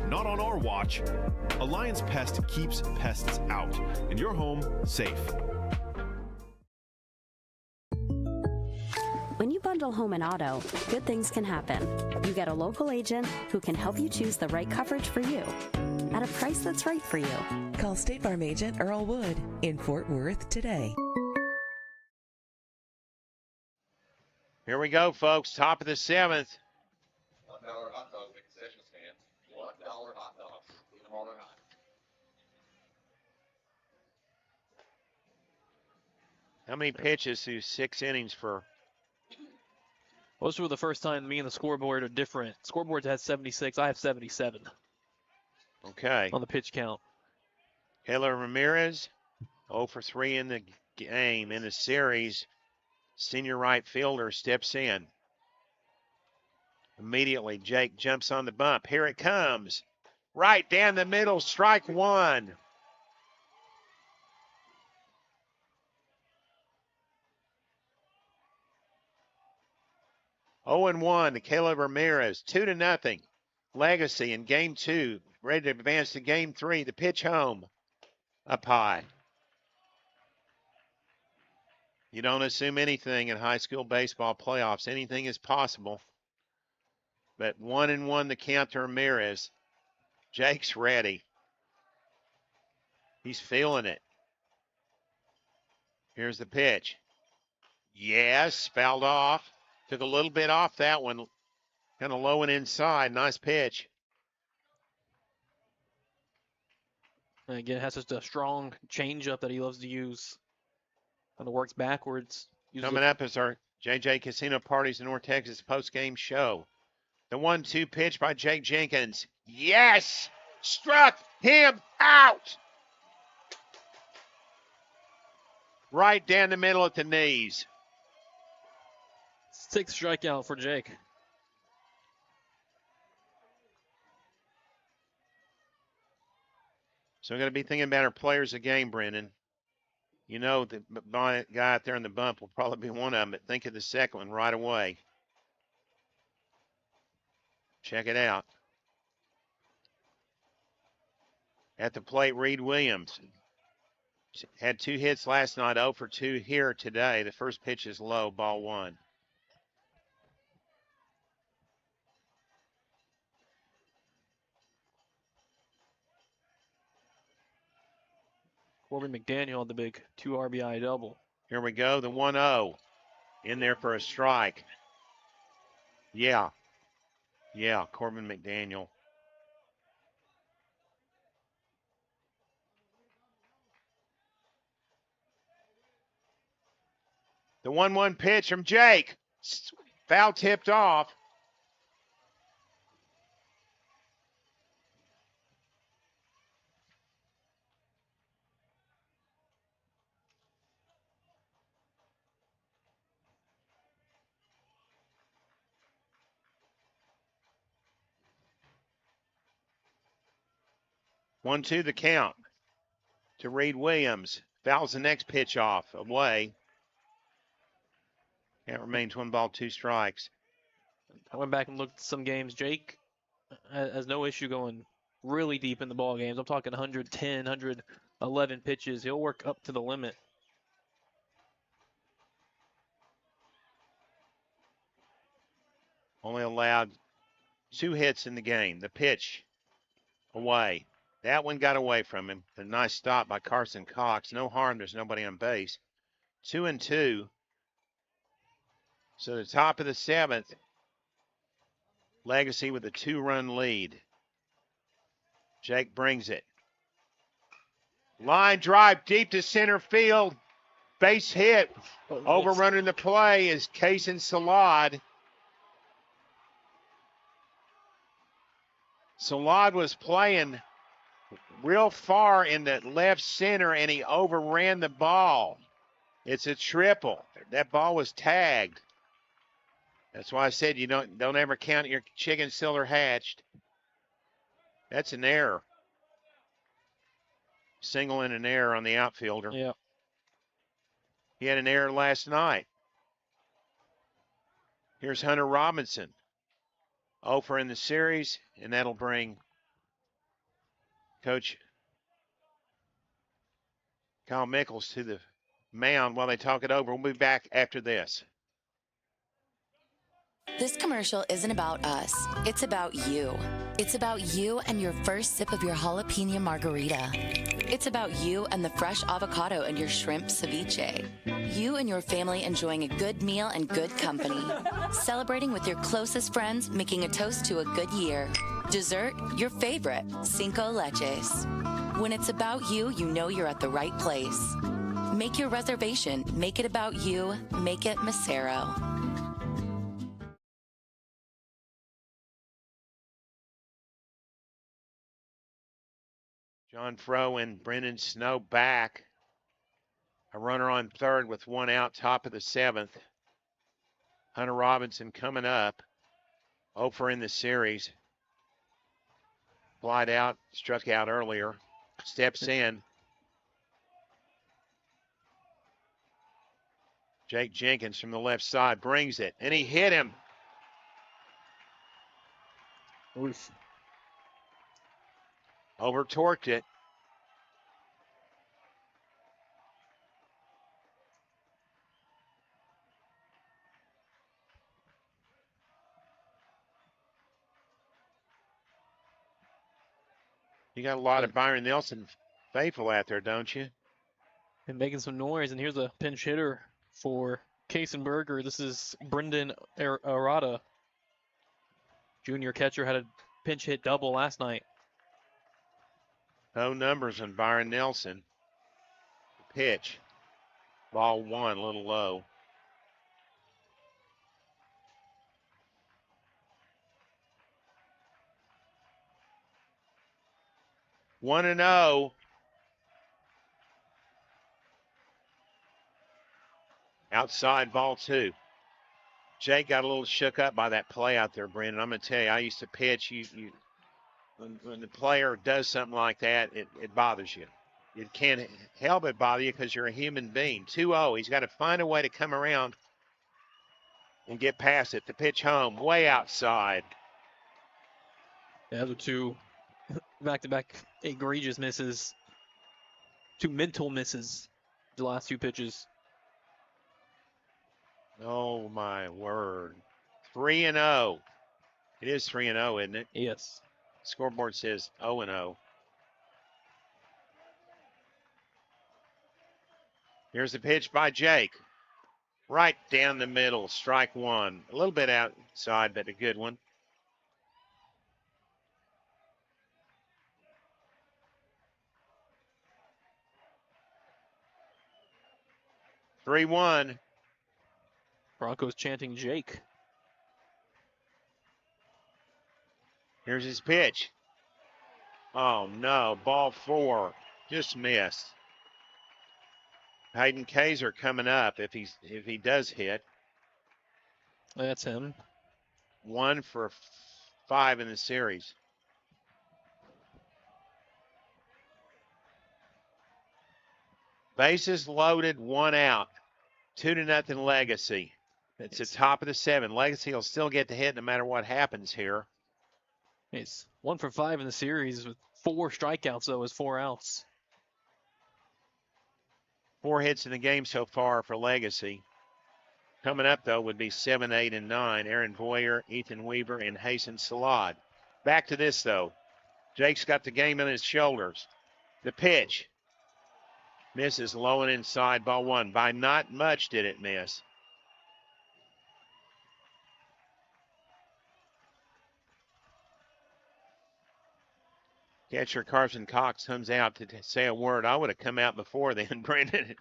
Not on our watch. Alliance Pest keeps pests out and your home safe. When you bundle home and auto, good things can happen. You get a local agent who can help you choose the right coverage for you at a price that's right for you. Call State Farm agent Earl Wood in Fort Worth today. Here we go, folks. Top of the 7th. $1 hot dog at concession stand. $1 hot dogs. Eat them all they're hot. How many pitches through 6 innings for? Well, this was the first time me and the scoreboard are different. Scoreboard has 76. I have 77 Okay. on the pitch count. Caleb Ramirez, 0 for 3 in the game, in the series. Senior right fielder steps in. Immediately, Jake jumps on the bump. Here it comes. Right down the middle, strike 1. Oh and 1 to Caleb Ramirez. 2-0. Legacy in game 2. Ready to advance to game 3. The pitch home. Up high. You don't assume anything in high school baseball playoffs. Anything is possible. But 1-1 the count to Ramirez. Jake's ready. He's feeling it. Here's the pitch. Yes, fouled off. Took a little bit off that one. Kind of low and inside. Nice pitch. And again, has just a strong changeup that he loves to use. Kind of works backwards. Coming up is our JJ Casino Parties in North Texas post-game show. The 1-2 pitch by Jake Jenkins. Yes! Struck him out! Right down the middle at the knees. 6th strikeout for Jake. So we're going to be thinking about our players of game, Brenden. You know the guy out there on the bump will probably be one of them, but think of the second one right away. Check it out. At the plate, Reed Williams. Had 2 hits last night, 0 for 2 here today. The first pitch is low, ball 1. Corbin McDaniel on the big 2 RBI double. Here we go, the 1-0. In there for a strike. Yeah, Corbin McDaniel. The 1-1 pitch from Jake. Foul tipped off. One, 2 the count to Reed Williams. Fouls the next pitch off, away. Count remains 1 ball, 2 strikes. I went back and looked at some games. Jake has no issue going really deep in the ball games. I'm talking 110, 111 pitches. He'll work up to the limit. Only allowed 2 hits in the game. The pitch away. That one got away from him. A nice stop by Carson Cox. No harm. There's nobody on base. 2-2. So the top of the 7th. Legacy with a 2-run lead. Jake brings it. Line drive deep to center field. Base hit. Overrunning the play is Kason Salad. Salad was playing real far in the left center, and he overran the ball. It's a triple. That ball was tagged. That's why I said you don't ever count your chickens till they're hatched. That's an error. Single and an error on the outfielder. Yeah. He had an error last night. Here's Hunter Robinson. 0 for in the series, and that'll bring Coach Kyle Mickles to the mound while they talk it over. We'll be back after this. This commercial isn't about us. It's about you. It's about you and your first sip of your jalapeno margarita. It's about you and the fresh avocado and your shrimp ceviche. You and your family enjoying a good meal and good company. Celebrating with your closest friends, making a toast to a good year. Dessert, your favorite, Cinco Leches. When it's about you, you know you're at the right place. Make your reservation. Make it about you. Make it Macero. John Frow and Brenden Snow back. A runner on third with 1 out, top of the 7th. Hunter Robinson coming up. 0 for in the series. Flied out, struck out earlier. Steps in. Jake Jenkins from the left side brings it, and he hit him. Oof. Over-torqued it. You got a lot of Byron Nelson faithful out there, don't you? And making some noise, and here's a pinch hitter for Kasenberger. This is Brenden Arata. Junior catcher had a pinch hit double last night. No numbers on Byron Nelson. Pitch. Ball 1, a little low. One and 0. Outside ball 2. Jake got a little shook up by that play out there, Brenden. I'm going to tell you, I used to pitch. When the player does something like that, it bothers you. You can't help it bother you because you're a human being. 2-0. He's got to find a way to come around and get past it. The pitch home, way outside. Yeah, the two back-to-back egregious misses. 2 mental misses the last 2 pitches. Oh, my word. 3-0. It is 3-0, isn't it? Yes. Scoreboard says 0-0. Here's the pitch by Jake. Right down the middle, strike 1. A little bit outside, but a good one. (3-1). Broncos chanting Jake. Here's his pitch. Oh no, ball 4, just missed. Hayden Kaiser coming up if he does hit. That's him. 1 for 5 in the series. Bases loaded, 1 out. 2-0 Legacy. It's the top of the 7. Legacy will still get to hit no matter what happens here. He's 1 for 5 in the series with 4 strikeouts, though, is 4 outs. 4 hits in the game so far for Legacy. Coming up, though, would be 7, 8, and 9. Aaron Voyer, Ethan Weaver, and Hasten Salad. Back to this, though. Jake's got the game on his shoulders. The pitch. Misses low and inside, ball 1. By not much did it miss. Catcher Carson Cox comes out to say a word. I would have come out before then, Brenden.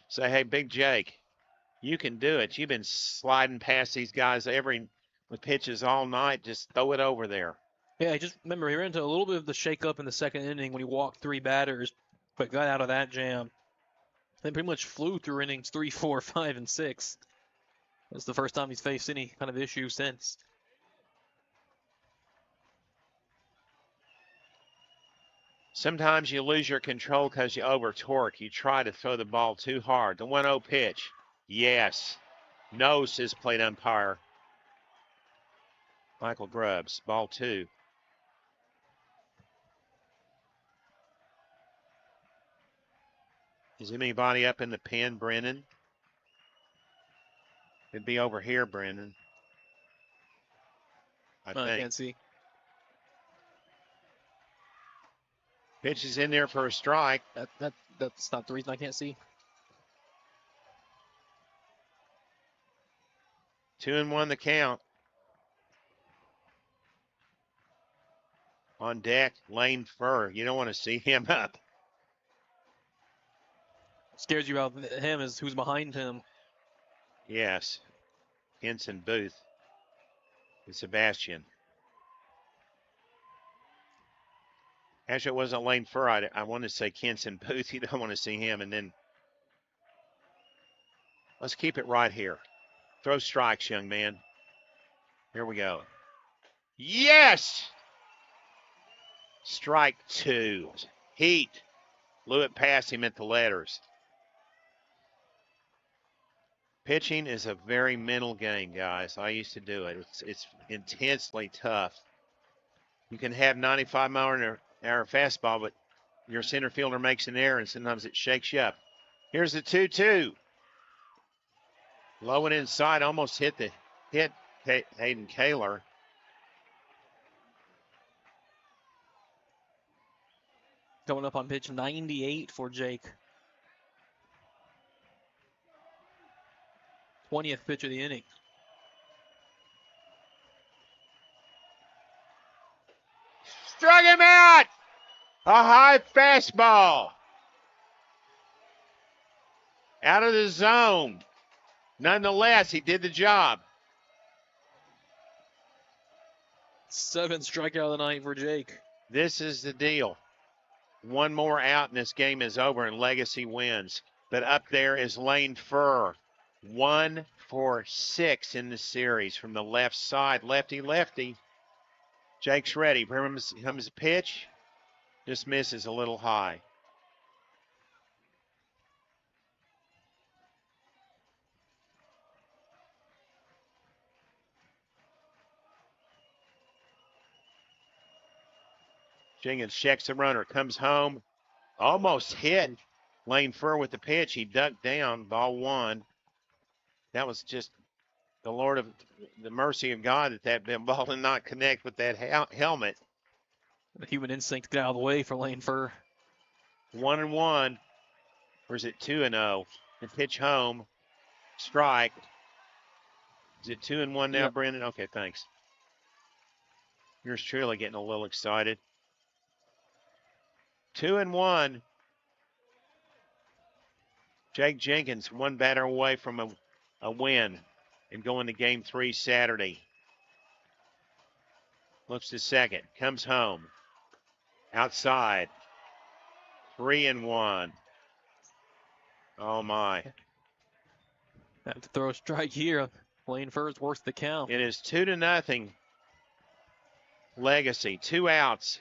Say, hey, Big Jake, you can do it. You've been sliding past these guys with pitches all night. Just throw it over there. Yeah, I just remember he ran into a little bit of the shakeup in the second inning when he walked 3 batters, but got out of that jam. Then pretty much flew through innings 3, 4, 5, and 6. It's the first time he's faced any kind of issue since. Sometimes you lose your control because you over-torque. You try to throw the ball too hard. The 1-0 pitch. Yes. No, says plate umpire Michael Grubbs. Ball 2. Is anybody up in the pen, Brenden? It'd be over here, Brenden. I think. I can't see. Pitch is in there for a strike. That's not the reason I can't see. 2-1 the count. On deck, Lane Furr. You don't want to see him up. What scares you about him is who's behind him. Yes. Henson Booth and Sebastian. Actually, it wasn't Lane Furr. I want to say Kenson Booth. You don't want to see him. And then let's keep it right here. Throw strikes, young man. Here we go. Yes! Strike 2. Heat. Blew it past him at the letters. Pitching is a very mental game, guys. I used to do it. It's intensely tough. You can have 95-mile-an-hour fastball, but your center fielder makes an error, and sometimes it shakes you up. Here's the 2-2. Low and inside, almost hit Hayden Kaler. Going up on pitch 98 for Jake. 20th pitch of the inning. Struck him out! A high fastball. Out of the zone. Nonetheless, he did the job. 7th strikeout of the night for Jake. This is the deal. One more out and this game is over and Legacy wins. But up there is Lane Furr. 1 for 6 in the series from the left side. Lefty, lefty. Jake's ready. Comes a pitch. Just misses a little high. Jenkins checks the runner, comes home, almost hit Lane Furr with the pitch. He ducked down, ball 1. That was just the mercy of God that ball did not connect with that helmet. The human instinct got out of the way for Lane Furr. 1-1, or is it 2-0? The pitch home, strike. Is it 2-1 now, Yep. Brenden? Okay, thanks. Yours truly getting a little excited. 2-1. Jake Jenkins, 1 batter away from a win and going to game 3 Saturday. Looks to second, comes home. Outside. 3-1. Oh my. Have to throw a strike here. Lane Furr's worth the count. It is 2-0. Legacy, 2 outs.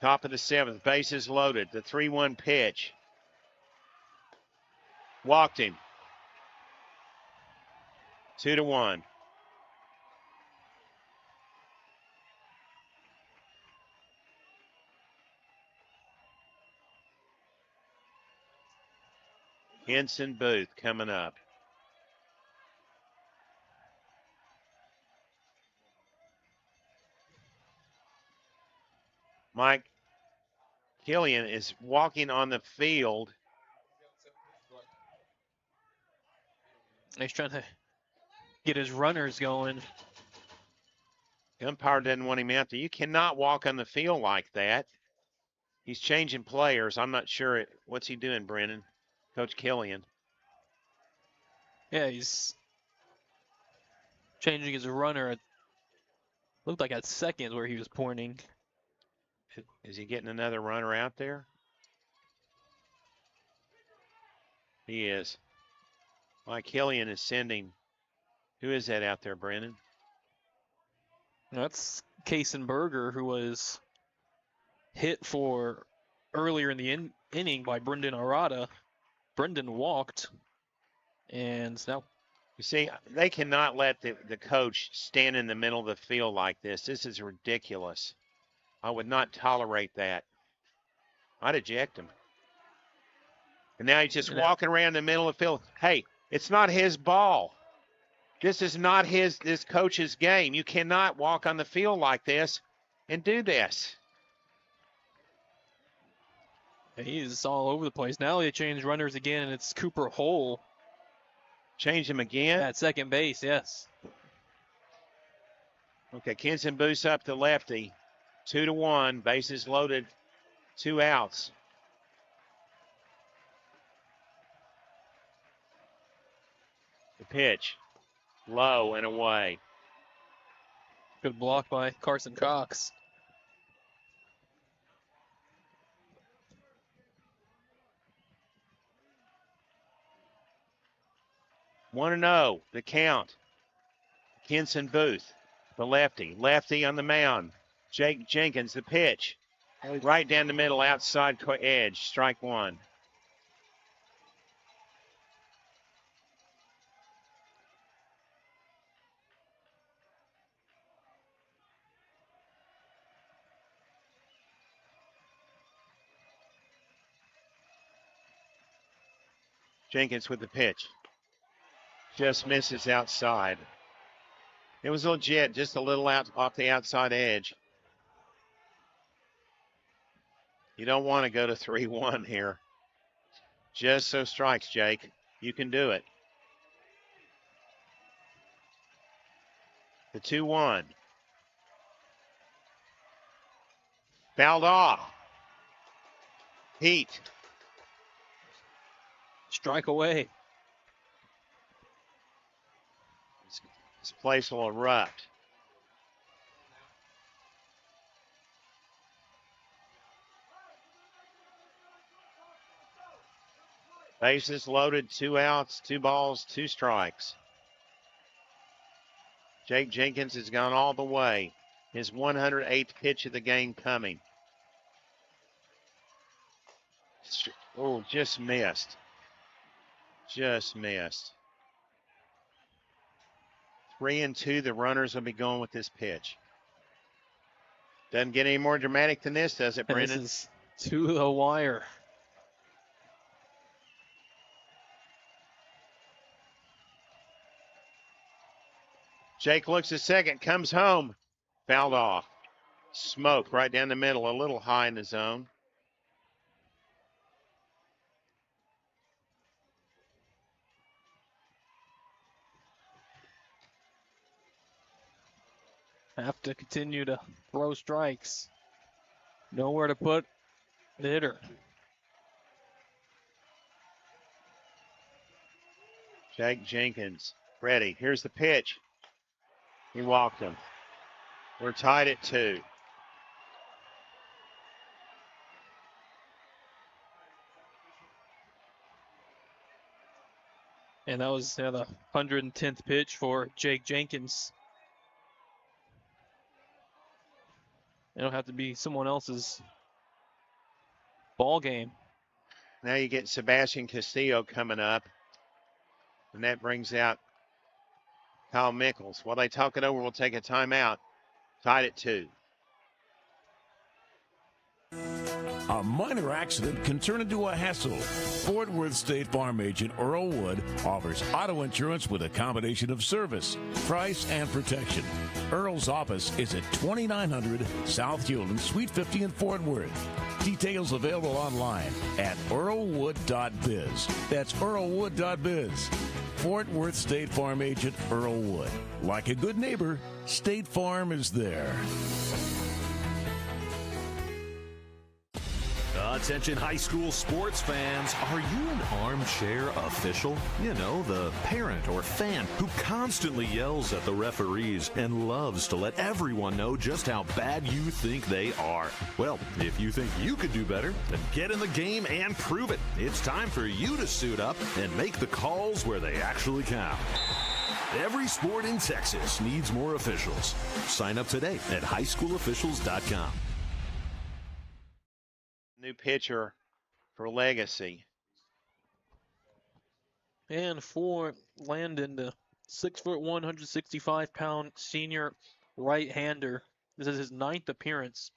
Top of the 7th, bases loaded. The 3-1 pitch. Walked him. 2-1. Henson Booth coming up. Mike Killian is walking on the field. He's trying to get his runners going. Umpire doesn't want him out there. You cannot walk on the field like that. He's changing players. I'm not sure. What's he doing, Brenden? Coach Killian. Yeah, he's changing his runner. Looked like at seconds where he was pointing. Is he getting another runner out there? He is. Mike Killian is sending. Who is that out there, Brenden? That's Kaysen-Berger, who was hit for earlier in the inning by Brenden Arata. Brenden walked, and now. You see, they cannot let the coach stand in the middle of the field like this. This is ridiculous. I would not tolerate that. I'd eject him. And now he's just walking around the middle of the field. Hey, it's not his ball. This is not this coach's game. You cannot walk on the field like this and do this. He's all over the place. Now they change runners again, and it's Cooper Hole. Change him again? At second base, yes. Okay, Kenson boosts up the lefty. 2-1, bases loaded, 2 outs. The pitch, low and away. Good block by Carson Cox. One and 0, the count. Kenson Booth, the lefty. Lefty on the mound. Jake Jenkins, the pitch. Right down the middle, outside edge, strike one. Jenkins with the pitch. Just misses outside. It was legit, just a little out off the outside edge. You don't want to go to 3-1 here. Just so strikes, Jake. You can do it. The 2-1. Fouled off. Heat. Strike away. This place will erupt. Bases loaded, 2 outs, 2 balls, 2 strikes. Jake Jenkins has gone all the way. His 108th pitch of the game coming. Oh, just missed. Just missed. 3-2, the runners will be going with this pitch. Doesn't get any more dramatic than this, does it, Brenden? This is to the wire. Jake looks at second, comes home, fouled off. Smoke right down the middle, a little high in the zone. Have to continue to throw strikes. Nowhere to put the hitter. Jake Jenkins, ready. Here's the pitch. He walked him. We're tied at 2. And that was the 110th pitch for Jake Jenkins. It'll have to be someone else's ball game. Now you get Sebastian Castillo coming up. And that brings out Kyle Mickles. While they talk it over, we'll take a timeout. Tied at 2. A minor accident can turn into a hassle. Fort Worth State Farm agent Earl Wood offers auto insurance with a combination of service, price, and protection. Earl's office is at 2900 South Hewland, Suite 50 in Fort Worth. Details available online at earlwood.biz. That's earlwood.biz. Fort Worth State Farm agent Earl Wood. Like a good neighbor, State Farm is there. Attention high school sports fans, are you an armchair official? You know, the parent or fan who constantly yells at the referees and loves to let everyone know just how bad you think they are. Well, if you think you could do better, then get in the game and prove it. It's time for you to suit up and make the calls where they actually count. Every sport in Texas needs more officials. Sign up today at highschoolofficials.com. New pitcher for Legacy. And for Landon, the 6'1", 165-pound senior right-hander. This is his 9th appearance.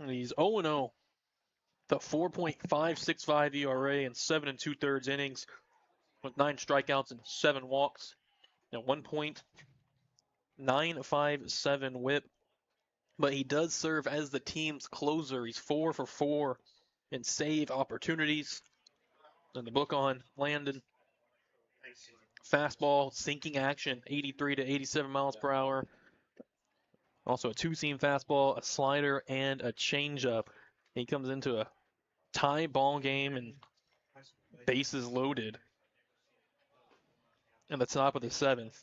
And he's 0-0. The 4.565 ERA and 7 2/3 innings with 9 strikeouts and 7 walks. And 1.957 whip. But he does serve as the team's closer. He's 4 for 4 in save opportunities. And the book on Landon. Fastball, sinking action, 83 to 87 miles per hour. Also a 2-seam fastball, a slider, and a changeup. He comes into a tie ball game and bases loaded in the top of the 7th.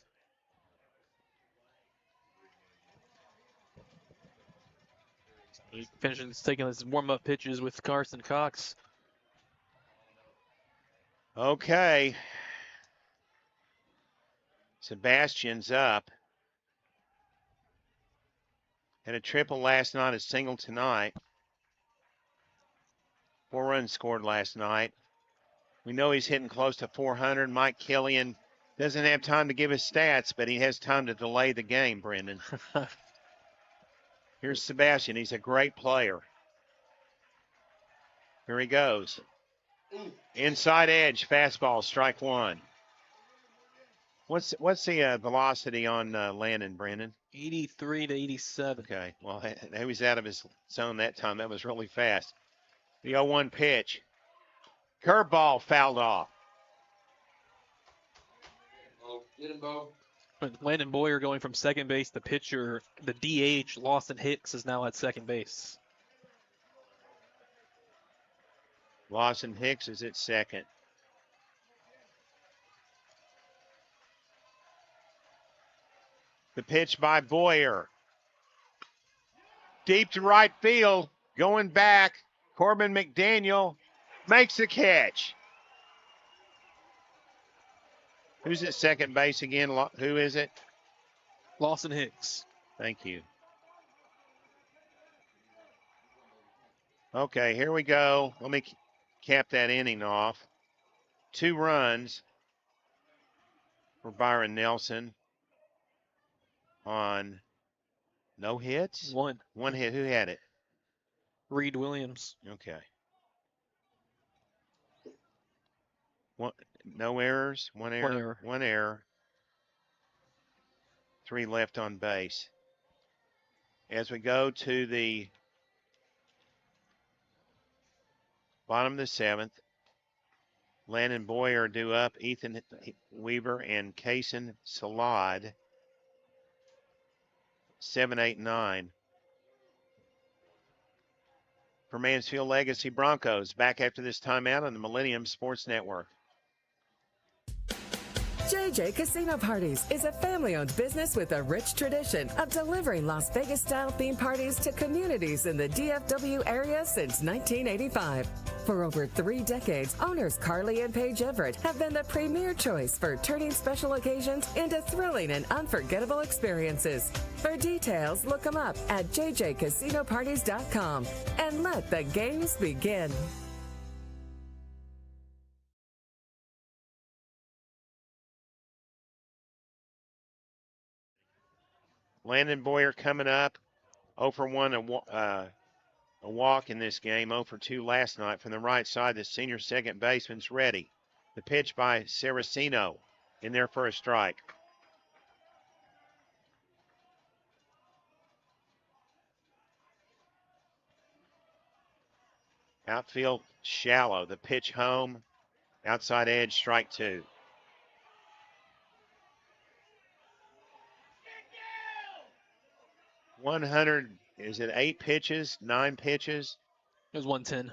He finishes taking his warm-up pitches with Carson Cox. Okay. Sebastian's up. Had a triple last night, a single tonight. 4 runs scored last night. We know he's hitting close to 400. Mike Killian doesn't have time to give his stats, but he has time to delay the game, Brenden. Here's Sebastian. He's a great player. Here he goes. Inside edge, fastball, strike 1. What's the velocity on Landon, Brenden? 83 to 87. Okay, well, he was out of his zone that time. That was really fast. The 0-1 pitch. Curveball fouled off. Get him, Bo. Landon Boyer going from second base. The pitcher, the DH, Lawson Hicks, is now at second base. Lawson Hicks is at second. The pitch by Boyer. Deep to right field. Going back. Corbin McDaniel makes the catch. Who's at second base again? Who is it? Lawson Hicks. Thank you. Okay, here we go. Let me cap that inning off. 2 runs for Byron Nelson on no hits? One. 1 hit. Who had it? Reed Williams. Okay. No errors? 1 error? 1 error. 1 error. 3 left on base. As we go to the bottom of the 7th, Landon Boyer due up, Ethan Weaver and Kaysen Salad. 7, 8, 9. For Mansfield Legacy Broncos, back after this timeout on the Millennium Sports Network. JJ Casino Parties is a family-owned business with a rich tradition of delivering Las Vegas-style theme parties to communities in the DFW area since 1985. For over 3 decades, owners Carly and Paige Everett have been the premier choice for turning special occasions into thrilling and unforgettable experiences. For details, look them up at jjcasinoparties.com and let the games begin. Landon Boyer coming up, 0 for 1, a walk in this game, 0 for 2 last night. From the right side, the senior second baseman's ready. The pitch by Saraceno in there for a strike. Outfield shallow. The pitch home, outside edge, strike 2. 100, is it 8 pitches, 9 pitches? It was 110.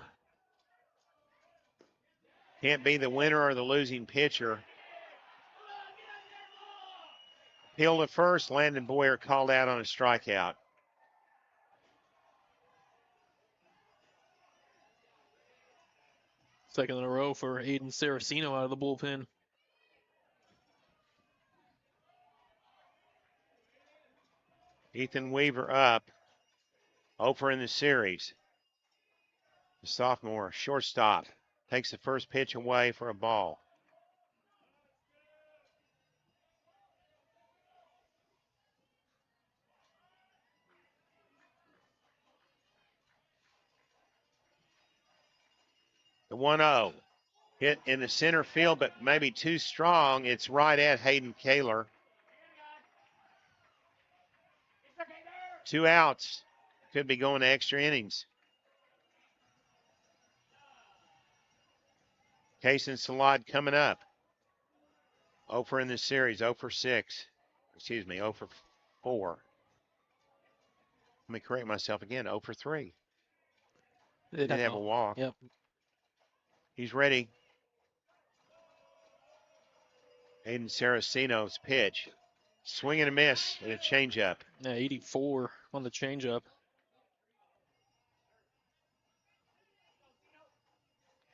Can't be the winner or the losing pitcher. Appeal to first. Landon Boyer called out on a strikeout. Second in a row for Aiden Saraceno out of the bullpen. Ethan Weaver up. 0 in the series. The sophomore shortstop takes the first pitch away for a ball. The 1-0 hit in the center field, but maybe too strong. It's right at Hayden Kaler. 2 outs. Could be going to extra innings. Kason Salad coming up. 0 in the series, 0 for 6. Excuse me, 0 for 4. Let me correct myself again, 0 for 3. Did have a walk. Yep. He's ready. Aiden Saraceno's pitch. Swing and a miss and a changeup. Yeah, 84 on the changeup.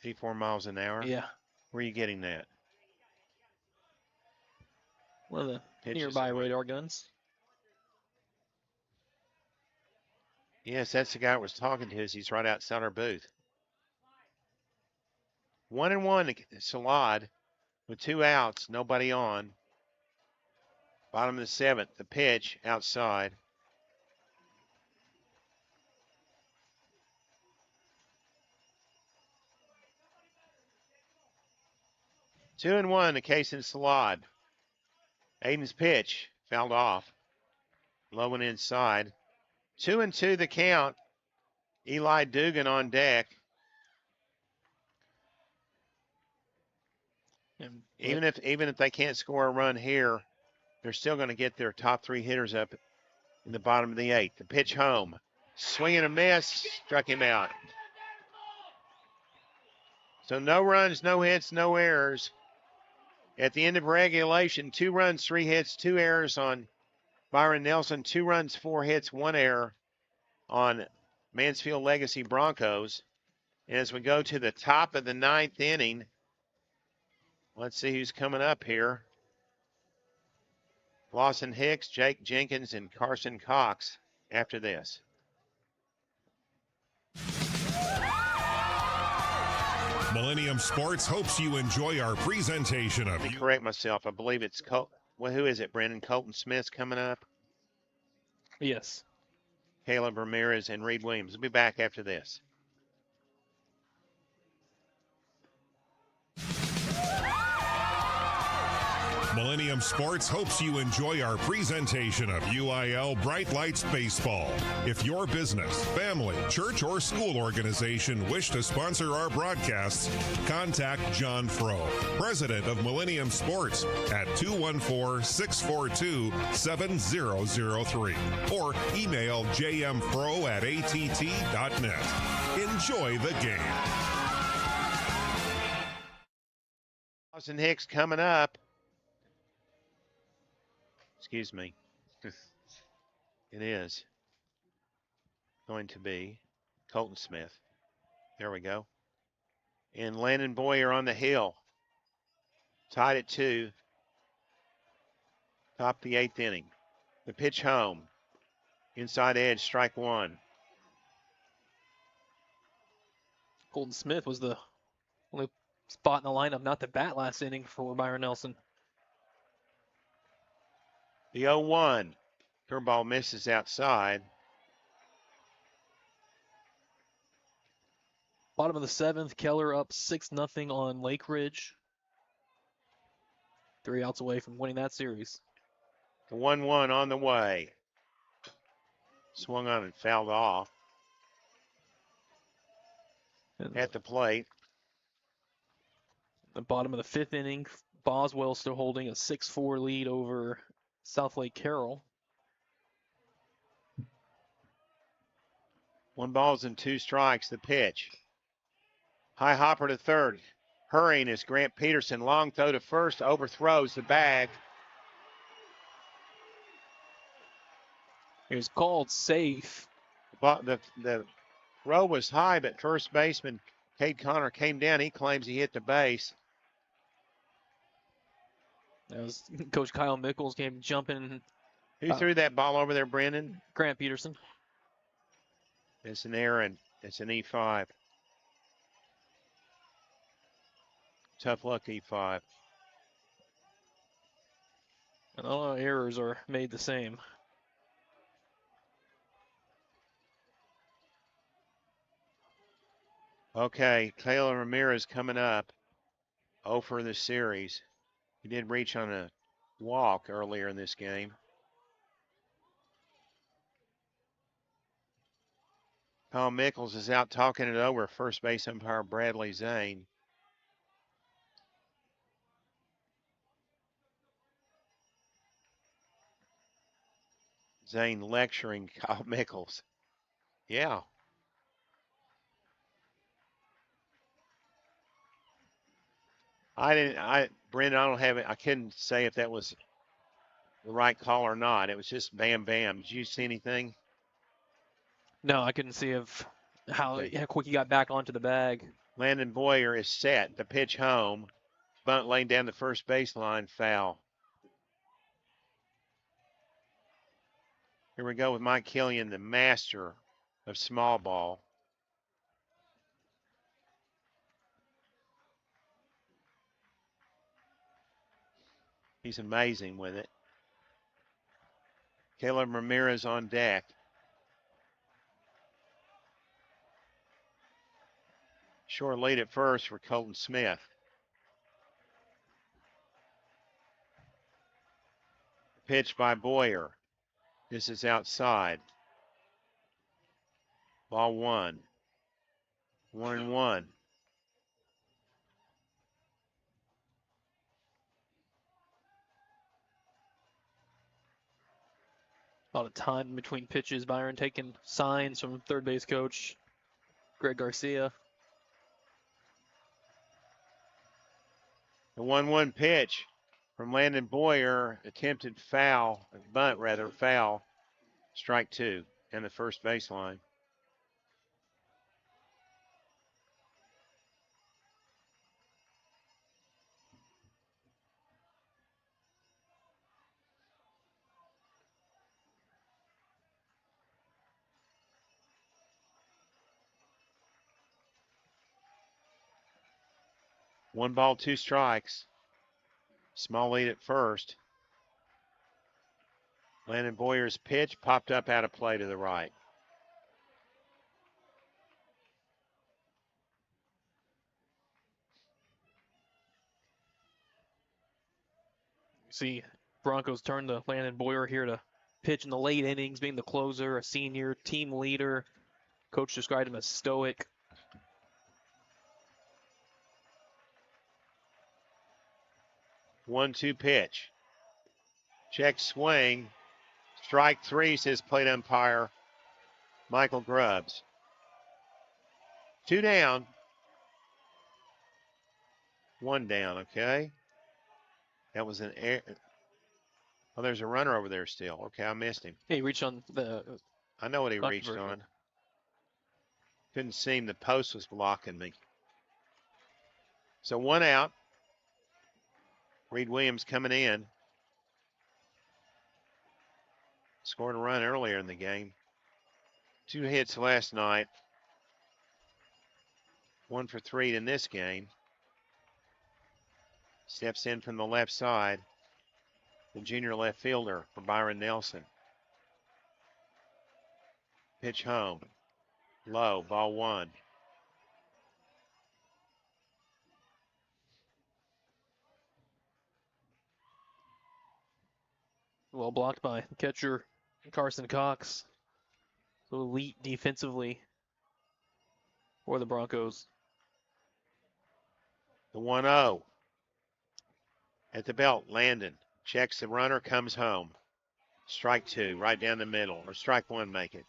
84 miles an hour? Yeah. Where are you getting that? One of the Pitches nearby away. radar guns. Yes, that's the guy that was talking to us. He's right outside our booth. 1-1 to Salad with 2 outs, nobody on. Bottom of the 7th, the pitch outside. Two and 1 to Kason Salad. Aiden's pitch fouled off. Low and inside. 2-2 the count. Eli Dugan on deck. Even if they can't score a run here, they're still going to get their top 3 hitters up in the bottom of the 8th. The pitch home. Swing and a miss. Struck him out. So no runs, no hits, no errors. At the end of regulation, 2 runs, 3 hits, 2 errors on Byron Nelson. 2 runs, 4 hits, 1 error on Mansfield Legacy Broncos. And as we go to the top of the 9th inning, let's see who's coming up here. Lawson Hicks, Jake Jenkins, and Carson Cox after this. Millennium Sports hopes you enjoy our presentation of. Let me correct myself. I believe it's who is it, Brenden? Colton Smith's coming up? Yes. Caleb Ramirez and Reed Williams. We'll be back after this. Millennium Sports hopes you enjoy our presentation of UIL Bright Lights Baseball. If your business, family, church, or school organization wish to sponsor our broadcasts, contact John Frow, president of Millennium Sports, at 214-642-7003 or email jmfro@att.net. Enjoy the game. Lawson Hicks coming up. Excuse me. It is going to be Colton Smith. There we go. And Landon Boyer on the hill. Tied at 2. Top of the 8th inning. The pitch home. Inside edge, strike 1. Colton Smith was the only spot in the lineup not to bat last inning for Byron Nelson. The 0-1. Curveball misses outside. Bottom of the 7th, Keller up 6-0 on Lake Ridge. 3 outs away from winning that series. The 1-1 on the way. Swung on and fouled off. And at the plate. The bottom of the 5th inning, Boswell still holding a 6-4 lead over South Lake Carroll. 1 balls and 2 strikes. The pitch. High hopper to third. Hurrying is Grant Peterson. Long throw to first. Overthrows the bag. It was called safe. But the throw was high, but first baseman Cade Connor came down. He claims he hit the base. That was Coach Kyle Mickles came jumping. Who threw that ball over there, Brenden? Grant Peterson. It's an error, and it's an E5. Tough luck, E5. And all our errors are made the same. Okay, Taylor Ramirez coming up. 0 for the series. He did reach on a walk earlier in this game. Paul Mickles is out talking it over. First base umpire Bradley Zane. Zane lecturing Kyle Mickles. Yeah. Brenden, I don't have it. I couldn't say if that was the right call or not. It was just bam, bam. Did you see anything? No, I couldn't see how quick he got back onto the bag. Landon Boyer is set. The pitch home. Bunt laying down the first baseline. Foul. Here we go with Mike Killian, the master of small ball. He's amazing with it. Caleb Ramirez on deck. Short lead at first for Colton Smith. Pitch by Boyer. This is outside. Ball 1. 1-1. A lot of time between pitches. Byron taking signs from third base coach Greg Garcia. The 1-1 pitch from Landon Boyer. Attempted foul, bunt rather, foul. Strike 2 and the first baseline. One ball, 2 strikes. Small lead at first. Landon Boyer's pitch popped up out of play to the right. See, Broncos turn to Landon Boyer here to pitch in the late innings, being the closer, a senior, team leader. Coach described him as stoic. 1-2 pitch. Check swing. Strike 3, says plate umpire Michael Grubbs. 2 down. 1 down, okay. That was an error. Oh, there's a runner over there still. Okay, I missed him. He reached on the. I know what he reached on. Couldn't see him. The post was blocking me. So 1 out. Reed Williams coming in. Scored a run earlier in the game. 2 hits last night. 1 for 3 in this game. Steps in from the left side. The junior left fielder for Byron Nelson. Pitch home. Low, ball 1. Well blocked by catcher Carson Cox. So elite defensively for the Broncos. The 1-0. At the belt, Landon checks the runner, comes home. Strike 2, right down the middle, or strike 1, make it.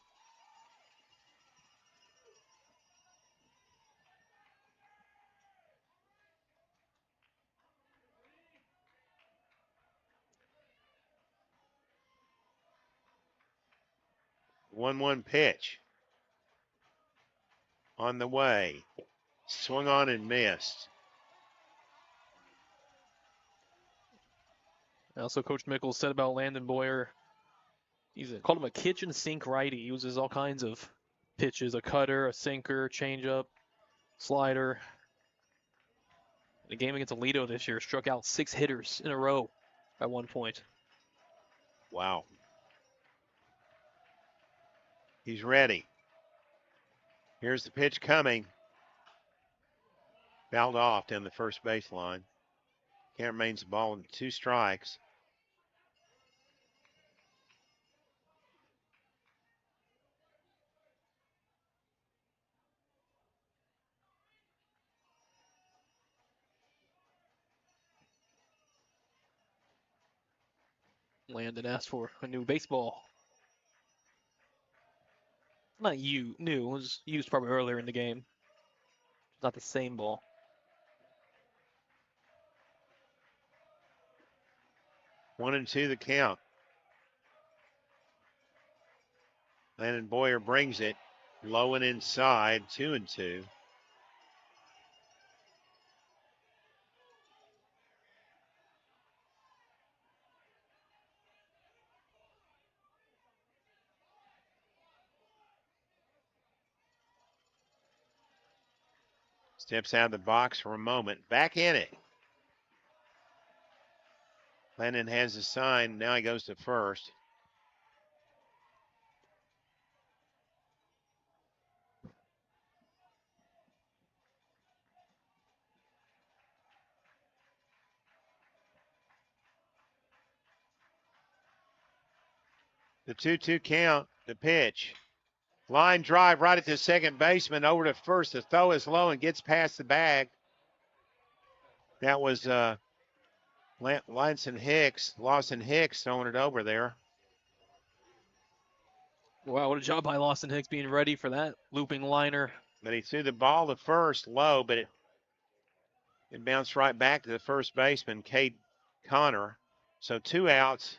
1-1 pitch. On the way. Swung on and missed. Also, Coach Mickles said about Landon Boyer, called him a kitchen sink righty. He uses all kinds of pitches, a cutter, a sinker, changeup, slider. The game against Aledo this year struck out 6 hitters in a row at one point. Wow. He's ready. Here's the pitch coming. Fouled off down the first baseline. Count remains the ball in 2 strikes. Landon asked for a new baseball. Not new, it was used probably earlier in the game. It's not the same ball. One and two the count. Landon Boyer brings it low and inside, 2-2. Steps out of the box for a moment. Back in it. Landon has the sign. Now he goes to first. The 2-2 count, the pitch. Line drive right at the second baseman over to first. The throw is low and gets past the bag. That was Lawson Hicks throwing it over there. Wow, what a job by Lawson Hicks being ready for that looping liner. But he threw the ball to first low, but it bounced right back to the first baseman, Cade Connor. So 2 outs.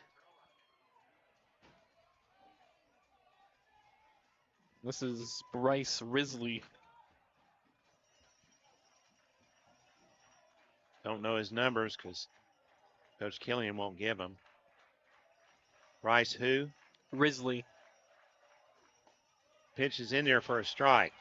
This is Bryce Risley. Don't know his numbers because Coach Killian won't give them. Bryce who? Risley. Pitch is in there for a strike.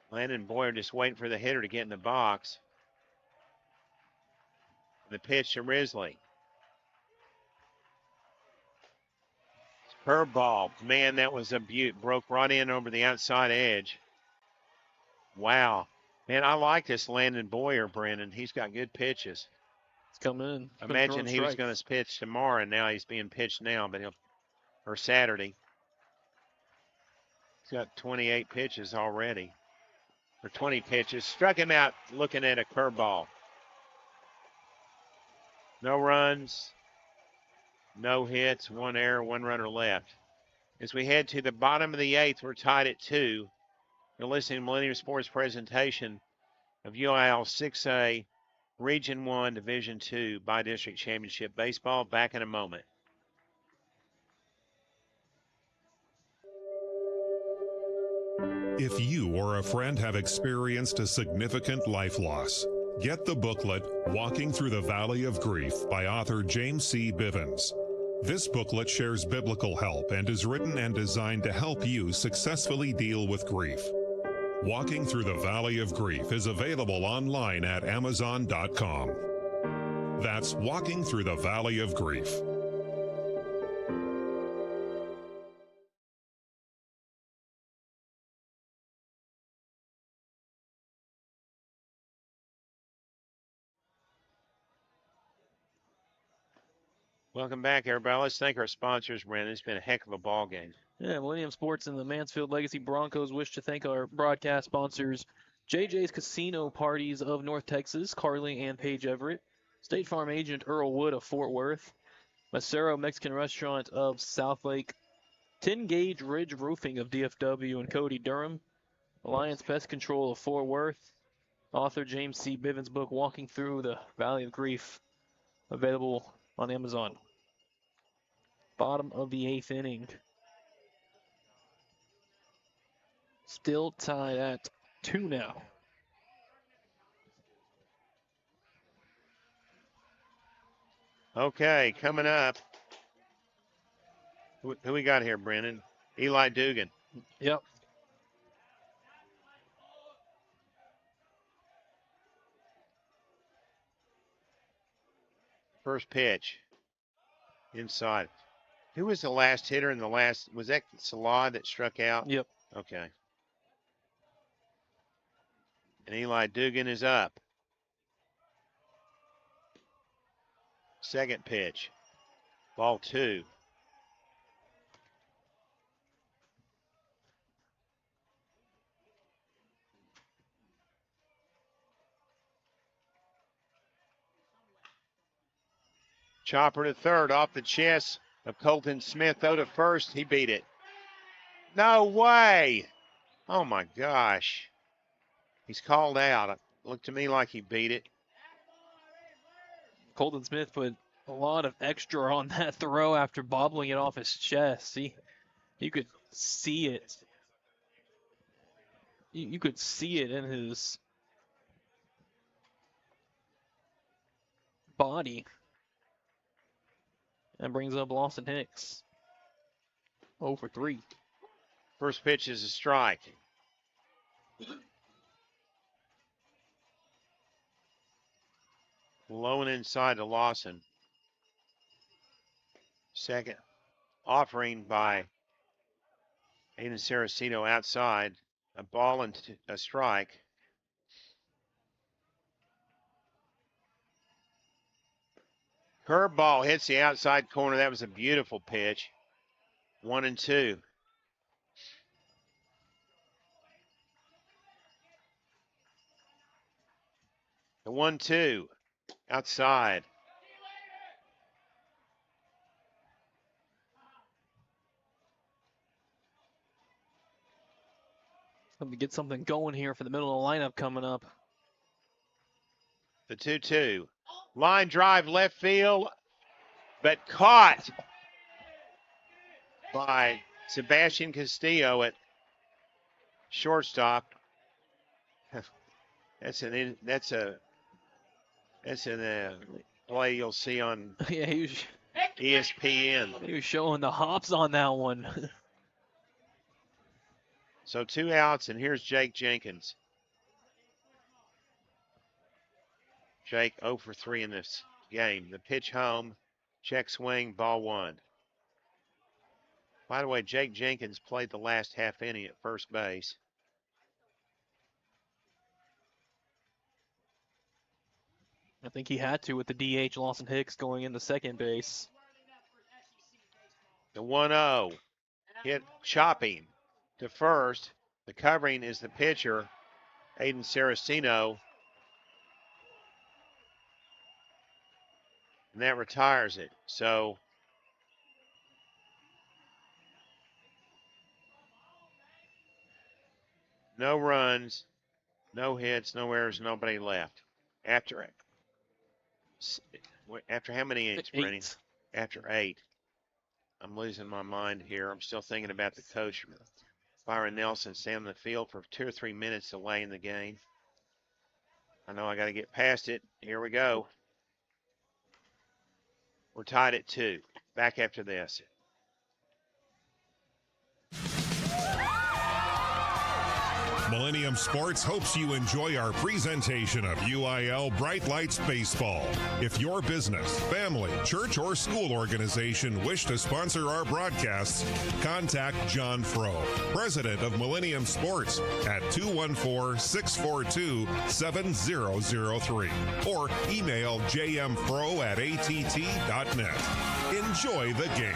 Landon Boyer just waiting for the hitter to get in the box. The pitch to Risley. Curveball. Man, that was a beaut. Broke right in over the outside edge. Wow. Man, I like this Landon Boyer, Brenden. He's got good pitches. He's coming in. Imagine he was going to pitch tomorrow, and now he's being pitched now, or Saturday. He's got 28 pitches already. Or 20 pitches. Struck him out looking at a curveball. No runs, no hits, 1 error, 1 runner left. As we head to the bottom of the 8th, we're tied at 2. You're listening to Millennium Sports presentation of UIL 6A Region 1 Division 2 by District Championship Baseball. Back in a moment. If you or a friend have experienced a significant life loss, get the booklet Walking Through the Valley of Grief by author James C. Bivens. This booklet shares biblical help and is written and designed to help you successfully deal with grief. Walking Through the Valley of Grief is available online at Amazon.com. That's Walking Through the Valley of Grief. Welcome back, everybody. Let's thank our sponsors, Brenden. It's been a heck of a ball game. Yeah, Millennium Sports and the Mansfield Legacy Broncos wish to thank our broadcast sponsors, JJ's Casino Parties of North Texas, Carly and Paige Everett, State Farm Agent Earl Wood of Fort Worth, Macero Mexican Restaurant of Southlake, 10 Gauge Ridge Roofing of DFW and Cody Durham, Alliance Pest Control of Fort Worth. Author James C. Bivens' book, Walking Through the Valley of Grief, available on Amazon. Bottom of the 8th inning. Still tied at 2 now. Okay, coming up. Who we got here, Brenden? Eli Dugan. Yep. First pitch. Inside. Who was the last hitter in the last? Was that Salah that struck out? Yep. Okay. And Eli Dugan is up. Second pitch. Ball 2. Chopper to third off the chest of Colton Smith. Though to first, he beat it. No way. Oh my gosh. He's called out. It looked to me like he beat it. Colton Smith put a lot of extra on that throw after bobbling it off his chest. See, you could see it. You could see it in his body. That brings up Lawson Hicks. 0 for 3. First pitch is a strike. Low and inside to Lawson. Second offering by Aiden Saraceno outside. A ball and a strike. Curveball hits the outside corner. That was a beautiful pitch. 1-2. The 1-2 outside. Let me get something going here for the middle of the lineup coming up. The 2-2. Line drive left field, but caught by Sebastian Castillo at shortstop. That's a play you'll see on Yeah, ESPN. he was showing the hops on that one. So 2 outs, and here's Jake Jenkins. Jake 0 for 3 in this game. The pitch home, check swing, ball 1. By the way, Jake Jenkins played the last half inning at first base. I think he had to with the DH Lawson Hicks going into second base. The 1-0 hit chopping to first. The covering is the pitcher, Aiden Saraceno. And that retires it. So no runs, no hits, no errors, nobody left. After how many innings, Brennan? After 8. I'm losing my mind here. I'm still thinking about the coach, Byron Nelson, staying on the field for 2 or 3 minutes delay in the game. I know I got to get past it. Here we go. We're tied at 2. Back after this. Millennium Sports hopes you enjoy our presentation of UIL Bright Lights Baseball. If your business, family, church, or school organization wish to sponsor our broadcasts, contact John Frow, president of Millennium Sports, at 214-642-7003 or email jmfro@att.net. Enjoy the game.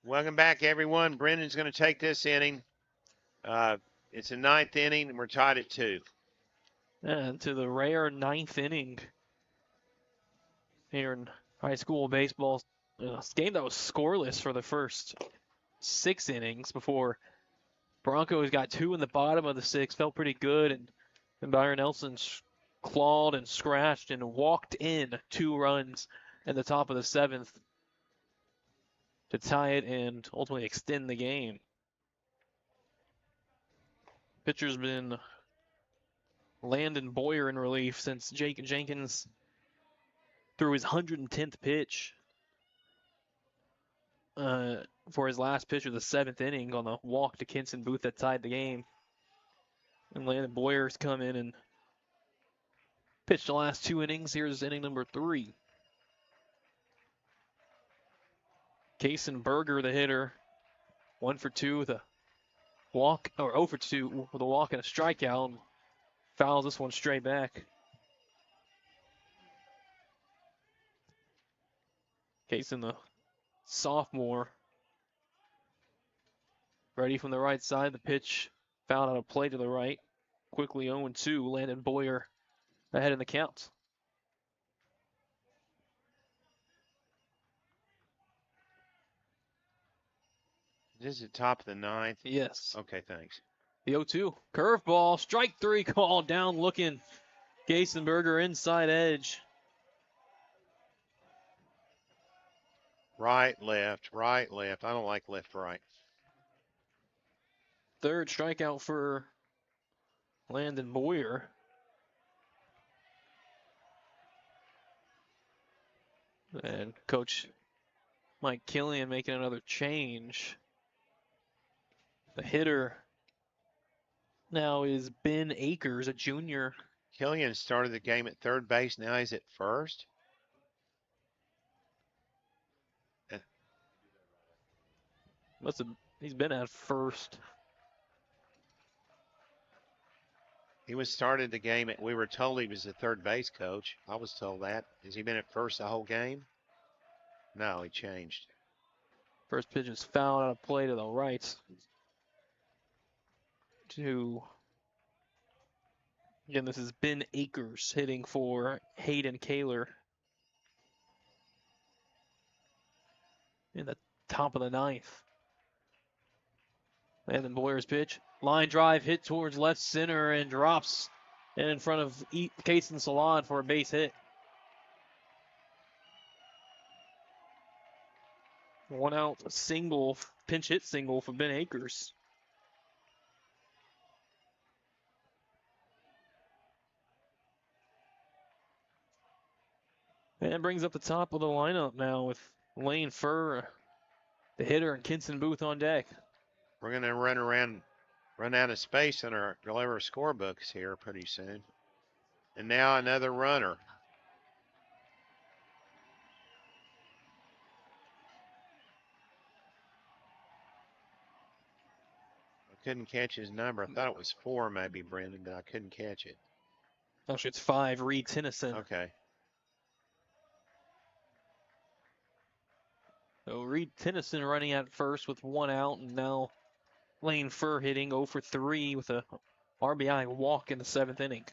Welcome back, everyone. Brendan's going to take this inning. It's a 9th inning, and we're tied at 2. And to the rare 9th inning here in high school baseball. A game that was scoreless for the first 6 innings before Broncos got 2 in the bottom of the 6, felt pretty good, and Byron Nelson clawed and scratched and walked in 2 runs in the top of the 7th to tie it and ultimately extend the game. Pitcher's been Landon Boyer in relief since Jake Jenkins threw his 110th pitch for his last pitch of the 7th inning on the walk to Kenson Booth that tied the game. And Landon Boyer's come in and pitched the last 2 innings. Here's inning number 3. Kason Berger, the hitter, 1 for 2 with a walk, or 0 for 2 with a walk and a strikeout, and fouls this one straight back. Kason, the sophomore, ready from the right side. The pitch fouled out of play to the right. Quickly 0-2. Landon Boyer ahead in the count. This is the top of the 9th? Yes. Okay, thanks. The 0-2. Curveball. Strike 3 call. Down looking. Geisenberger inside edge. Right, left, right, left. I don't like left, right. 3rd strikeout for Landon Boyer. And Coach Mike Killian making another change. The hitter now is Ben Akers, a junior. Killian started the game at 3rd base. Now he's at 1st. He's been at 1st. He was started the game at, we were told he was the 3rd base coach. I was told that. Has he been at 1st the whole game? No, he changed. First pitch is fouled out of play to the right. Again, this is Ben Akers hitting for Hayden Kaler. In the top of the 9th. Landon Boyer's pitch. Line drive hit towards left center and drops in front of Kason Salon for a base hit. 1 out single, pinch hit single for Ben Akers. And it brings up the top of the lineup now with Lane Furr, the hitter, and Kenson Booth on deck. We're going to run out of space in our Deliver scorebooks here pretty soon. And now another runner. I couldn't catch his number. I thought it was 4 maybe, Brenden, but I couldn't catch it. Actually, it's 5, Reed Tennyson. Okay. So Reed Tennyson running at first with 1 out, and now Lane Furr hitting 0 for 3 with a RBI walk in the 7th inning.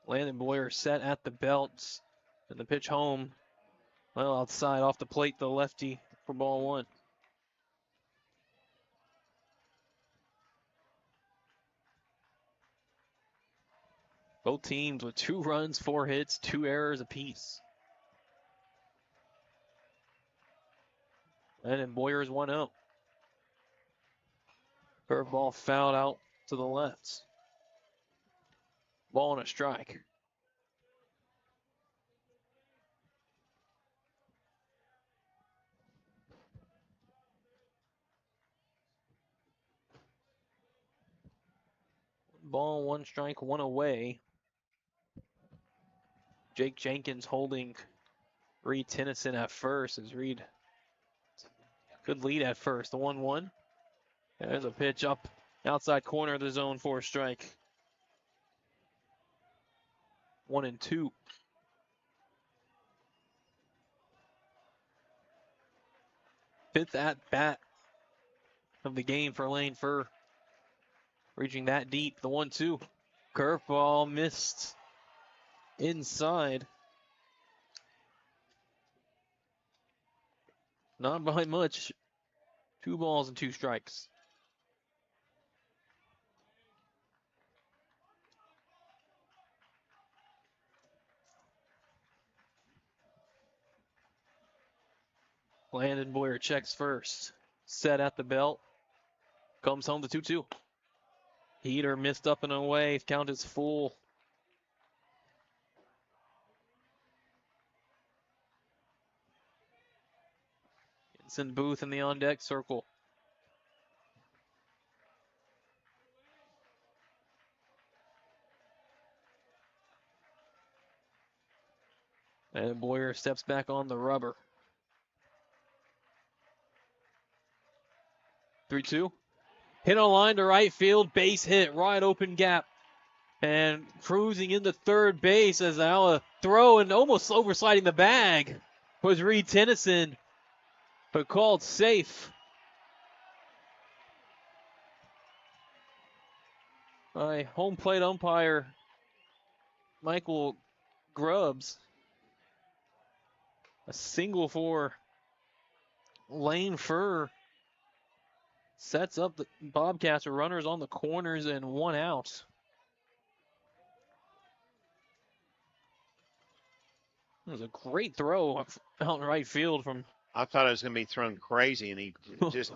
Landon Boyer set at the belts, and the pitch home. Well, outside off the plate, the lefty for ball 1. Both teams with 2 runs, 4 hits, 2 errors apiece. And then Boyer's 1 out. Curveball fouled out to the left. Ball and a strike. Ball, 1 strike, 1 away. Jake Jenkins holding Reed Tennyson at first as Reed good lead at first. The 1-1. There's a pitch up outside corner of the zone for a strike. 1-2. Fifth at bat of the game for Lane Furr. Reaching that deep. The 1-2. Curveball missed inside. Not by much. 2 balls and 2 strikes. Landon Boyer checks first. Set at the belt. Comes home to 2-2. Heater missed up and away. Count is full. Vincent Booth in the on-deck circle. And Boyer steps back on the rubber. 3-2. Hit on line to right field. Base hit. Wide open gap. And cruising into third base as now a throw and almost oversliding the bag was Reed Tennyson, but called safe by home plate umpire Michael Grubbs. A single for Lane Furr. Sets up the Bobcats with runners on the corners and 1 out. It was a great throw out in right field from. I thought it was going to be thrown crazy, and he just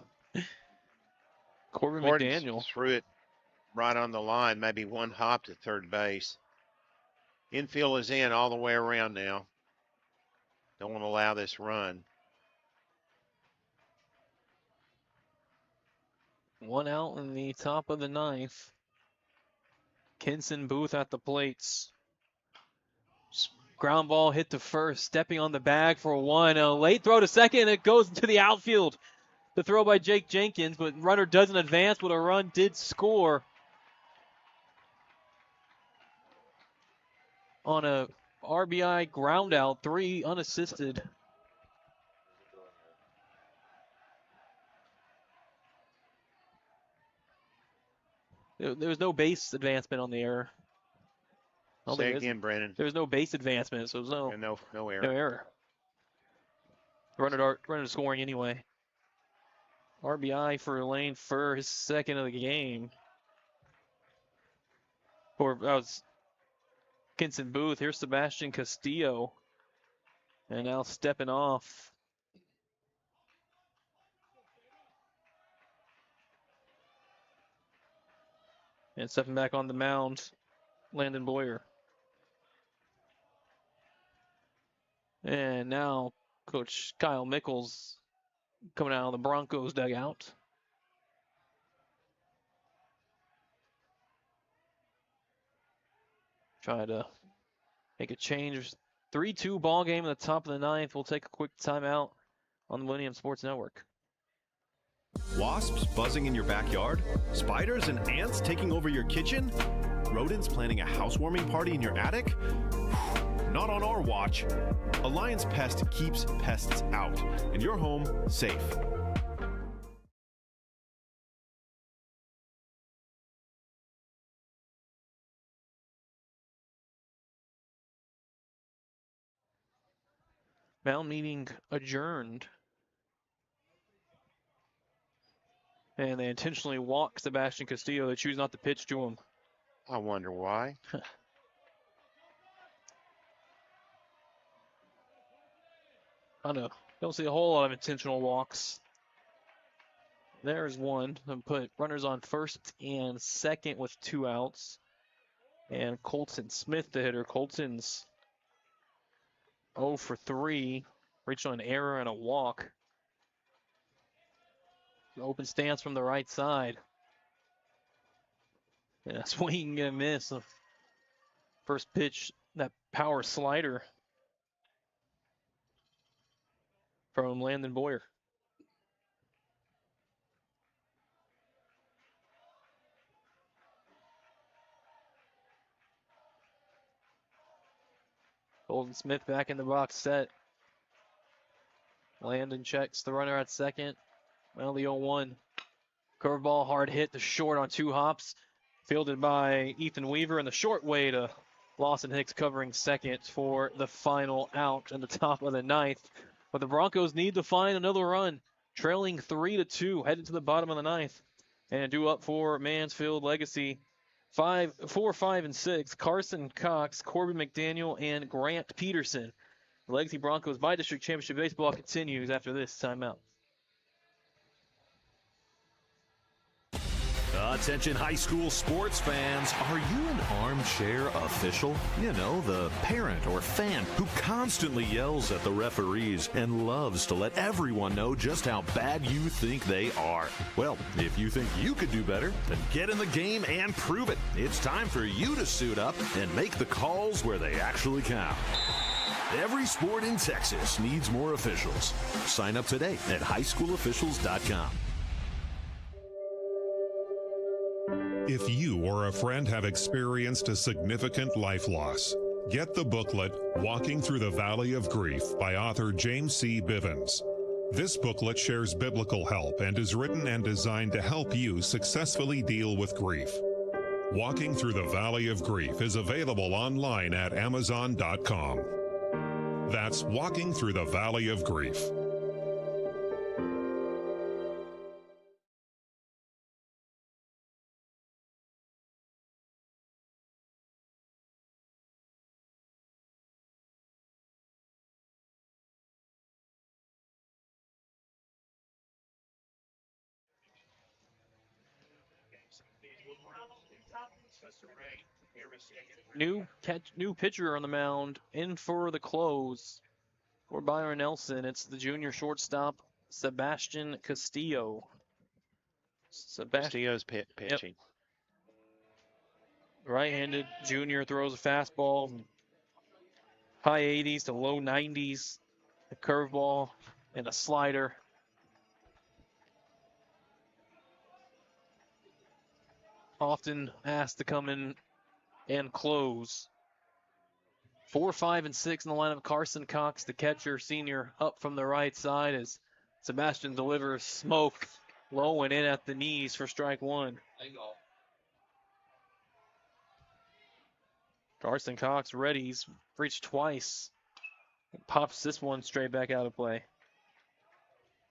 Corbin Gordon McDaniel threw it right on the line, maybe 1 hop to third base. Infield is in all the way around now. Don't want to allow this run. 1 out in the top of the 9th. Kinson Booth at the plates. Ground ball hit to first, stepping on the bag for 1. A late throw to second, it goes into the outfield. The throw by Jake Jenkins, but runner doesn't advance, but a run did score on a RBI ground out, 3 unassisted. There was no base advancement on the error. Say again, Brenden. There was no base advancement, so there was no error. No error. Runner scoring anyway. RBI for Lane Furr, his 2nd of the game. That was Kinson Booth. Here's Sebastian Castillo. And now stepping off. And stepping back on the mound, Landon Boyer. And now Coach Kyle Mickles coming out of the Broncos dugout. Try to make a change. 3-2 ball game in the top of the 9th. We'll take a quick timeout on the Millennium Sports Network. Wasps buzzing in your backyard? Spiders and ants taking over your kitchen? Rodents planning a housewarming party in your attic? Not on our watch. Alliance Pest keeps pests out and your home safe. Mound meeting adjourned. And they intentionally walk Sebastian Castillo. They choose not to pitch to him. I wonder why. I don't see a whole lot of intentional walks. There's one. And put runners on first and second with 2 outs. And Colton Smith, the hitter. Colton's 0 for 3. Reached on an error and a walk. Open stance from the right side. And a swing and a miss. First pitch, that power slider from Landon Boyer. Colton Smith back in the box set. Landon checks the runner at second. Well, the 0-1. Curveball hard hit to short on 2 hops. Fielded by Ethan Weaver in the short way to Lawson Hicks covering second for the final out in the top of the ninth. But the Broncos need to find another run, trailing 3-2, headed to the bottom of the ninth. And due up for Mansfield Legacy, 4, 5, and 6, Carson Cox, Corbin McDaniel, and Grant Peterson. The Legacy Broncos by district championship baseball continues after this timeout. Attention high school sports fans, are you an armchair official? You know, the parent or fan who constantly yells at the referees and loves to let everyone know just how bad you think they are. Well, if you think you could do better, then get in the game and prove it. It's time for you to suit up and make the calls where they actually count. Every sport in Texas needs more officials. Sign up today at highschoolofficials.com. If you or a friend have experienced a significant life loss, get the booklet Walking Through the Valley of Grief by author James C. Bivens. This booklet shares biblical help and is written and designed to help you successfully deal with grief. Walking Through the Valley of Grief is available online at Amazon.com. That's Walking Through the Valley of Grief. New pitcher on the mound, in for the close for Byron Nelson. It's the junior shortstop, Sebastian Castillo. Castillo's pitching. Yep. Right-handed junior throws a fastball, high 80s to low 90s, a curveball, and a slider. Often asked to come in and close. 4, 5, and 6 in the lineup. Carson Cox, the catcher, senior, up from the right side as Sebastian delivers smoke low and in at the knees for strike one. Carson Cox ready. He's reached twice. Pops this one straight back out of play.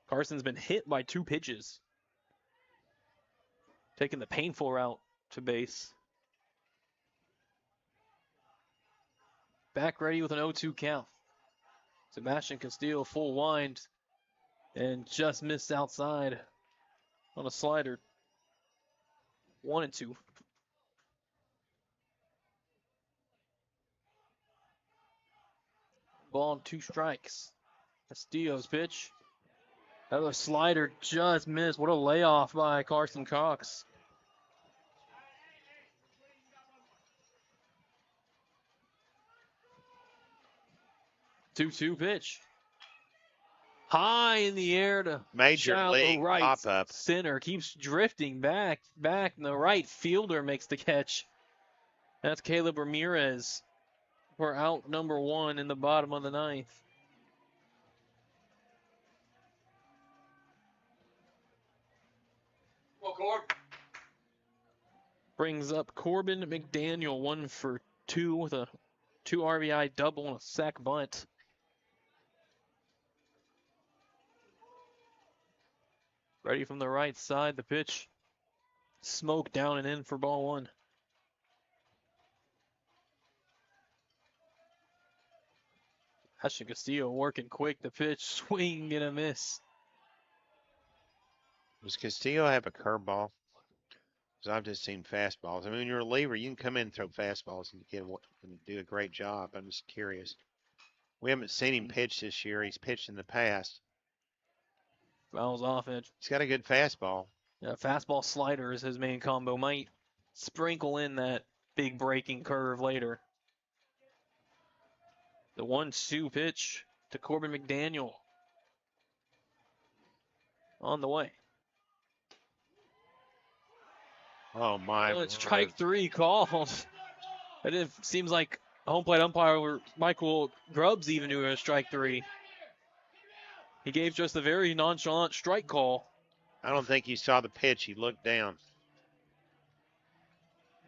Carson's been hit by 2 pitches. Taking the painful route to base. Back ready with an 0-2 count. Sebastian Castillo full wind and just missed outside on a slider. 1-2. Ball on 2 strikes. Castillo's pitch. Another slider just missed. What a layoff by Carson Cox. Two-two pitch. High in the air to Major league right pop-up. center. Keeps drifting back. And the right fielder makes the catch. That's Caleb Ramirez. We're out number 1 in the bottom of the ninth. Brings up Corbin McDaniel, 1 for 2 with a 2 RBI double and a sac bunt. Ready from the right side, the pitch. Smoke down and in for ball 1. Sebastian Castillo working quick, the pitch, swing and a miss. Does Castillo have a curveball? Because I've just seen fastballs. I mean, when you're a reliever, you can come in and throw fastballs and do a great job. I'm just curious. We haven't seen him pitch this year. He's pitched in the past. Fouls off it. He's got a good fastball. Yeah, fastball slider is his main combo. Might sprinkle in that big breaking curve later. The 1-2 pitch to Corbin McDaniel. On the way. Oh, my. Well, it's strike 3 called. It seems like home plate umpire Michael Grubbs even knew it was strike 3. He gave just a very nonchalant strike call. I don't think he saw the pitch. He looked down.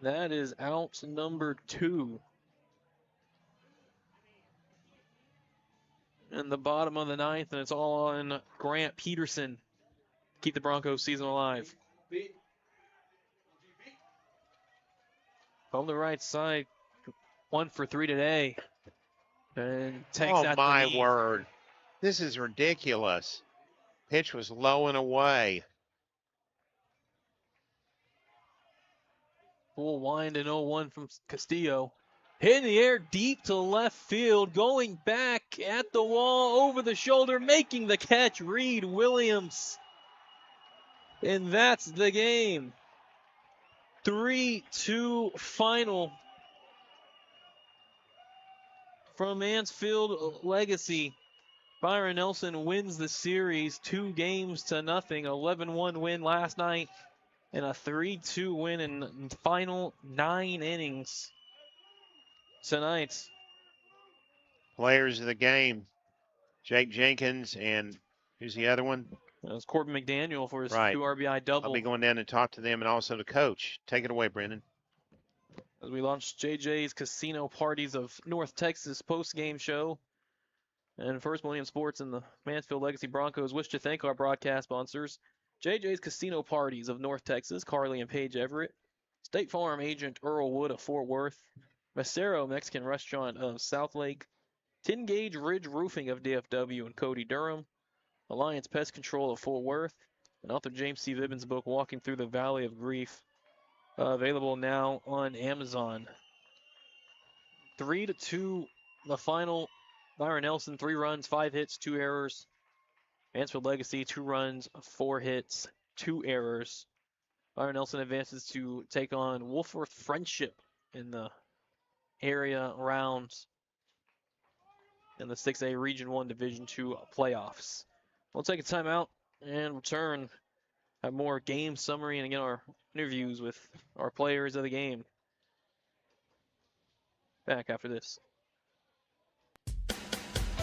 That is out number 2. in the bottom of the ninth, and it's all on Grant Peterson. Keep the Broncos season alive. On the right side, 1 for 3 today. And takes Oh, that my to the knee. word. This is ridiculous. Pitch was low and away. Full wind and 0-1 from Castillo. Hit in the air deep to left field. Going back at the wall over the shoulder. Making the catch, Reed Williams. And that's the game. 3-2 final from Mansfield Legacy. Byron Nelson wins the series 2-0. 11-1 win last night and a 3-2 win in the final 9 innings tonight. Players of the game, Jake Jenkins and who's the other one? That was Corbin McDaniel for his Right. 2 RBI double. I'll be going down and talk to them and also the coach. Take it away, Brenden. As we launch JJ's Casino Parties of North Texas post-game show. And First Millennium Sports and the Mansfield Legacy Broncos wish to thank our broadcast sponsors, JJ's Casino Parties of North Texas, Carly and Paige Everett, State Farm agent Earl Wood of Fort Worth, Macero Mexican Restaurant of Southlake, 10 Gauge Ridge Roofing of DFW and Cody Durham, Alliance Pest Control of Fort Worth, and author James C. Vibbins' book, Walking Through the Valley of Grief, available now on Amazon. 3-2, the final. Byron Nelson, 3 runs, 5 hits, 2 errors. Mansfield Legacy, 2 runs, 4 hits, 2 errors. Byron Nelson advances to take on Wolfworth Friendship in the area rounds in the 6A Region 1 Division 2 playoffs. We'll take a timeout and return. Have more game summary and again our interviews with our players of the game. Back after this.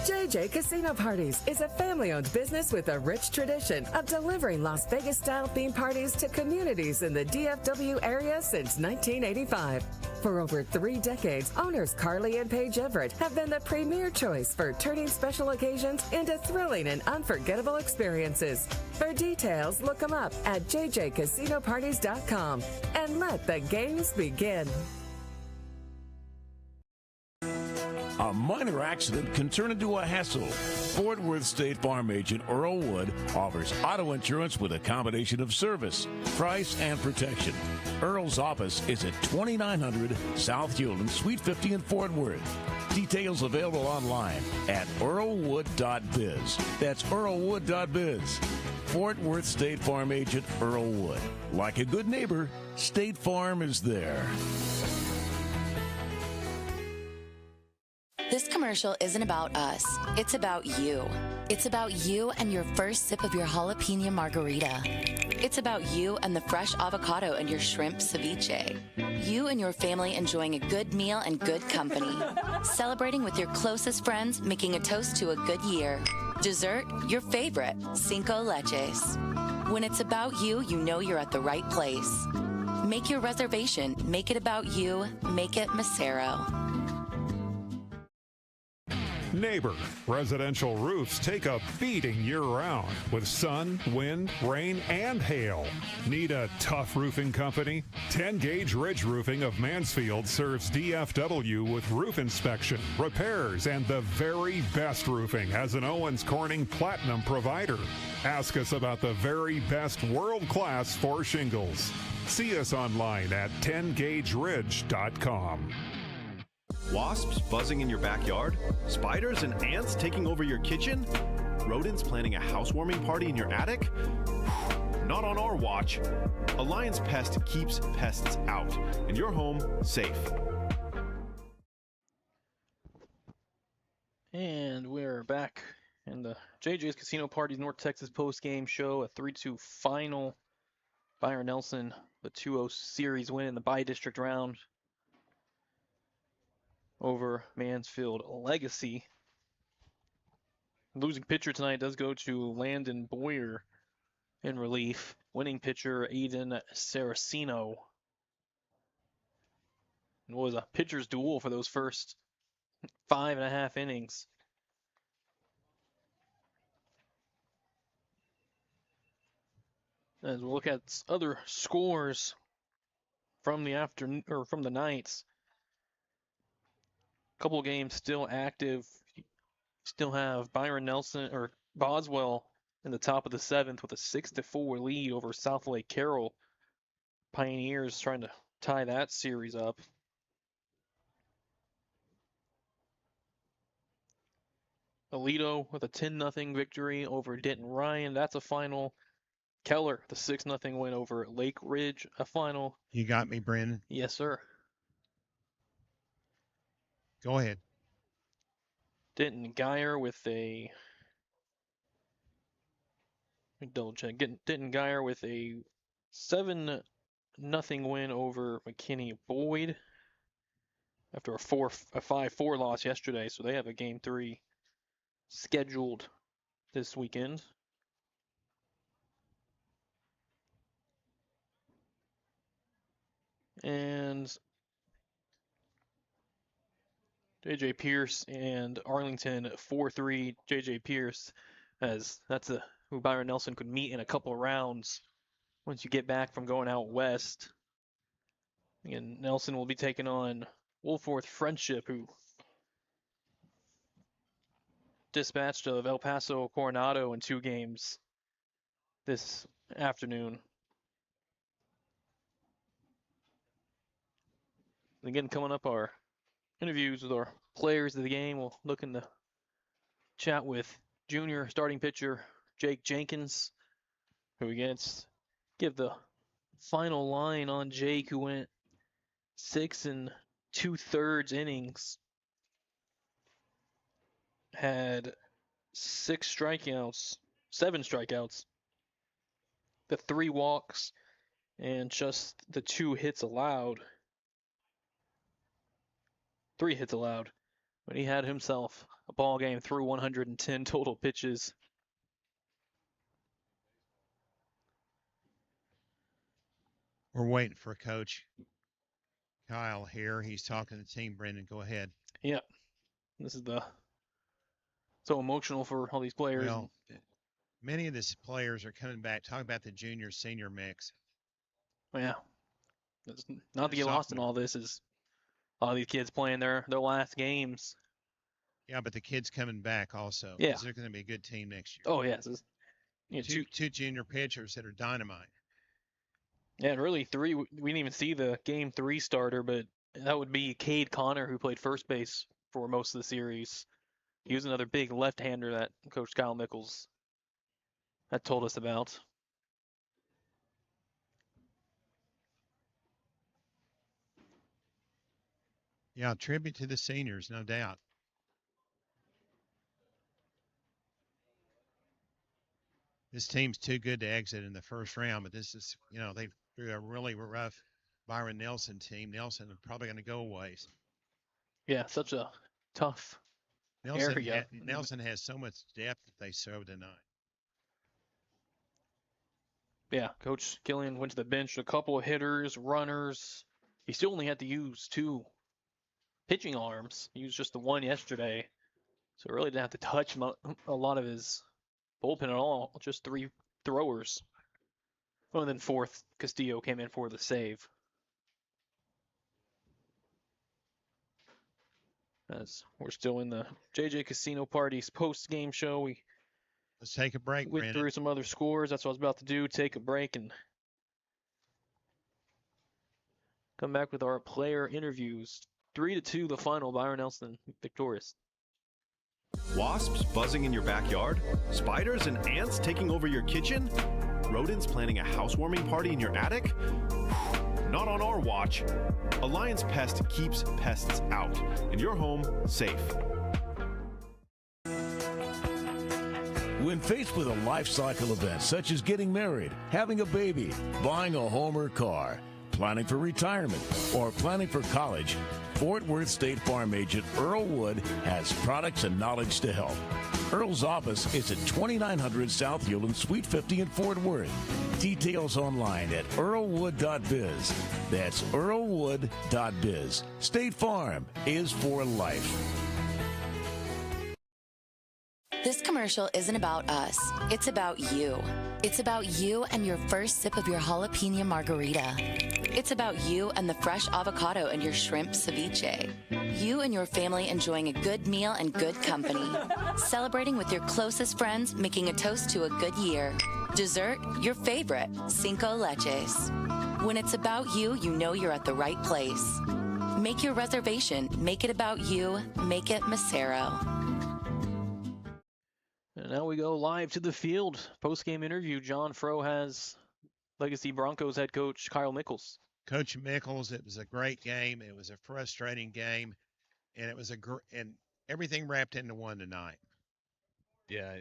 JJ Casino Parties is a family-owned business with a rich tradition of delivering Las Vegas-style theme parties to communities in the DFW area since 1985. For over 3 decades, owners Carly and Paige Everett have been the premier choice for turning special occasions into thrilling and unforgettable experiences. For details, look them up at jjcasinoparties.com and let the games begin. A minor accident can turn into a hassle. Fort Worth State Farm agent Earl Wood offers auto insurance with a combination of service, price, and protection. Earl's office is at 2900 South Hewland, Suite 50 in Fort Worth. Details available online at earlwood.biz. That's earlwood.biz. Fort Worth State Farm agent Earl Wood. Like a good neighbor, State Farm is there. This commercial isn't about us. It's about you. It's about you and your first sip of your jalapeno margarita. It's about you and the fresh avocado and your shrimp ceviche. You and your family enjoying a good meal and good company. Celebrating with your closest friends, making a toast to a good year. Dessert, your favorite, Cinco Leches. When it's about you, you know you're at the right place. Make your reservation. Make it about you. Make it Macero. Neighbor, residential roofs take a beating year-round with sun, wind, rain, and hail. Need a tough roofing company? 10 Gauge Ridge Roofing of Mansfield serves DFW with roof inspection, repairs, and the very best roofing as an Owens Corning Platinum provider. Ask us about the very best world-class for shingles. See us online at 10gaugeridge.com. Wasps buzzing in your backyard? Spiders and ants taking over your kitchen? Rodents planning a housewarming party in your attic? Not on our watch. Alliance Pest keeps pests out and your home safe. And we're back in the JJ's Casino Parties North Texas post-game show, a 3-2 final. Byron Nelson, the 2-0 series win in the bi-district round over Mansfield Legacy. Losing pitcher tonight does go to Landon Boyer in relief. Winning pitcher Aiden Saraceno. It was a pitcher's duel for those first 5.5 innings. As we look at other scores from the afternoon or from the nights, a couple of games still active. Still have Byron Nelson or Boswell in the top of the 7th with a 6-4 lead over South Lake Carroll. Pioneers trying to tie that series up. Aledo with a 10-0 victory over Denton Ryan. That's a final. Keller, the 6-0 win over Lake Ridge, a final. You got me, Brenden? Yes, sir. Go ahead. Denton Geyer with a... Let me double check. Denton Geyer with a 7-0 win over McKinney Boyd after a 5-4 loss yesterday. So they have a game 3 scheduled this weekend. And J.J. Pierce and Arlington 4-3. J.J. Pierce, as that's who Byron Nelson could meet in a couple of rounds once you get back from going out west. Again, Nelson will be taking on Wolfforth Friendship, who dispatched of El Paso Coronado in 2 games this afternoon. Again, coming up, our interviews with our players of the game. We'll look in the chat with junior starting pitcher Jake Jenkins, who against give the final line on Jake, who went 6 2/3 innings, had 7 strikeouts, the 3 walks, and just the 2 hits allowed. 3 hits allowed, but he had himself a ball game through 110 total pitches. We're waiting for Coach Kyle here. He's talking to the team. Brenden, go ahead. Yeah, this is so emotional for all these players. Well, many of these players are coming back. Talk about the junior-senior mix. Yeah, not to get lost in all this is a lot of these kids playing their last games. Yeah, but the kids coming back also. Yeah. They're going to be a good team next year. Oh, yes. Yeah, two junior pitchers that are dynamite. Yeah, and really 3. We didn't even see the game 3 starter, but that would be Cade Connor, who played first base for most of the series. He was another big left-hander that Coach Kyle Mickles had told us about. Yeah, tribute to the seniors, no doubt. This team's too good to exit in the first round, but this is, they threw a really rough Byron Nelson team. Nelson is probably going to go a ways. Yeah, such a tough area. Nelson has so much depth that they showed tonight. Yeah, Coach Killian went to the bench, a couple of hitters, runners. He still only had to use 2 pitching arms. He used just the 1 yesterday. So really didn't have to touch a lot of his bullpen at all. Just 3 throwers. Well, and then 4th, Castillo came in for the save. As we're still in the JJ Casino Parties post-game show. Let's take a break, went through some other scores. That's what I was about to do. Take a break and come back with our player interviews. 3-2 the final. Byron Nelson victorious. Wasps buzzing in your backyard? Spiders and ants taking over your kitchen? Rodents planning a housewarming party in your attic? Not on our watch. Alliance Pest keeps pests out and your home safe. When faced with a life cycle event such as getting married, having a baby, buying a home or car, planning for retirement, or planning for college, Fort Worth State Farm agent Earl Wood has products and knowledge to help. Earl's office is at 2900 South Hewland, Suite 50 in Fort Worth. Details online at earlwood.biz. That's earlwood.biz. State Farm is for life. This commercial isn't about us. It's about you. It's about you and your first sip of your jalapeno margarita. It's about you and the fresh avocado and your shrimp ceviche. You and your family enjoying a good meal and good company. Celebrating with your closest friends, making a toast to a good year. Dessert, your favorite, Cinco Leches. When it's about you, you know you're at the right place. Make your reservation. Make it about you. Make it Macero. And now we go live to the field. Post-game interview. John Frow has Legacy Broncos head coach Kyle Mickles. Coach Mickles, it was a great game. It was a frustrating game, and it was and everything wrapped into one tonight. Yeah,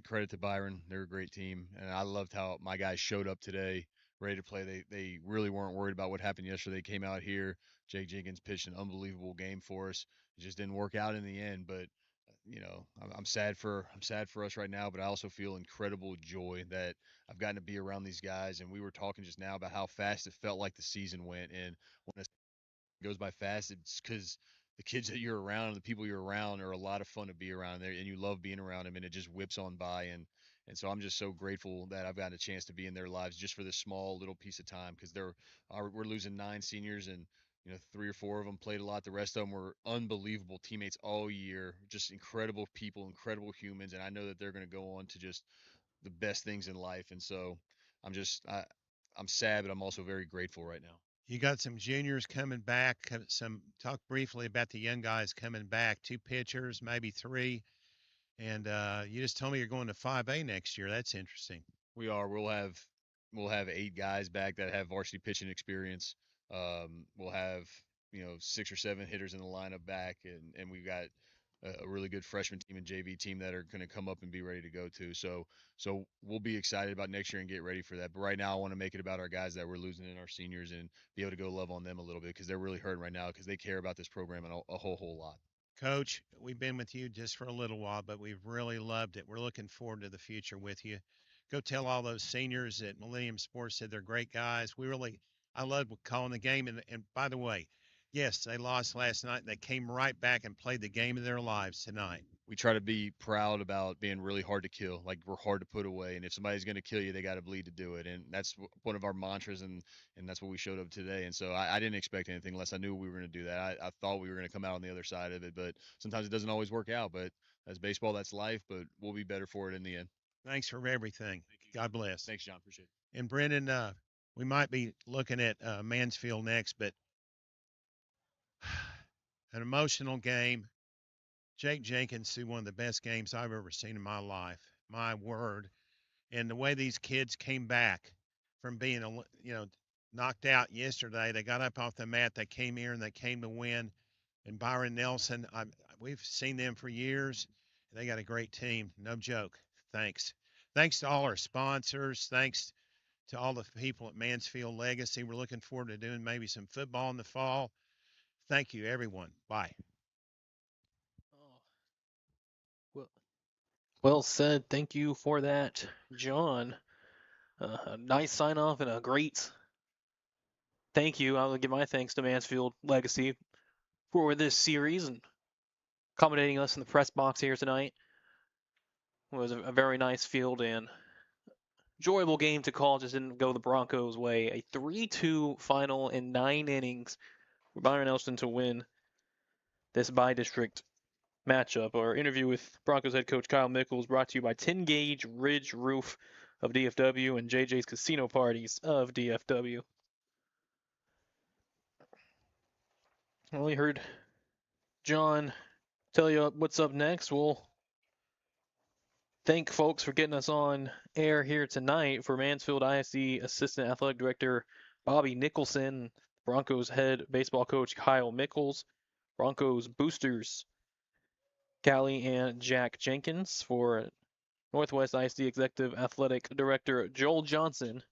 credit to Byron. They're a great team, and I loved how my guys showed up today, ready to play. They really weren't worried about what happened yesterday. They came out here. Jake Jenkins pitched an unbelievable game for us. It just didn't work out in the end, but I'm sad for us right now, but I also feel incredible joy that I've gotten to be around these guys. And we were talking just now about how fast it felt like the season went, and when it goes by fast, it's because the kids that you're around, the people you're around, are a lot of fun to be around there, and you love being around them, and it just whips on by. And so I'm just so grateful that I've gotten a chance to be in their lives just for this small little piece of time, because we're losing 9 seniors, and 3 or 4 of them played a lot. The rest of them were unbelievable teammates all year, just incredible people, incredible humans, and I know that they're going to go on to just the best things in life. And so I'm sad, but I'm also very grateful right now. You got some juniors coming back. Talk briefly about the young guys coming back. 2 pitchers, maybe 3. And you just told me you're going to 5A next year. That's interesting. We are. We'll have 8 guys back that have varsity pitching experience. We'll have 6 or 7 hitters in the lineup back, and we've got a really good freshman team and JV team that are going to come up and be ready to go too. So we'll be excited about next year and get ready for that. But right now, I want to make it about our guys that we're losing and our seniors, and be able to go love on them a little bit, because they're really hurting right now, because they care about this program a whole lot. Coach, we've been with you just for a little while, but we've really loved it. We're looking forward to the future with you. Go tell all those seniors at Millennium Sports that they're great guys. I loved calling the game. And by the way, yes, they lost last night. They came right back and played the game of their lives tonight. We try to be proud about being really hard to kill. Like, we're hard to put away. And if somebody's going to kill you, they got to bleed to do it. And that's one of our mantras, and that's what we showed up today. And so I didn't expect anything less. I knew we were going to do that. I thought we were going to come out on the other side of it, but sometimes it doesn't always work out. But that's baseball, that's life, but we'll be better for it in the end. Thanks for everything. God bless. Thanks, John. Appreciate it. And Brenden, we might be looking at Mansfield next, but an emotional game. Jake Jenkins threw one of the best games I've ever seen in my life. My word. And the way these kids came back from being, knocked out yesterday, they got up off the mat, they came here and they came to win. And Byron Nelson, we've seen them for years. They got a great team. No joke. Thanks. Thanks to all our sponsors. Thanks to all the people at Mansfield Legacy. We're looking forward to doing maybe some football in the fall. Thank you, everyone. Bye. Well said. Thank you for that, John. A nice sign off and a great thank you. I'll give my thanks to Mansfield Legacy for this series and accommodating us in the press box here tonight. It was a very nice field and enjoyable game to call. Just didn't go the Broncos' way. A 3-2 final in 9 innings for Byron Nelson to win this by-district matchup. Our interview with Broncos head coach Kyle Mickles brought to you by 10 Gauge Ridge Roof of DFW and JJ's Casino Parties of DFW. Well, you heard John tell you what's up next. We'll thank folks for getting us on air here tonight. For Mansfield ISD Assistant Athletic Director Bobby Nicholson, Broncos head baseball coach Kyle Mickles, Broncos boosters Callie and Jack Jenkins, for Northwest ISD Executive Athletic Director Joel Johnson,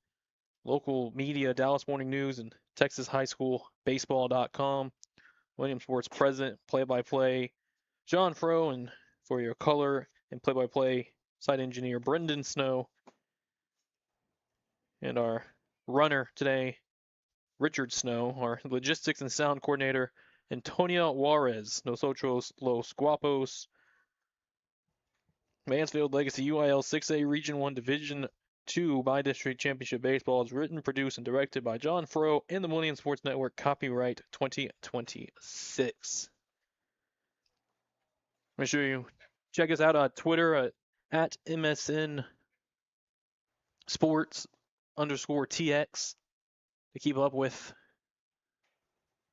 local media Dallas Morning News and Texas High School Baseball.com, Millennium Sports President, play-by-play John Frow, and for your color and play-by-play site engineer Brenden Snow, and our runner today, Richard Snow, our logistics and sound coordinator, Antonia Juarez. Nosotros los guapos. Mansfield Legacy UIL 6A Region 1 Division 2 by District Championship Baseball is written, produced, and directed by John Frow and the Millennium Sports Network. Copyright 2026. Make sure you check us out on Twitter at MSN Sports_TX to keep up with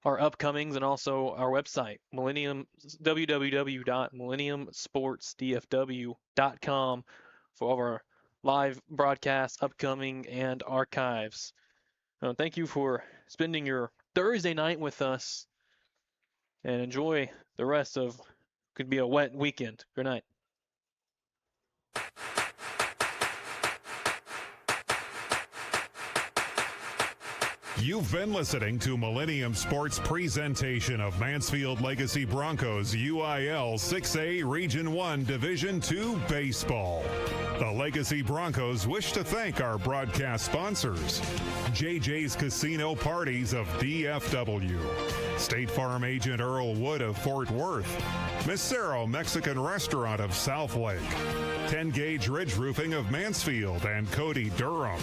our upcomings, and also our website, www.millenniumsportsdfw.com, for all of our live broadcasts, upcoming, and archives. Thank you for spending your Thursday night with us, and enjoy the rest of could be a wet weekend. Good night. You've been listening to Millennium Sports' presentation of Mansfield Legacy Broncos UIL 6A Region 1 Division 2 Baseball. The Legacy Broncos wish to thank our broadcast sponsors: JJ's Casino Parties of DFW, State Farm Agent Earl Wood of Fort Worth, Misero Mexican Restaurant of Southlake, 10 Gauge Ridge Roofing of Mansfield and Cody, Durham,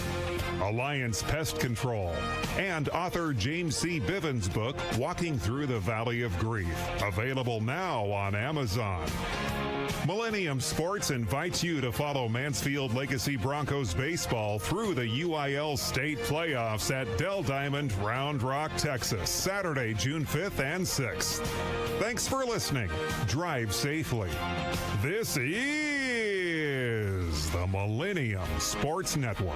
Alliance Pest Control, and author James C. Bivens' book, Walking Through the Valley of Grief, available now on Amazon. Millennium Sports invites you to follow Mansfield Legacy Broncos baseball through the UIL state playoffs at Dell Diamond, Round Rock, Texas, Saturday, June 5th and 6th. Thanks for listening. Drive safely. This is the Millennium Sports Network.